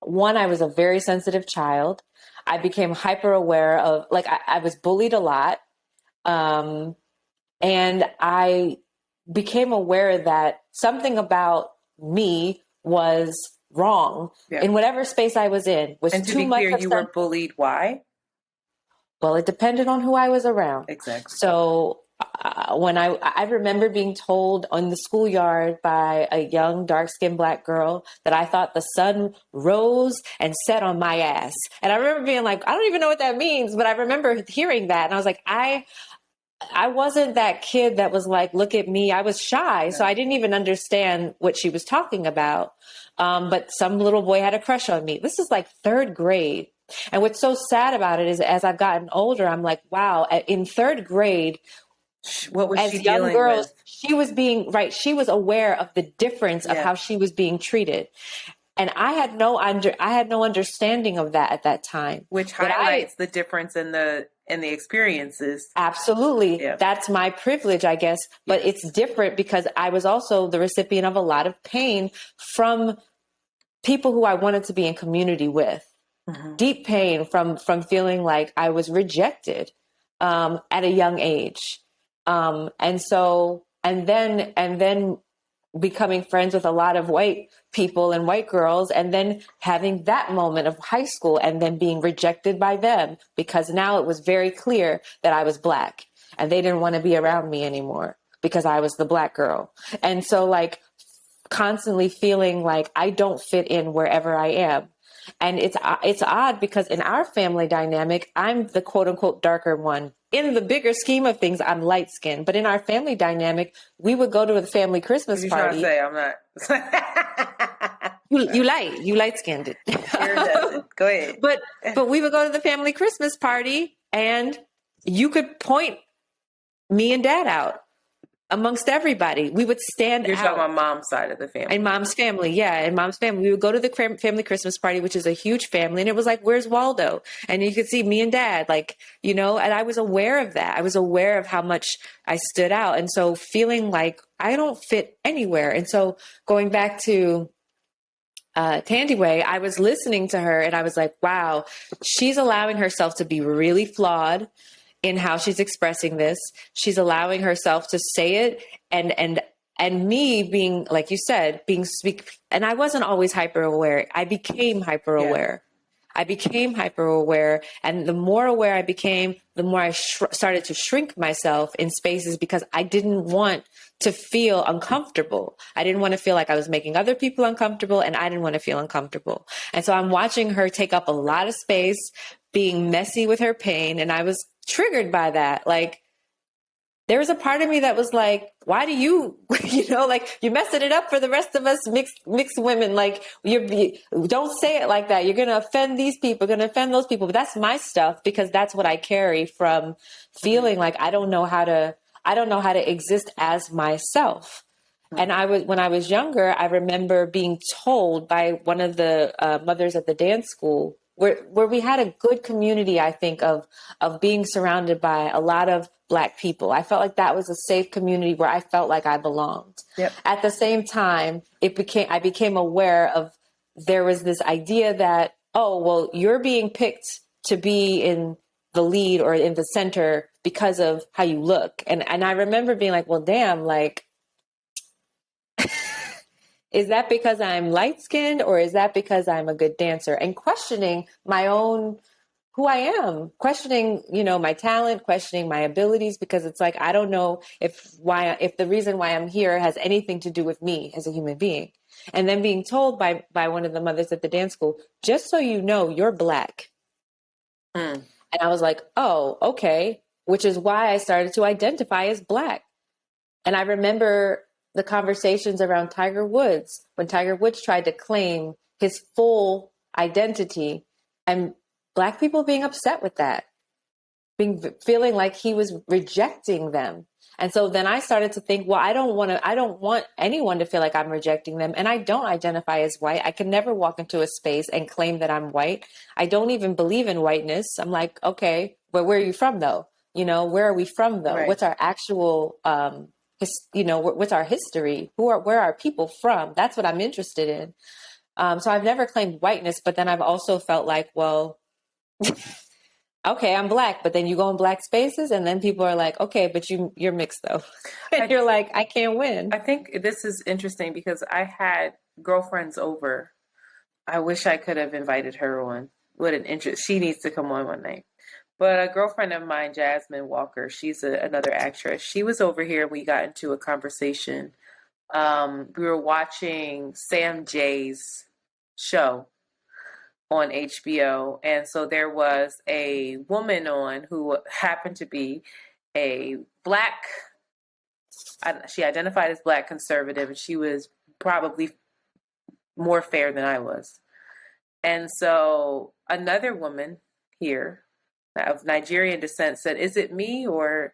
was a very sensitive child. I became hyper aware of, I was bullied a lot. And I became aware that something about me was wrong in whatever space I was in. And to be clear, you were bullied. Why? Well, it depended on who I was around. Exactly. So when I remember being told on the schoolyard by a young dark-skinned Black girl that I thought the sun rose and set on my ass. And I remember being like, I don't even know what that means, but I remember hearing that. And I was like, I wasn't that kid that was like, look at me. I was shy. So I didn't even understand what she was talking about. But some little boy had a crush on me. This is like third grade. And what's so sad about it is as I've gotten older, I'm like, wow, in third grade, What was as she young dealing girls, with? she was being right. She was aware of the difference of how she was being treated. And I had no understanding of that at that time. Which highlights the difference in the experiences. Absolutely. Yeah. That's my privilege, I guess. But it's different because I was also the recipient of a lot of pain from people who I wanted to be in community with. Mm-hmm. Deep pain from feeling like I was rejected at a young age. And then becoming friends with a lot of white people and white girls, and then having that moment of high school and then being rejected by them because now it was very clear that I was Black and they didn't want to be around me anymore because I was the Black girl. And so like constantly feeling like I don't fit in wherever I am. And it's odd because in our family dynamic, I'm the quote unquote darker one. In the bigger scheme of things, I'm light skinned. But in our family dynamic, we would go to the family Christmas party. You trying to say I'm not? you light skinned. Go ahead. But we would go to the family Christmas party, and you could point me and Dad out amongst everybody. We would stand You're out. talking about mom's side of the family. And mom's family, yeah. And mom's family. We would go to the family Christmas party, which is a huge family. And it was like, where's Waldo? And you could see me and Dad, like, you know, and I was aware of that. I was aware of how much I stood out. And so feeling like I don't fit anywhere. And so going back to Thandiwe, I was listening to her and I was like, wow, she's allowing herself to be really flawed in how she's expressing this. She's allowing herself to say it and me being, like you said, and I wasn't always hyper aware. I became hyper aware. And the more aware I became, the more I started to shrink myself in spaces because I didn't want to feel uncomfortable. I didn't want to feel like I was making other people uncomfortable, and I didn't want to feel uncomfortable. And so I'm watching her take up a lot of space, being messy with her pain. And I was triggered by that. Like, there was a part of me that was like, why do you, like you're messing it up for the rest of us mixed women. Like don't say it like that. You're going to offend these people, going to offend those people. But that's my stuff because that's what I carry from feeling like I don't know how to exist as myself. And when I was younger, I remember being told by one of the mothers at the dance school where we had a good community, I think, of being surrounded by a lot of Black people. I felt like that was a safe community where I felt like I belonged. Yep. At the same time, I became aware of there was this idea that, oh, well, you're being picked to be in the lead or in the center because of how you look. And I remember being like, well, damn, like, is that because I'm light skinned or is that because I'm a good dancer? And questioning my own, who I am, questioning, my talent, questioning my abilities, because it's like, I don't know if the reason why I'm here has anything to do with me as a human being. And then being told by one of the mothers at the dance school, just so you know, you're Black. And I was like, oh, okay. Which is why I started to identify as Black. And I remember the conversations around Tiger Woods, when Tiger Woods tried to claim his full identity, and Black people being upset with that, feeling like he was rejecting them. And so then I started to think, well, I don't want anyone to feel like I'm rejecting them. And I don't identify as white. I can never walk into a space and claim that I'm white. I don't even believe in whiteness. I'm like, okay, but where are you from though? Where are we from though? Right. What's our actual, what's our history? Where are people from? That's what I'm interested in. So I've never claimed whiteness, but then I've also felt like, well, okay, I'm Black, but then you go in Black spaces and then people are like, okay, but you're mixed though. And you're like, I can't win. I think this is interesting because I had girlfriends over. I wish I could have invited her on. What an interest. She needs to come on one night. But a girlfriend of mine, Jasmine Walker, she's another actress. She was over here. We got into a conversation. We were watching Sam Jay's show on HBO. And so there was a woman on who happened to be a Black, she identified as Black conservative, and she was probably more fair than I was. And so another woman here of Nigerian descent said, is it me or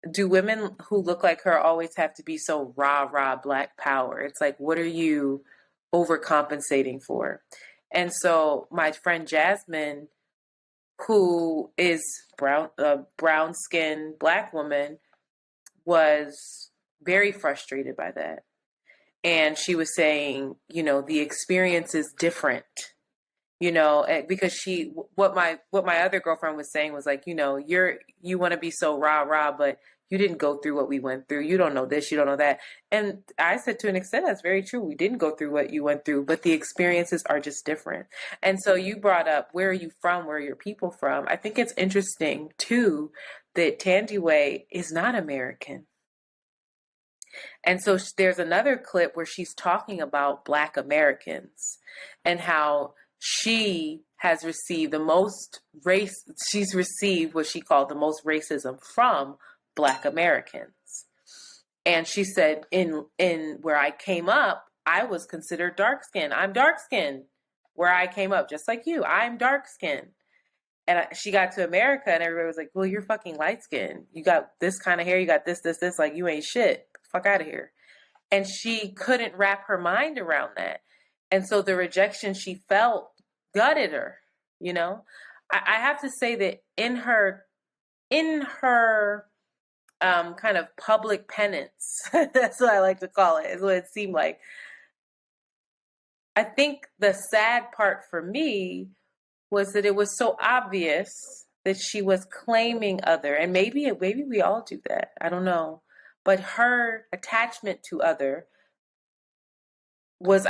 do women who look like her always have to be so rah Black power? It's like, what are you overcompensating for? And so my friend Jasmine, who is brown skinned Black woman, was very frustrated by that. And she was saying, you know, the experience is different, you know, because what my other girlfriend was saying was like, you know, you want to be so rah, but you didn't go through what we went through. You don't know this, you don't know that. And I said, to an extent, that's very true. We didn't go through what you went through, but the experiences are just different. And so you brought up, where are you from? Where are your people from? I think it's interesting too that Thandiwe is not American. And so there's another clip where she's talking about Black Americans and how she has received she's received what she called the most racism from Black Americans. And she said, in where I came up, I was considered dark skinned. I'm dark skinned where I came up, just like you. I'm dark skinned. And she got to America and everybody was like, well, you're fucking light skinned. You got this kind of hair. You got this, like you ain't shit. Fuck out of here. And she couldn't wrap her mind around that. And so the rejection she felt gutted her, you know. I have to say that in her kind of public penance, that's what I like to call it, is what it seemed like. I think the sad part for me was that it was so obvious that she was claiming other, and maybe we all do that. I don't know. But her attachment to other was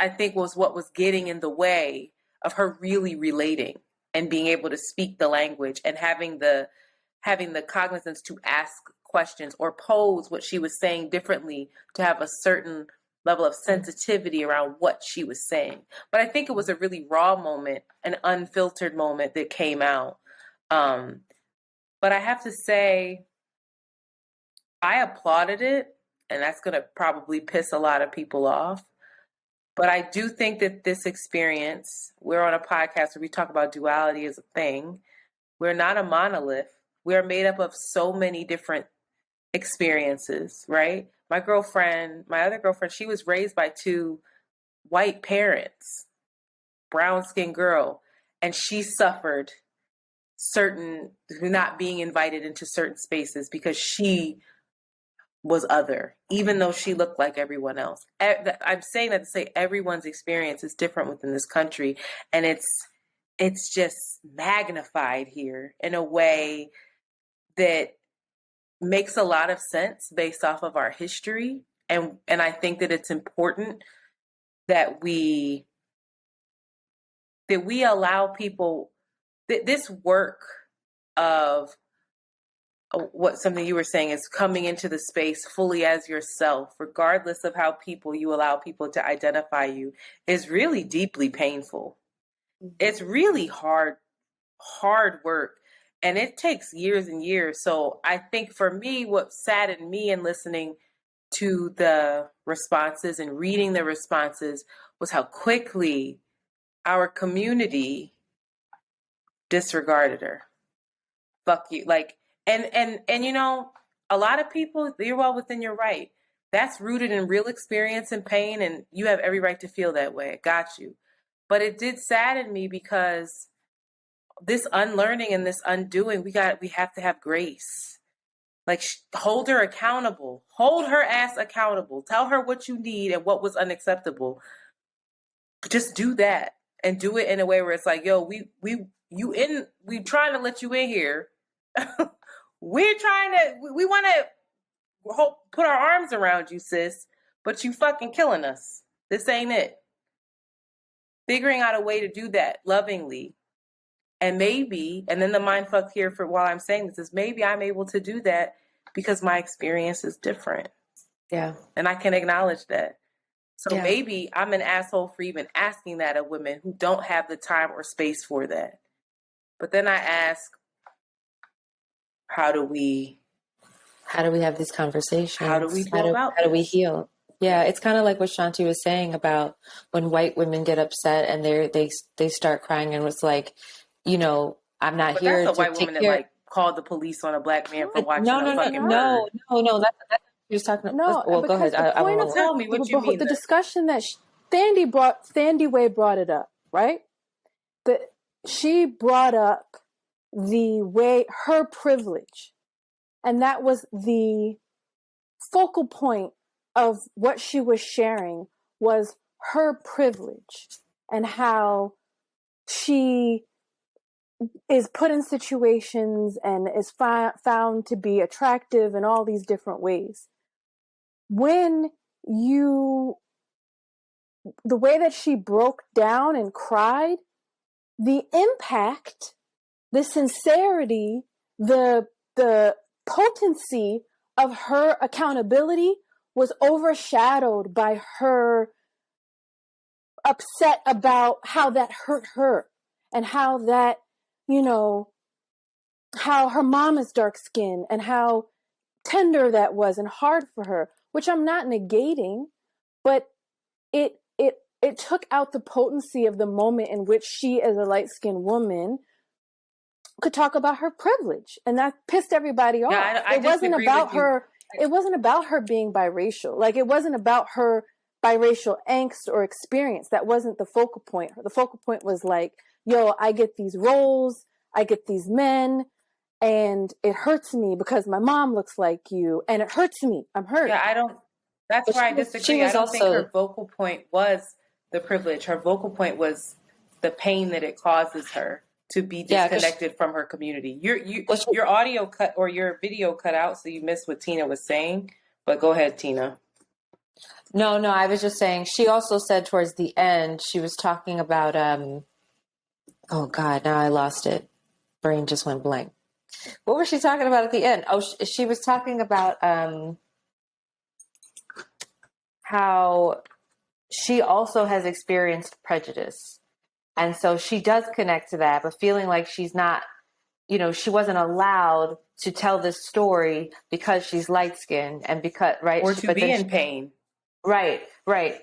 what was getting in the way of her really relating and being able to speak the language and having the cognizance to ask questions or pose what she was saying differently, to have a certain level of sensitivity around what she was saying. But I think it was a really raw moment, an unfiltered moment that came out. But I have to say, I applauded it, and that's going to probably piss a lot of people off. But I do think that this experience, we're on a podcast where we talk about duality as a thing. We're not a monolith. We're made up of so many different experiences, right? My other girlfriend, she was raised by two white parents, brown-skinned girl, and she suffered not being invited into certain spaces because she was other, even though she looked like everyone else. I'm saying that to say everyone's experience is different within this country, and it's just magnified here in a way that makes a lot of sense based off of our history. And I think that it's important that we allow people this work of something you were saying is coming into the space fully as yourself, regardless of how you allow people to identify you, is really deeply painful. Mm-hmm. It's really hard work, and it takes years and years. So I think for me, what saddened me in listening to the responses and reading the responses was how quickly our community disregarded her. Fuck you. Like, and you know, a lot of people, you're well within your right. That's rooted in real experience and pain, and you have every right to feel that way. I got you. But it did sadden me because this unlearning and this undoing, we have to have grace. Like, hold her accountable. Hold her ass accountable. Tell her what you need and what was unacceptable. Just do that, and do it in a way where it's like, yo, we trying to let you in here. We want to put our arms around you, sis, but you fucking killing us. This ain't it. Figuring out a way to do that lovingly. And then the mind fuck here for while I'm saying this is maybe I'm able to do that because my experience is different. Yeah. And I can acknowledge that. So maybe I'm an asshole for even asking that of women who don't have the time or space for that. But then I ask, how do we have these conversations? How do we how do we heal? Yeah, it's kind of like what Shanti was saying about when white women get upset and they start crying, and it's like, you know, I'm not here to take care. called the police on a black man for watching no. That's You're just talking. No, Well, go ahead. the point of tell me what you mean. The discussion that Thandiwe brought it up, right? That she brought up the way her privilege, and that was the focal point of what she was sharing was her privilege and how she is put in situations and is found to be attractive in all these different ways. The way that she broke down and cried, the impact, the sincerity, the potency of her accountability was overshadowed by her upset about how that hurt her and how that, how her mom is dark skinned and how tender that was and hard for her, which I'm not negating, but it took out the potency of the moment in which she, as a light-skinned woman, could talk about her privilege, and that pissed everybody off. It wasn't about her. It wasn't about her being biracial. Like, it wasn't about her biracial angst or experience. That wasn't the focal point. The focal point was like, yo, I get these roles, I get these men, and it hurts me because my mom looks like you, and it hurts me. I'm hurt. Yeah, that's where I disagree. I don't think her vocal point was the privilege. Her vocal point was the pain that it causes her to be disconnected from her community. Your audio cut or your video cut out, so you missed what Tina was saying. But go ahead, Tina. No, I was just saying, she also said towards the end, she was talking about, oh God, now I lost it. Brain just went blank. What was she talking about at the end? Oh, she was talking about how she also has experienced prejudice. And so she does connect to that, but feeling like she's not, she wasn't allowed to tell this story because she's light-skinned and because, right? Or to be in pain. Right.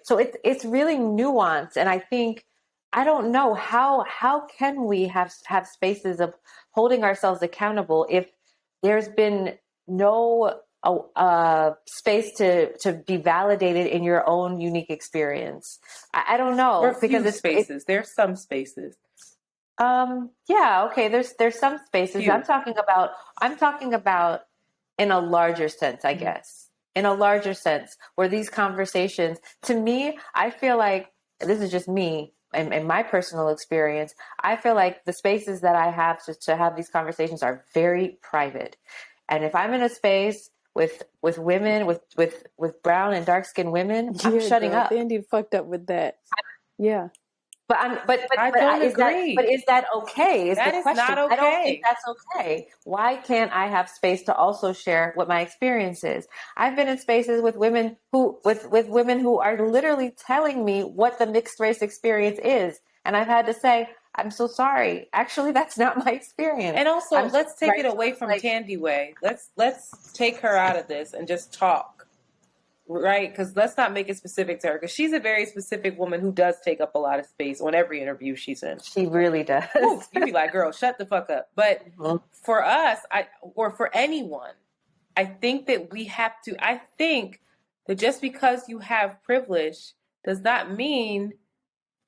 So it's really nuanced. And I think, I don't know, how can we have spaces of holding ourselves accountable if there's been no space to be validated in your own unique experience? I don't know. Or because spaces. There's some spaces. Yeah, okay. There's some spaces. Few. I'm talking about in a larger sense, I guess. In a larger sense, where these conversations, to me, I feel like, this is just me and my personal experience, I feel like the spaces that I have to have these conversations are very private. And if I'm in a space with women, with brown and dark skinned women, I'm shutting up. Andy fucked up with that. Yeah. But I don't agree. Is that okay? That is not okay. I don't think that's okay. Why can't I have space to also share what my experience is? I've been in spaces with women who are literally telling me what the mixed race experience is, and I've had to say, I'm so sorry. Actually, that's not my experience. And also, let's take it away from Thandiwe. Let's take her out of this and just talk. Right, because let's not make it specific to her, because she's a very specific woman who does take up a lot of space on every interview she's in. She really does. You'd be like, girl, shut the fuck up. But for us, or for anyone, I think that I think that just because you have privilege does not mean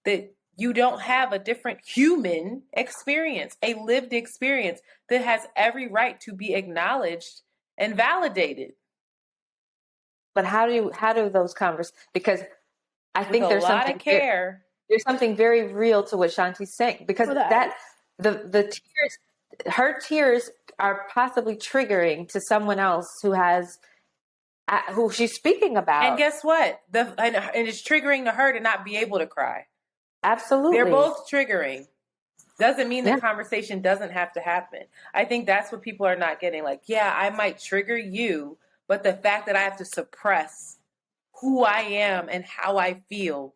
that you don't have a different human experience, a lived experience that has every right to be acknowledged and validated. But how do those conversations? Because I think there's a lot of care. There's something very real to what Shanti's saying, because the tears, her tears are possibly triggering to someone else who she's speaking about. And guess what? And it's triggering to her to not be able to cry. Absolutely, they're both triggering. Doesn't mean the conversation doesn't have to happen. I think that's what people are not getting. Like, yeah, I might trigger you, but the fact that I have to suppress who I am and how I feel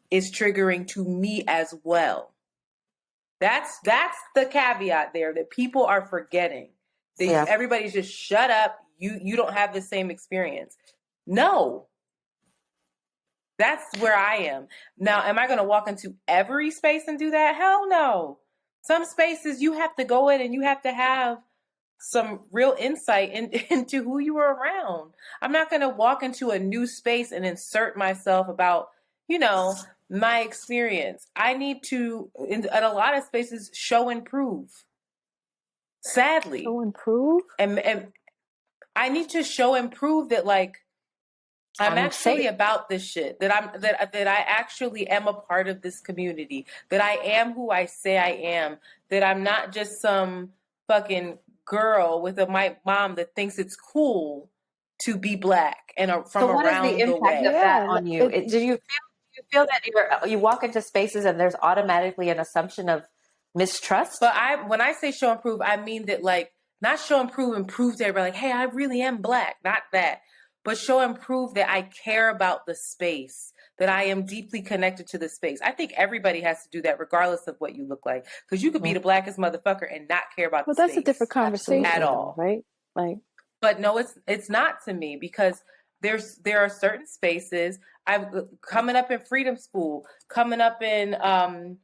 is triggering to me as well. That's the caveat there that people are forgetting. Everybody's just shut up. You don't have the same experience. No. That's where I am. Now, am I going to walk into every space and do that? Hell no. Some spaces you have to go in and you have to have some real insight into who you were around. I'm not going to walk into a new space and insert myself about, you know, my experience. I need to, in a lot of spaces, show and prove. Sadly. Show and prove? And I need to show and prove that, like, I'm actually about this shit, that I actually am a part of this community, that I am who I say I am, that I'm not just some fucking girl with a mom that thinks it's cool to be Black and from so what around is the impact way. of that on you? Do you feel that you walk into spaces and there's automatically an assumption of mistrust? But when I say show and prove, I mean that, like, not show and prove to everybody, like, hey, I really am Black, not that. But show and prove that I care about the space, that I am deeply connected to the space. I think everybody has to do that regardless of what you look like. Because you could be the blackest motherfucker and not care about the space. Well, that's a different conversation. At all. Right? Like, but no, it's not to me, because there are certain spaces. Coming up in Freedom School, coming up in at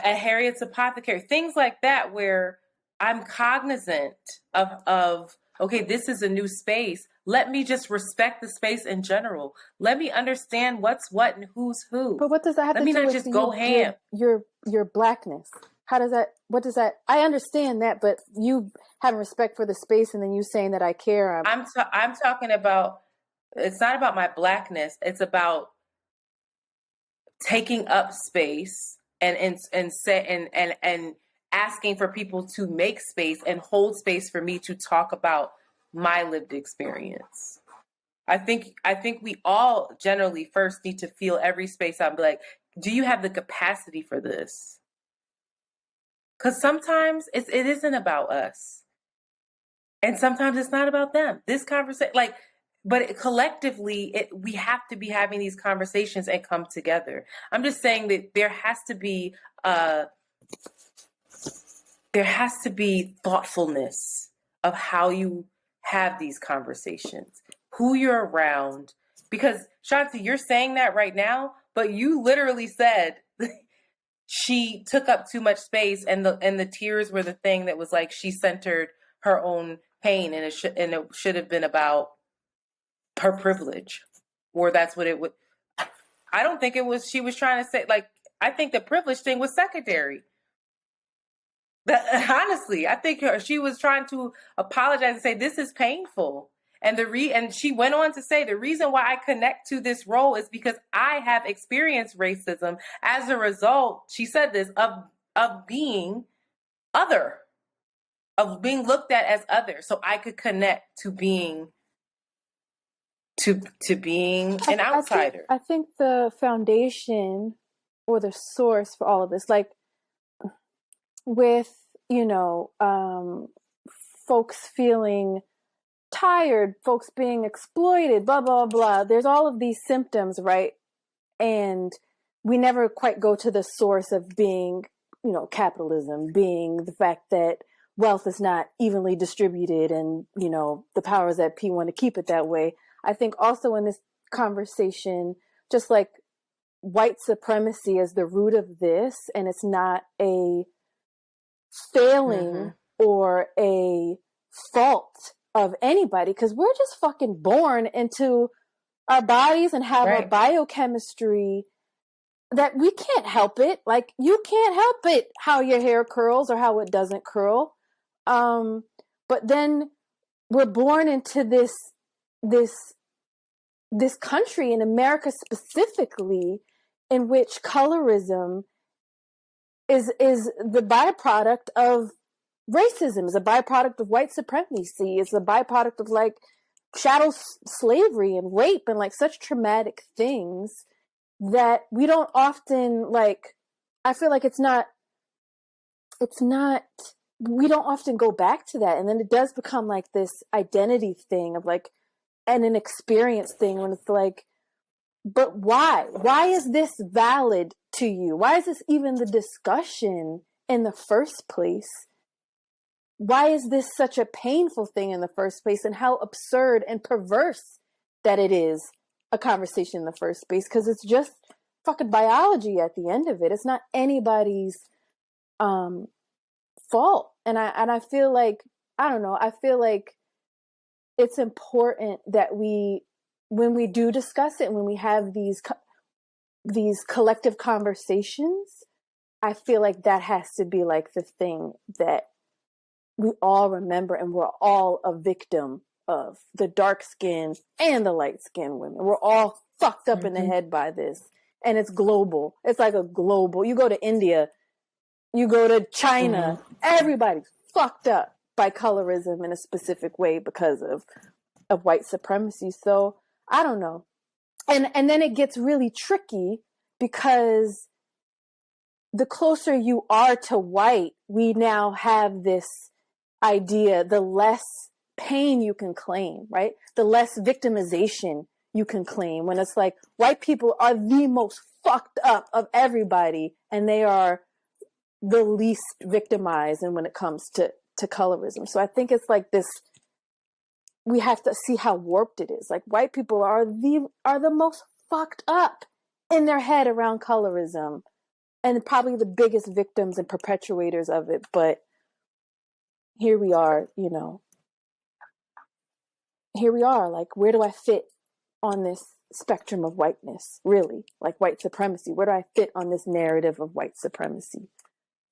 Harriet's Apothecary, things like that, where I'm cognizant of okay, this is a new space. Let me just respect the space in general. Let me understand what's what and who's who. But what does that have to do with Let me not just go ham. Your Blackness? How does that, what does that, I understand that, but you having respect for the space and then you saying that I care. I'm talking about, it's not about my Blackness. It's about taking up space and asking for people to make space and hold space for me to talk about my lived experience. I think we all generally first need to feel every space out and be like, do you have the capacity for this? Because sometimes it isn't about us. And sometimes it's not about them. This conversation, like, but collectively, we have to be having these conversations and come together. I'm just saying that there has to be thoughtfulness of how you have these conversations, who you're around. Because Shanti, you're saying that right now, but you literally said she took up too much space, and the tears were the thing that was like she centered her own pain, and it should have been about her privilege, or that's what it would. I don't think it was. She was trying to say, like, I think the privilege thing was secondary. Honestly, I think she was trying to apologize and say this is painful, and she went on to say the reason why I connect to this role is because I have experienced racism as a result. She said this of being other, of being looked at as other, so I could connect to being being an outsider. I think the foundation or the source for all of this, like, with, folks feeling tired, folks being exploited, blah, blah, blah. There's all of these symptoms, right? And we never quite go to the source of being, capitalism, being the fact that wealth is not evenly distributed and, the powers that be want to keep it that way. I think also in this conversation, just like white supremacy is the root of this, and it's not a failing or a fault of anybody, because we're just fucking born into our bodies and have a biochemistry that we can't help it. Like, you can't help it how your hair curls or how it doesn't curl. But then we're born into this country, in America specifically, in which colorism is the byproduct of racism, is a byproduct of white supremacy, is a byproduct of, like, chattel slavery and rape and, like, such traumatic things that we don't often, like, I feel like we don't often go back to that. And then it does become like this identity thing of, like, and an experience thing when it's like, but why? Why is this valid to you? Why is this even the discussion in the first place? Why is this such a painful thing in the first place? And how absurd and perverse that it is a conversation in the first place, because it's just fucking biology at the end of it. It's not anybody's fault. And I feel like, I don't know, I feel like it's important that when we do discuss it, when we have these collective conversations, I feel like that has to be like the thing that we all remember, and we're all a victim of, the dark skin and the light skinned women. We're all fucked up in the head by this. And it's global. It's like a global, you go to India, you go to China, everybody's fucked up by colorism in a specific way because of white supremacy. So I don't know. And then it gets really tricky because the closer you are to white, we now have this idea, the less pain you can claim, right? The less victimization you can claim, when it's like white people are the most fucked up of everybody and they are the least victimized. And when it comes to colorism. So I think it's like this, we have to see how warped it is. Like white people are the most fucked up in their head around colorism, and probably the biggest victims and perpetuators of it. But here we are, here we are, like, where do I fit on this spectrum of whiteness, really? Like white supremacy, where do I fit on this narrative of white supremacy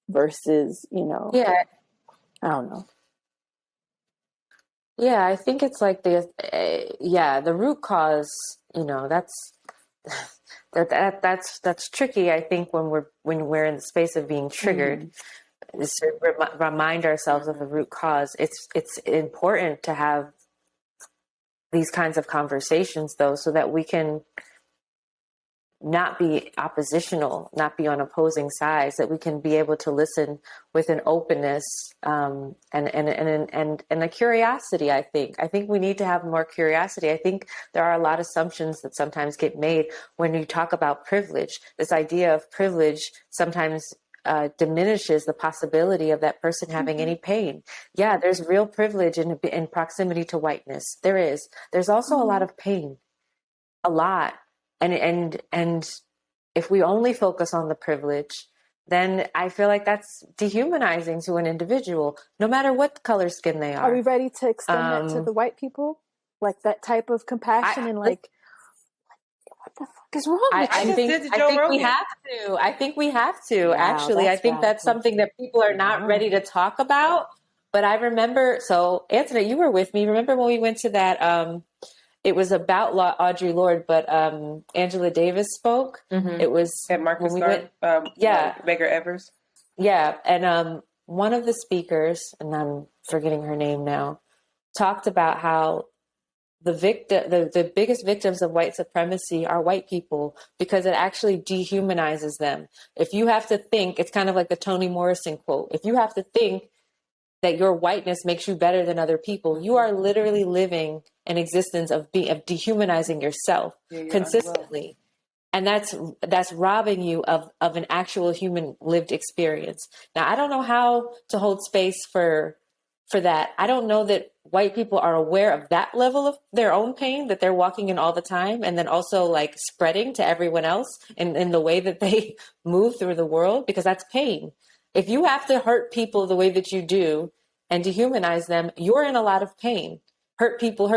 versus, Yeah. I don't know. Yeah, I think it's like the root cause, that's tricky. I think when we're in the space of being triggered, is to remind ourselves of the root cause. It's important to have these kinds of conversations, though, so that we can not be oppositional, not be on opposing sides, that we can be able to listen with an openness and a curiosity. I think we need to have more curiosity. I think there are a lot of assumptions that sometimes get made when you talk about privilege. This idea of privilege sometimes diminishes the possibility of that person having any pain. Yeah, there's real privilege in proximity to whiteness. There is. There's also a lot of pain, a lot. And if we only focus on the privilege, then I feel like that's dehumanizing to an individual, no matter what color skin they are. Are we ready to extend that to the white people? Like that type of compassion what the fuck is wrong with you? I think Joe Rogan. We have to. I think we have to. Wow, actually, I think that's something that people are not ready to talk about. But I remember, so Antoinette, you were with me. Remember when we went to that, it was about Audre Lorde, but Angela Davis spoke. It was at Marcus Garden, Medgar Evers. Yeah, and one of the speakers, and I'm forgetting her name now, talked about how the biggest victims of white supremacy are white people, because it actually dehumanizes them. If you have to think, it's kind of like the Toni Morrison quote, if you have to think that your whiteness makes you better than other people, you are literally living an existence of dehumanizing yourself consistently. And that's robbing you of an actual human lived experience. Now, I don't know how to hold space for that. I don't know that white people are aware of that level of their own pain that they're walking in all the time, and then also like spreading to everyone else in the way that they move through the world, because that's pain. If you have to hurt people the way that you do and dehumanize them, you're in a lot of pain. Hurt people.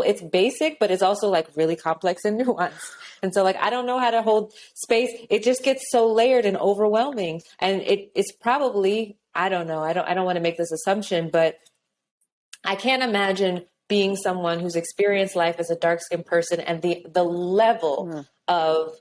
It's basic, but it's also like really complex and nuanced. And so like, I don't know how to hold space. It just gets so layered and overwhelming. And it's probably, I don't know. I don't want to make this assumption, but I can't imagine being someone who's experienced life as a dark-skinned person and the level of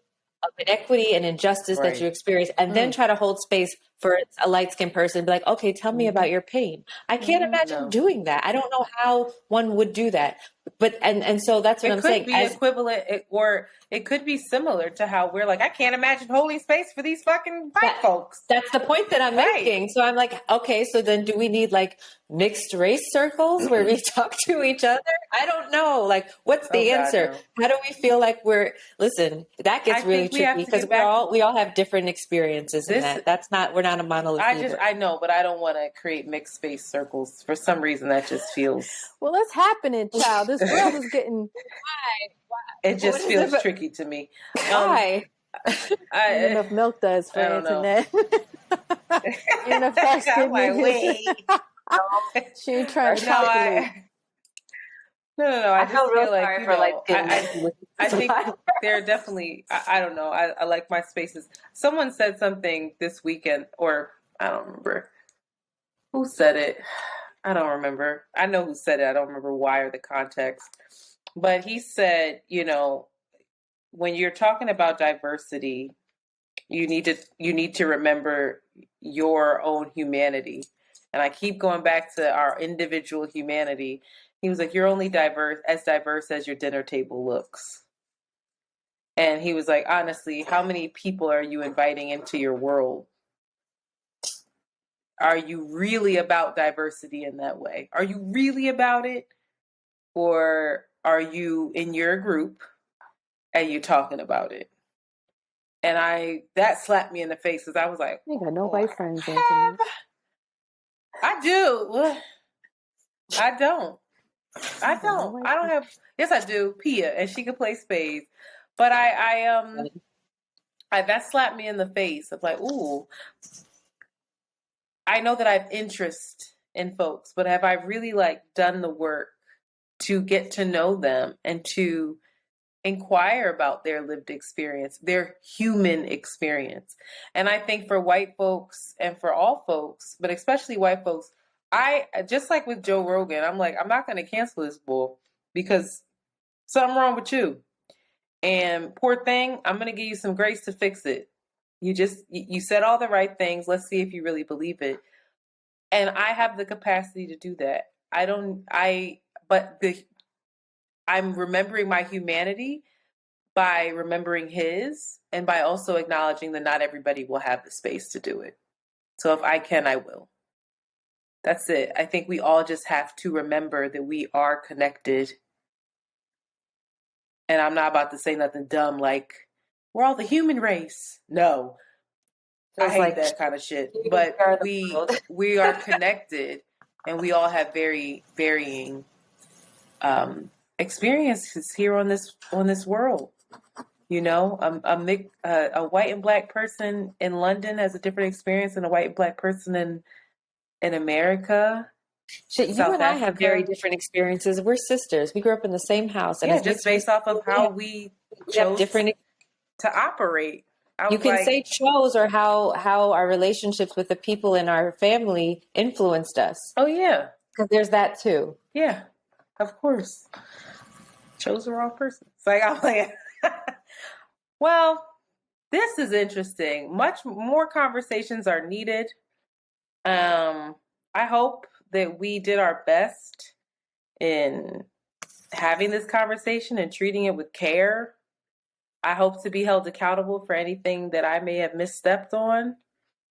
inequity and injustice that you experience, and then try to hold space for a light-skinned person and be like, okay, tell me about your pain. I can't imagine doing that. I don't know how one would do that. But, and so that's what I'm saying. It could be equivalent, or it could be similar to how we're like, I can't imagine holding space for these fucking white folks. That's the point that I'm making. So I'm like, okay, so then do we need like mixed race circles where we talk to each other? I don't know. Like, what's the answer? How do we feel like listen, that gets really tricky, because we all have different experiences in that. We're not a monolith. I know, but I don't want to create mixed space circles. For some reason, that just feels... Well, it's happening, child. This world is getting... Why? It just feels tricky to me. Why? Enough milk does for Antoinette. In effect, I'm like, wait. She ain't trying to calculate. No. I just feel like, you know, I think there are definitely, I don't know. I like my spaces. Someone said something this weekend, or I don't remember who said it. I don't remember. I know who said it. I don't remember why or the context. But he said, you know, when you're talking about diversity, you need to remember your own humanity. And I keep going back to our individual humanity. He was like, you're only diverse as your dinner table looks. And he was like, honestly, how many people are you inviting into your world? Are you really about diversity in that way? Are you really about it? Or are you in your group and you talking about it? And that slapped me in the face because I was like, you got no white friends, Antoinette. I do. I don't. I don't have. Yes, I do. Pia, and she can play spades. But I that slapped me in the face of like, ooh. I know that I have interest in folks, but have I really like done the work to get to know them and to inquire about their lived experience, their human experience? And I think for white folks and for all folks, but especially white folks, I just like with Joe Rogan, I'm like, I'm not going to cancel this bull because something wrong with you. And poor thing, I'm going to give you some grace to fix it. You said all the right things. Let's see if you really believe it. And I have the capacity to do that. I'm remembering my humanity by remembering his and by also acknowledging that not everybody will have the space to do it. So if I can, I will. That's it. I think we all just have to remember that we are connected. And I'm not about to say nothing dumb like, we're all the human race. No. I hate that kind of shit. But we are connected and we all have very varying experiences here on this world. You know, a white and black person in London has a different experience than a white and black person in America. You and I have very different experiences. We're sisters. We grew up in the same house. And just based off of how we chose to operate. You can say chose or how our relationships with the people in our family influenced us. Oh, yeah. Because there's that too. Yeah, of course. Chose the wrong person. It's like, I'm like, well, this is interesting. Much more conversations are needed. I hope that we did our best in having this conversation and treating it with care. I hope to be held accountable for anything that I may have misstepped on,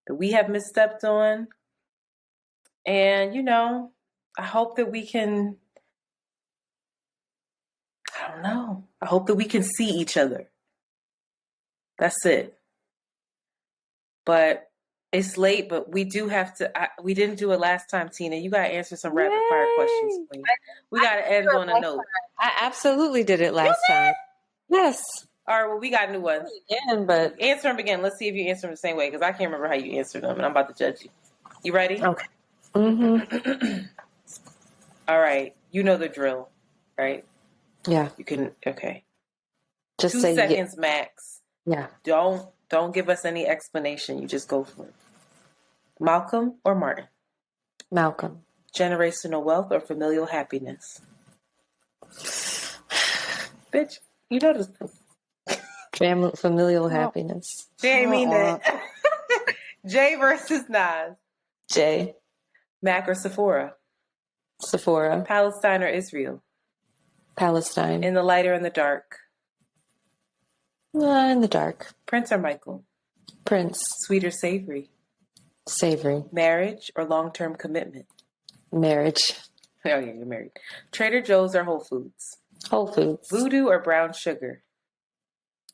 that we have misstepped on. And, you know, I hope that we can, I don't know. I hope that we can see each other. That's it. But it's late, but we do have to, we didn't do it last time, Tina. You got to answer some rapid fire questions. We got to end on a note. I absolutely did it last time. Yes. All right, well, we got new ones. Again, but answer them again. Let's see if you answer them the same way, because I can't remember how you answered them, and I'm about to judge you. You ready? Okay. Mm-hmm. All right. You know the drill, right? Yeah. You can, okay. Just 2 say seconds max. Yeah. Don't give us any explanation. You just go for it. Malcolm or Martin? Malcolm. Generational wealth or familial happiness? Bitch, you know this. Familial happiness. Jay, I mean that. Jay versus Nas. Jay. Mac or Sephora? Sephora. Palestine or Israel? Palestine. In the light or in the dark? In the dark. Prince or Michael? Prince. Sweet or savory? Savory. Marriage or long-term commitment? Marriage. Oh, yeah, you're married. Trader Joe's or Whole Foods? Whole Foods. Voodoo or brown sugar?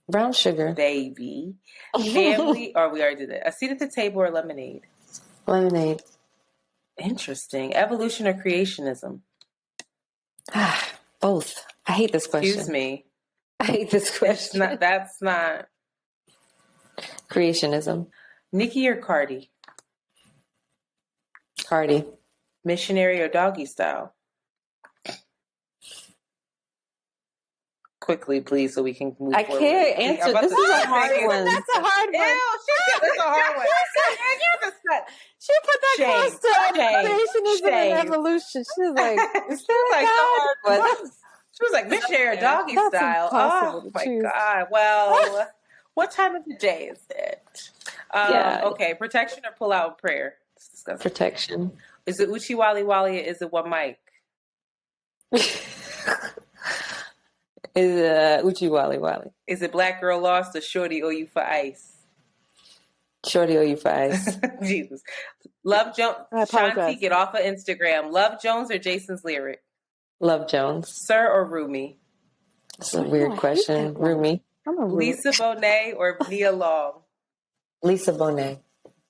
Brown sugar. Baby. Family, or we already did that. A seat at the table or lemonade? Lemonade. Interesting. Evolution or creationism? Both. I hate this question. Excuse me. I hate this question. That's not. Creationism. Nicki or Cardi? Cardi. Missionary or doggy style? Quickly, please, so we can move I forward. can't answer. This is a hard one. That's a hard one. Ew, that's a hard one. She put that close to creationism and evolution. She was like, is that like God? the hard one. She was like, missionary or doggy That's style. impossible Oh to my choose. God. Well, what time of the day is it? Okay, protection or pull out prayer? Let's discuss protection. Is it Uchi Wally Wally or is it one mic? Is Uchi Wally Wally. Is it Black Girl Lost or Shorty owe you for ice? Shorty owe you for ice. Jesus. Love Jones. Shanti, get off of Instagram. Love Jones or Jason's lyric? Love Jones. Sir or Rumi? That's a weird question. Rumi. Lisa Bonet or Nia Long? Lisa Bonet.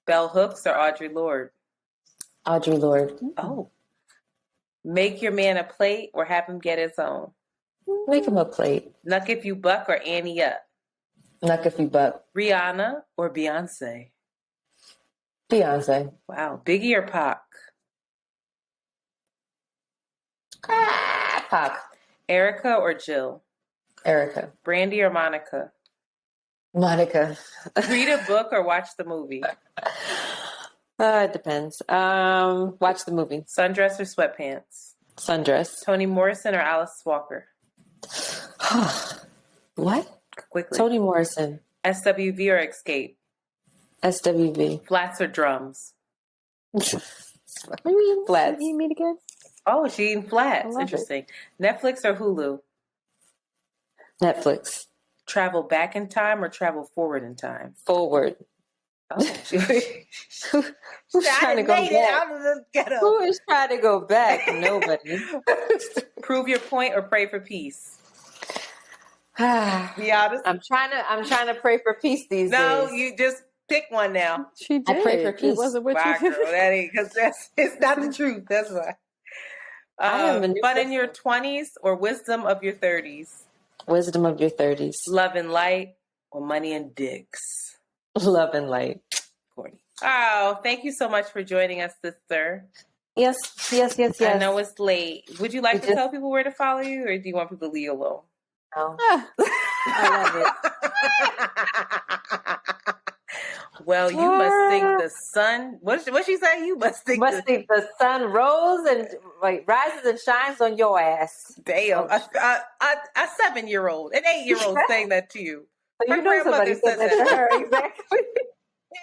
Bell Hooks or Audre Lorde? Audre Lorde. Oh. Make your man a plate or have him get his own? Make him a plate. Nuck if you buck or Annie up? Nuck if you buck. Rihanna or Beyonce? Beyonce. Wow. Biggie or Pac? Pac. Erica or Jill? Erica. Brandy or Monica? Monica. Read a book or watch the movie? It depends. Watch the movie. Sundress or sweatpants? Sundress. Toni Morrison or Alice Walker? What? Quickly. Toni Morrison. SWV or Escape? SWV. Flats or drums? Maybe flats. You meet again? Oh, she eating flats. Interesting. Netflix or Hulu? Netflix. Travel back in time or travel forward in time? Forward. Oh, Who's trying to go back? Who is trying to go back? Nobody. Prove your point or pray for peace? Be honest. I'm trying to pray for peace these days. No, you just pick one now. She did. I pray for peace. It wasn't what wow, you girl, that ain't because it's not the truth. That's why. But in your 20s or wisdom of your 30s? Wisdom of your 30s. Love and light or money and dicks? Love and light. Corny. Oh, thank you so much for joining us, sister. Yes. I know it's late. Would you like to tell people where to follow you, or do you want people to leave you alone? No. I love it. Well, you must think the sun. What she say? You must think the sun rose and rises and shines on your ass. Damn, a 7-year-old, an 8-year-old saying that to you. So you know somebody said that to her. Exactly.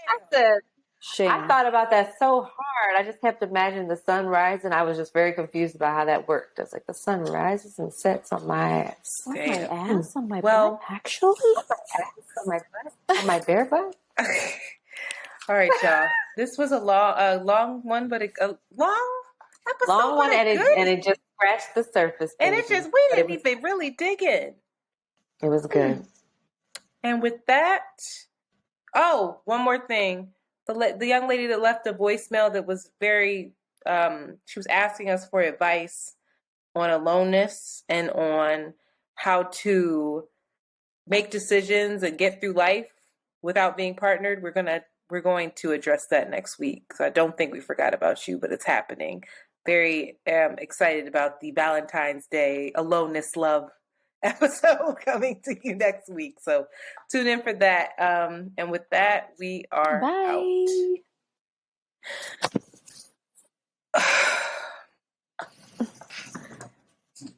I said, Shame. I thought about that so hard. I just kept imagining the sun rising. I was just very confused about how that worked. I was like, the sun rises and sets on my ass. On my ass? On my butt? Actually? On my ass? On my butt? On my bare butt? All right, y'all. This was a long one, but a long episode. Long one, and it just scratched the surface. Baby. And we didn't even really dig in. It was good. And with that, one more thing. The young lady that left a voicemail that was very, she was asking us for advice on aloneness and on how to make decisions and get through life without being partnered. We're going to address that next week. So I don't think we forgot about you, but it's happening. Very excited about the Valentine's Day Aloneness Love episode coming to you next week. So tune in for that. And with that, we are out.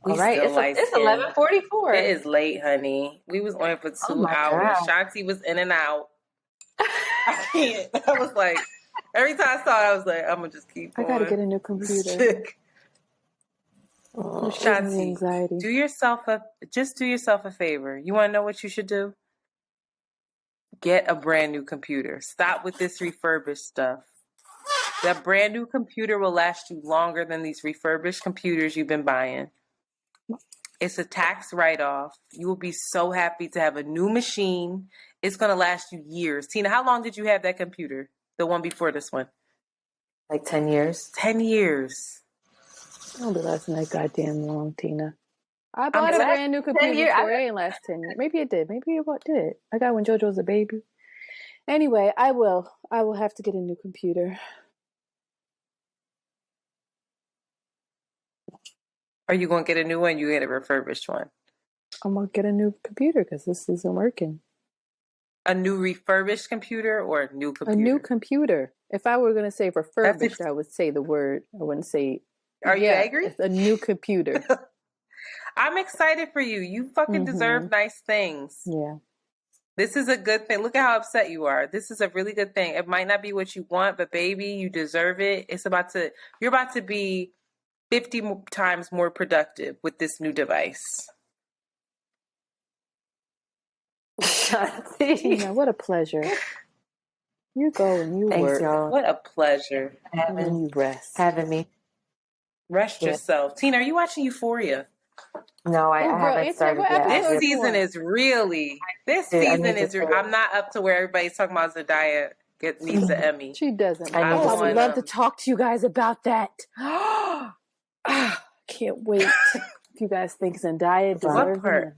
All right, it's 11:44. It is late, honey. We was on for 2 hours. Shanti was in and out. I can't. I was like, every time I saw it, I was like, I'm gonna just keep going. I gotta get a new computer. Shanti, anxiety. Do yourself a favor. You want to know what you should do? Get a brand new computer. Stop with this refurbished stuff. That brand new computer will last you longer than these refurbished computers you've been buying. It's a tax write-off. You will be so happy to have a new machine. It's going to last you years. Tina, how long did you have that computer? The one before this one? Like 10 years. 10 years. Don't be lasting that goddamn long, Tina. I bought a brand new computer before. It ain't last 10 years. Maybe it did. Maybe it did. I got when JoJo was a baby. Anyway, I will have to get a new computer. Are you going to get a new one? You get a refurbished one? I'm going to get a new computer because this isn't working. A new refurbished computer or a new computer? A new computer. If I were going to say refurbished, I would say the word. I wouldn't say... Are you angry? It's a new computer. I'm excited for you. You fucking deserve nice things. Yeah. This is a good thing. Look at how upset you are. This is a really good thing. It might not be what you want, but baby, you deserve it. You're about to be 50 times more productive with this new device. Tina, what a pleasure. You go and you work. Y'all. What a pleasure. And you rest. Having me. Rest yourself. Tina, are you watching Euphoria? No, I haven't started yet. This season is really... I'm not up to where everybody's talking about Zendaya needs the Emmy. She doesn't. I would love to talk to you guys about that. Can't wait. If you guys think Zendaya deserves an Emmy.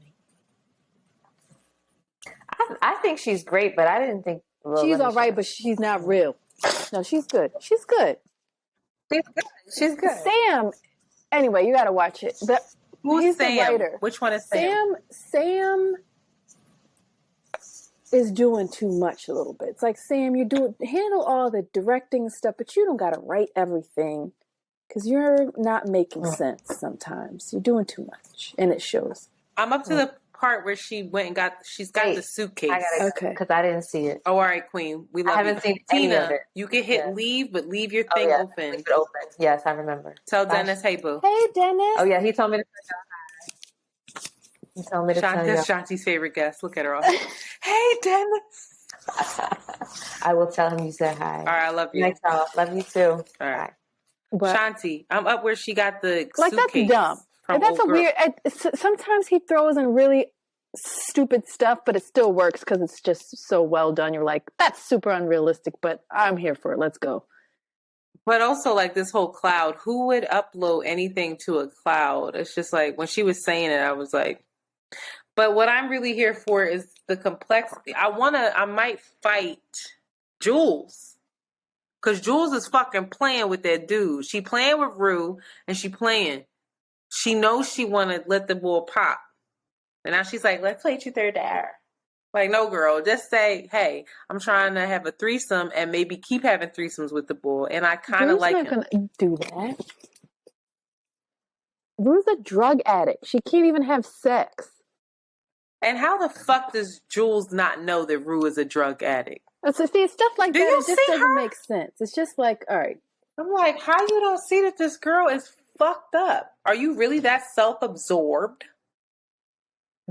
I think she's great, but I didn't think... She's all right, but she's not real. No, she's good. She's good. She's good. Sam. Anyway, you got to watch it. Who's Sam? The writer. Which one is Sam? Sam is doing too much a little bit. It's like, Sam, handle all the directing stuff, but you don't got to write everything because you're not making sense sometimes. You're doing too much, and it shows. I'm up to the part where she went and she's got the suitcase. Okay. Because I didn't see it. Oh, all right, Queen. We love you. I haven't seen Tina, any of it. you can hit leave, but leave your thing open. Leave it open. Yes, I remember. Tell Dennis, hey, boo. Hey, Dennis. Oh, yeah, he told me to tell you. He told me to tell you. That's Shanti's favorite guest. Look at her all. Hey, Dennis. I will tell him you said hi. All right, I love you. Thanks, y'all. Love you, too. All right. Shanti, I'm up where she got the like, suitcase. That's dumb. And that's weird... sometimes he throws in really stupid stuff, but it still works because it's just so well done. You're like, that's super unrealistic, but I'm here for it. Let's go. But also, like, this whole cloud, who would upload anything to a cloud? It's just like, when she was saying it, I was like, but what I'm really here for is the complexity. I might fight Jules. Because Jules is fucking playing with that dude. She playing with Rue, and she playing. She knows she want to let the bull pop. And now she's like, let's play truth or dare. Like, no, girl, just say, hey, I'm trying to have a threesome and maybe keep having threesomes with the bull. And I kind of like him. Rue's not going to do that. Rue's a drug addict. She can't even have sex. And how the fuck does Jules not know that Rue is a drug addict? So see, stuff like that, it just doesn't make sense. It's just like, all right. I'm like, how you don't see that this girl is fucked up? Are you really that self-absorbed?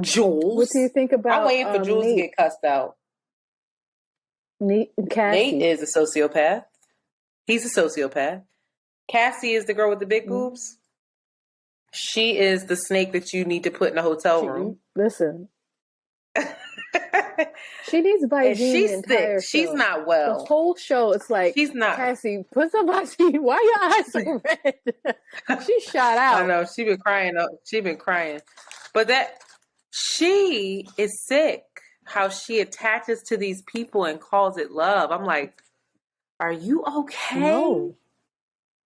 Jules? What do you think about I'm waiting for Jules to get cussed out. Nate is a sociopath. He's a sociopath. Cassie is the girl with the big boobs. She is the snake that you need to put in a hotel room. Listen. She needs Visine. She's sick. She's not well. The whole show, it's like, she's not. Cassie, put some Visine. Why your eyes so red? She shot out. I know. She been crying. But she is sick. How she attaches to these people and calls it love. I'm like, are you okay? No.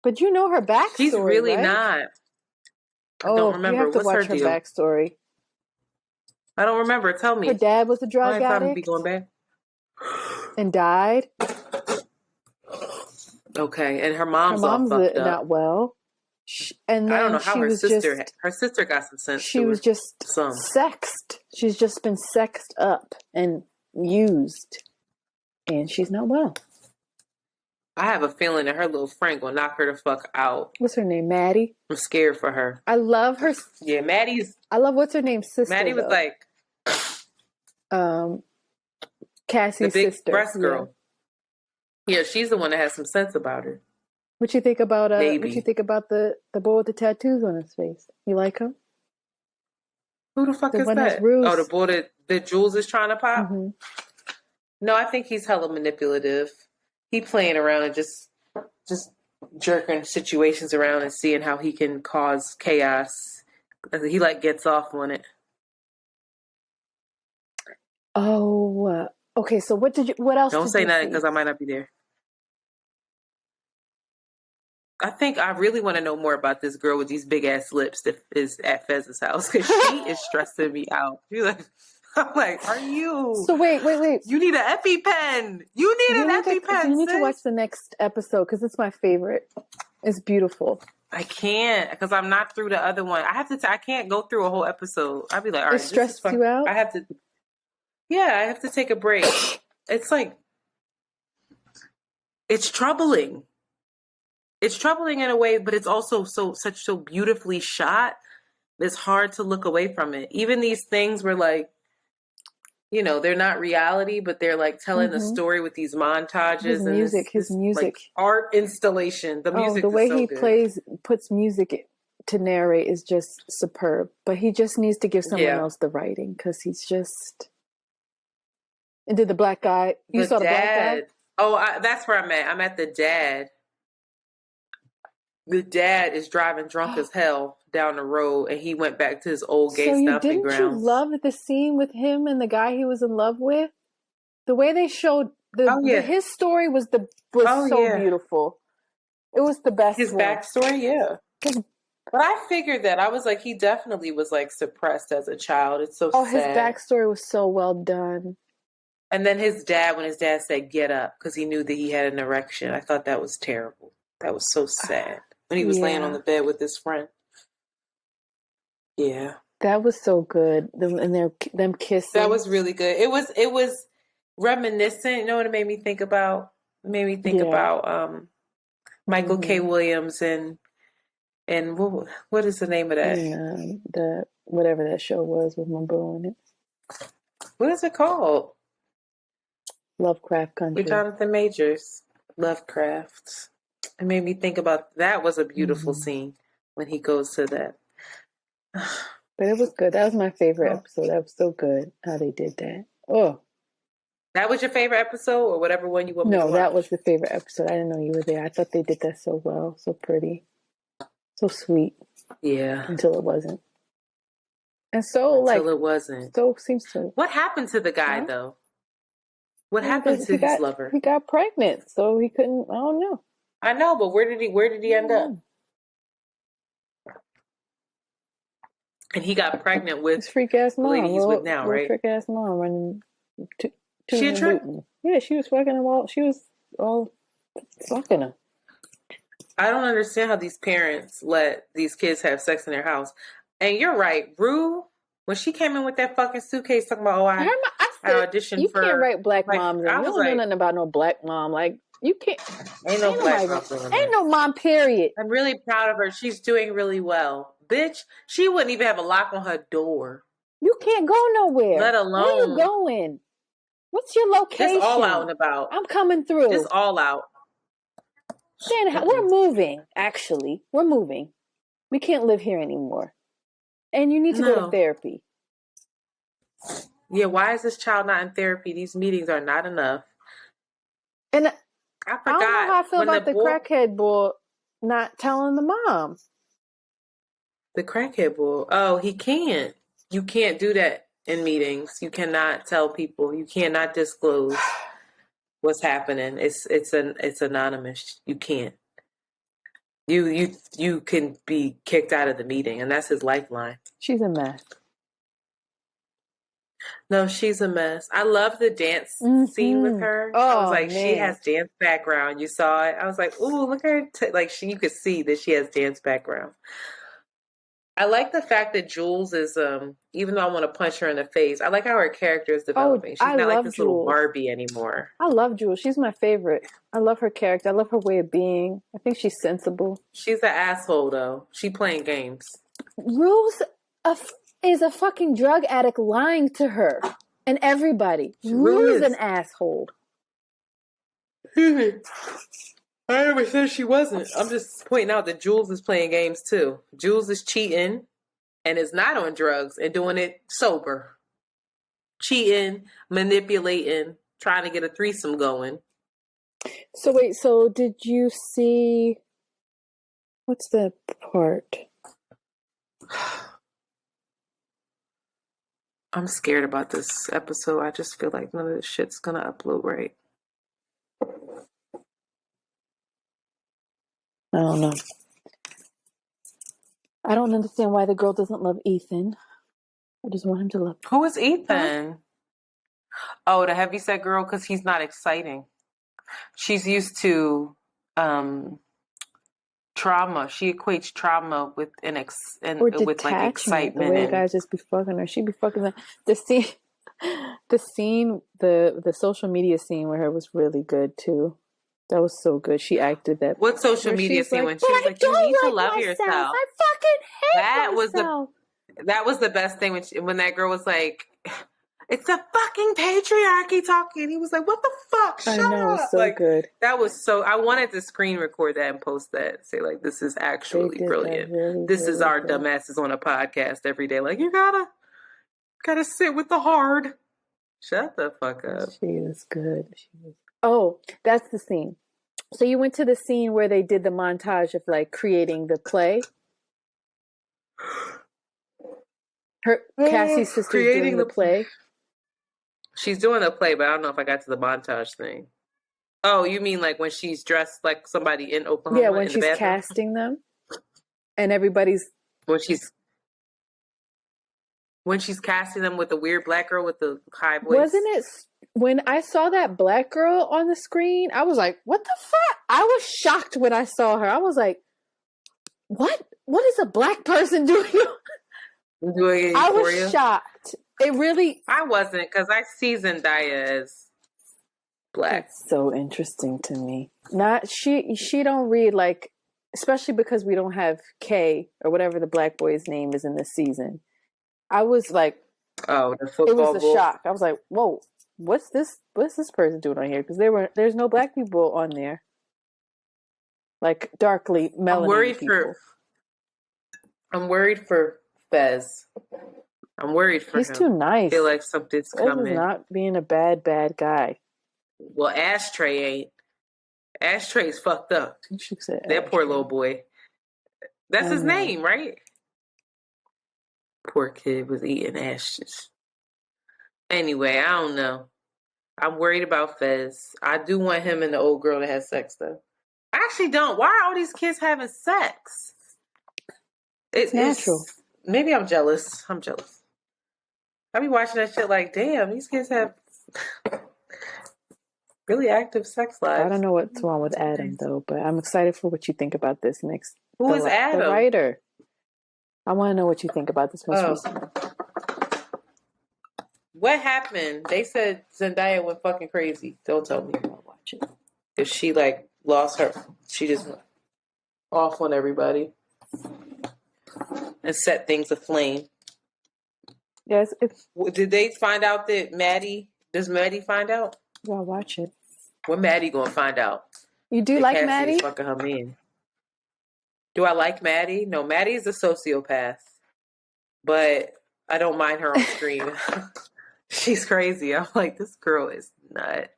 But you know her backstory. She's really right? not. I don't remember. You have to What's watch her backstory. I don't remember. Tell me. Her dad was a drug addict. Be going back. And died. Okay, and her mom's all fucked up. Not well. And then I don't know how her sister got some sense. She was just sexed. She's just been sexed up and used, and she's not well. I have a feeling that her little friend gonna knock her the fuck out. What's her name? Maddie? I'm scared for her. I love her. Yeah, Maddie's. I love what's her name? Sister. Maddie was like, Cassie's the big sister. breast girl. Yeah, she's the one that has some sense about her. What you think about what you think about the boy with the tattoos on his face? You like him? Who the fuck is that? Oh, the boy that Jules is trying to pop? Mm-hmm. No, I think he's hella manipulative. He playing around and just jerking situations around and seeing how he can cause chaos. He gets off on it. Oh, okay. So what else? Don't say nothing because I might not be there. I think I really want to know more about this girl with these big ass lips that is at Fez's house because she is stressing me out. I'm like, are you? So wait. You need an EpiPen. You need an EpiPen. You need to watch the next episode because it's my favorite. It's beautiful. I can't because I'm not through the other one. I can't go through a whole episode. I'll be like, all right, it stressed you out. I have to. Yeah, I have to take a break. It's like, it's troubling. It's troubling in a way, but it's also so beautifully shot. It's hard to look away from it. Even these things were like, you know, they're not reality, but they're like telling the story with these montages. His music, like, art installation. The music, the way is so he good. puts music to narrate is just superb. But he just needs to give someone else the writing because he's just. And did the black guy? You saw the black guy? Oh, that's where I'm at. I'm at the dad. The dad is driving drunk as hell down the road, and he went back to his old gay stomping grounds. Didn't you love the scene with him and the guy he was in love with? The way they showed his story was so beautiful. It was the best. His backstory, yeah. But I figured that. I was like, he definitely was like suppressed as a child. It's so sad. His backstory was so well done. And then when his dad said, get up, because he knew that he had an erection. I thought that was terrible. That was so sad. When he was laying on the bed with his friend. Yeah. That was so good. And them kissing. That was really good. It was reminiscent. You know what it made me think about? It made me think about Michael K. Williams and what is the name of that? The whatever that show was with Mumbo in it. What is it called? Lovecraft Country. With Jonathan Majors. Lovecraft. It made me think about that was a beautiful scene when he goes to that. But it was good. That was my favorite episode. That was so good how they did that. Oh. That was your favorite episode or whatever one you want me to watch? No, that was the favorite episode. I didn't know you were there. I thought they did that so well. So pretty. So sweet. Yeah. Until it wasn't. And it wasn't. So seems to. What happened to the guy though? What happened to his lover? He got pregnant, so he couldn't. I don't know. I know, but where did he end up? And he got pregnant with his freak ass mom. The lady he's with now, right? Freak ass mom running. She a trick? Yeah, she was fucking him all. She was all fucking him. I don't understand how these parents let these kids have sex in their house. And you're right, Rue. When she came in with that fucking suitcase talking about, I auditioned for. You can't write black moms. You don't know nothing about no black mom. Like. You can't. Ain't no black mom. Ain't no mom, period. I'm really proud of her. She's doing really well. Bitch, she wouldn't even have a lock on her door. You can't go nowhere. Let alone. Where you going? What's your location? It's all out and about. I'm coming through. It's all out. We're moving, actually. We're moving. We can't live here anymore. And you need to go to therapy. Yeah, why is this child not in therapy? These meetings are not enough. And I forgot. I don't know how I feel about the crackhead boy not telling the mom. The crackhead boy. Oh, he can't. You can't do that in meetings. You cannot tell people. You cannot disclose what's happening. It's anonymous. You can't. You can be kicked out of the meeting, and that's his lifeline. She's a mess. No, she's a mess. I love the dance scene with her. I was like, she has dance background. You saw it. I was like, ooh, look at her. You could see that she has dance background. I like the fact that Jules is, even though I want to punch her in the face, I like how her character is developing. She's not like this little Barbie anymore. I love Jules. She's my favorite. I love her character. I love her way of being. I think she's sensible. She's an asshole, though. She playing games. Ruse is a fucking drug addict lying to her and everybody. Rue's an asshole. I never said she wasn't. I'm just pointing out that Jules is playing games too. Jules is cheating and is not on drugs and doing it sober. Cheating, manipulating, trying to get a threesome going. So wait, did you see what's the part? I'm scared about this episode. I just feel like none of this shit's gonna upload right. I don't know. I don't understand why the girl doesn't love Ethan. I just want him to love. Who is Ethan? Oh, the heavyset girl, because he's not exciting. She's used to trauma. She equates trauma with with like excitement. The way the guys just be fucking her. She be fucking them. The social media scene with her was really good too. That was so good. She acted that. What social media scene when she was like, "You need to love yourself." I fucking hate myself. That was the best thing when that girl was like, "It's a fucking patriarchy talking." He was like, "What the fuck? Shut up!" It was so good. That was so. I wanted to screen record that and post that. Say like, "This is actually brilliant. This is our dumbasses on a podcast every day." Like, you gotta sit with the hard. Shut the fuck up. She was good. Oh, that's the scene. So you went to the scene where they did the montage of like creating the play. Cassie's sister's doing the play. She's doing a play, but I don't know if I got to the montage thing. Oh, you mean like when she's dressed like somebody in Oklahoma? Yeah, when she's casting them, and everybody's when she's casting them with the weird black girl with the high voice. Wasn't it when I saw that black girl on the screen? I was like, "What the fuck?" I was shocked when I saw her. I was like, "What? What is a black person doing?" I was shocked. It really. I wasn't, because I see Zendaya as black. That's so interesting to me. Not she don't read like, especially because we don't have K or whatever the black boy's name is in this season. I was like, oh, the football. It was a shock. I was like, whoa, what's this person doing on here? Because there's no black people on there. Like darkly melanated people. I'm worried for Fez. I'm worried for him. He's too nice. I feel like something's coming. He's not being a bad guy. Well, Ashtray ain't. Ashtray's fucked up. That poor little boy. That's his name, right? Poor kid was eating ashes. Anyway, I don't know. I'm worried about Fez. I do want him and the old girl to have sex, though. I actually don't. Why are all these kids having sex? It's natural. Maybe I'm jealous. I be watching that shit like, damn, these kids have really active sex lives. I don't know what's wrong with Adam, though, but I'm excited for what you think about this next. Who is Adam? The writer. I want to know what you think about this most recently. What happened? They said Zendaya went fucking crazy. Don't tell me. I'll watch it. If she, like, lost her, she just went off on everybody and set things aflame. Yes. Did they find out that does Maddie find out? Yeah, I'll watch it. When Maddie gonna find out? You do like Maddie? Is fucking her man. Do I like Maddie? No, Maddie is a sociopath, but I don't mind her on screen. She's crazy. I'm like, this girl is nuts.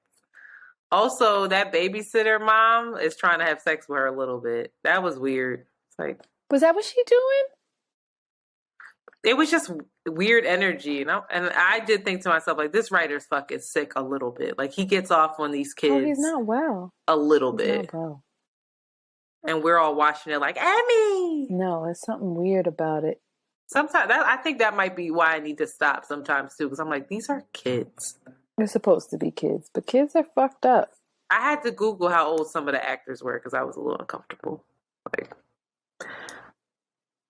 Also, that babysitter mom is trying to have sex with her a little bit. That was weird. It's like, was that what she doing? It was just weird energy, you know? And I did think to myself, like, this writer's fucking sick a little bit. Like, he gets off on these kids. Oh, he's not well. A little bit. Not well. And we're all watching it like, Emmy! No, there's something weird about it. Sometimes, I think that might be why I need to stop sometimes, too. Because I'm like, these are kids. They're supposed to be kids. But kids are fucked up. I had to Google how old some of the actors were because I was a little uncomfortable. Like,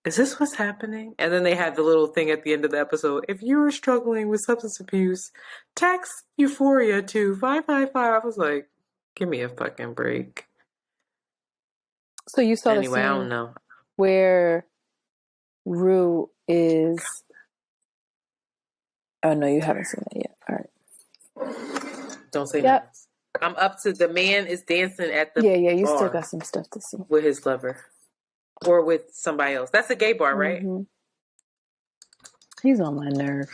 is this what's happening? And then they had the little thing at the end of the episode. If you are struggling with substance abuse, text Euphoria to 555. I was like, give me a fucking break. So you saw anyway, the scene I don't know. where Rue is... Oh, no, you haven't seen that yet. All right. Don't say that. I'm up to the man is dancing at the Yeah, you bar still got some stuff to see. with his lover. Or with somebody else. That's a gay bar, right? Mm-hmm. He's on my nerve.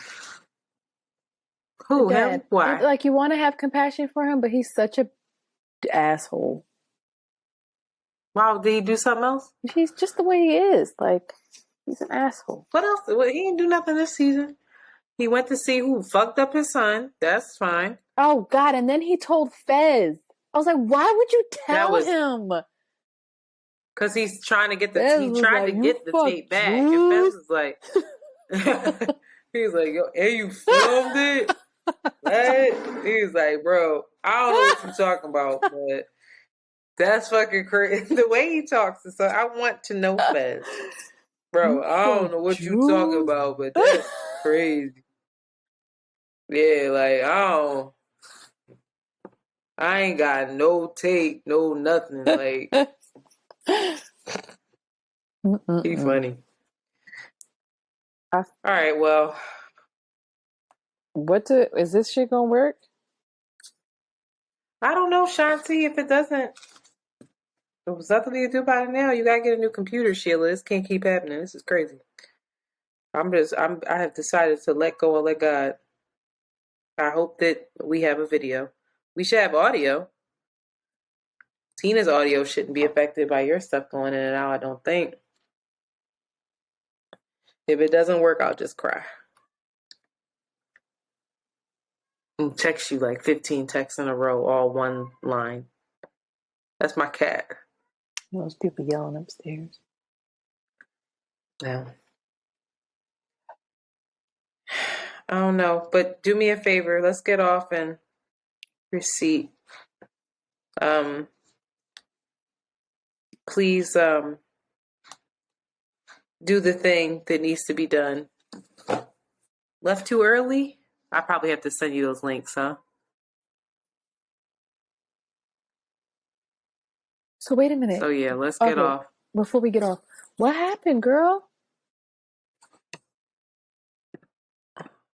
Who? Him? Why? Like, you want to have compassion for him, but he's such a asshole. Wow, did he do something else? He's just the way he is. Like, he's an asshole. What else? Well, he didn't do nothing this season. He went to see who fucked up his son. That's fine. Oh, God. And then he told Fez. I was like, why would you tell him? Because he's trying to get the Fez he was tried like, to get the tape back, and Fez was like, he's like, yo, hey, you filmed it? What? He's like, bro, I don't know what you're talking about, but that's fucking crazy. The way he talks is so. I want to know, Fez, bro. I don't know what you're talking about, but that's crazy. Yeah, like I ain't got no tape, no nothing. Like, he funny. All right, well, is this shit gonna work? I don't know, Shanti. If it doesn't, there's nothing you can do about it now. You gotta get a new computer, Sheila. This can't keep happening. This is crazy. I have decided to let go and let God. I hope that we have a video. We should have audio. Tina's audio shouldn't be affected by your stuff going in and out, I don't think. If it doesn't work, I'll just cry. And text you like 15 texts in a row, all one line. That's my cat. Those people yelling upstairs. Yeah. I don't know, but do me a favor. Let's get off and receipt. Please do the thing that needs to be done. Left too early? I probably have to send you those links, huh? So wait a minute. So yeah, let's get off. Before we get off, what happened, girl?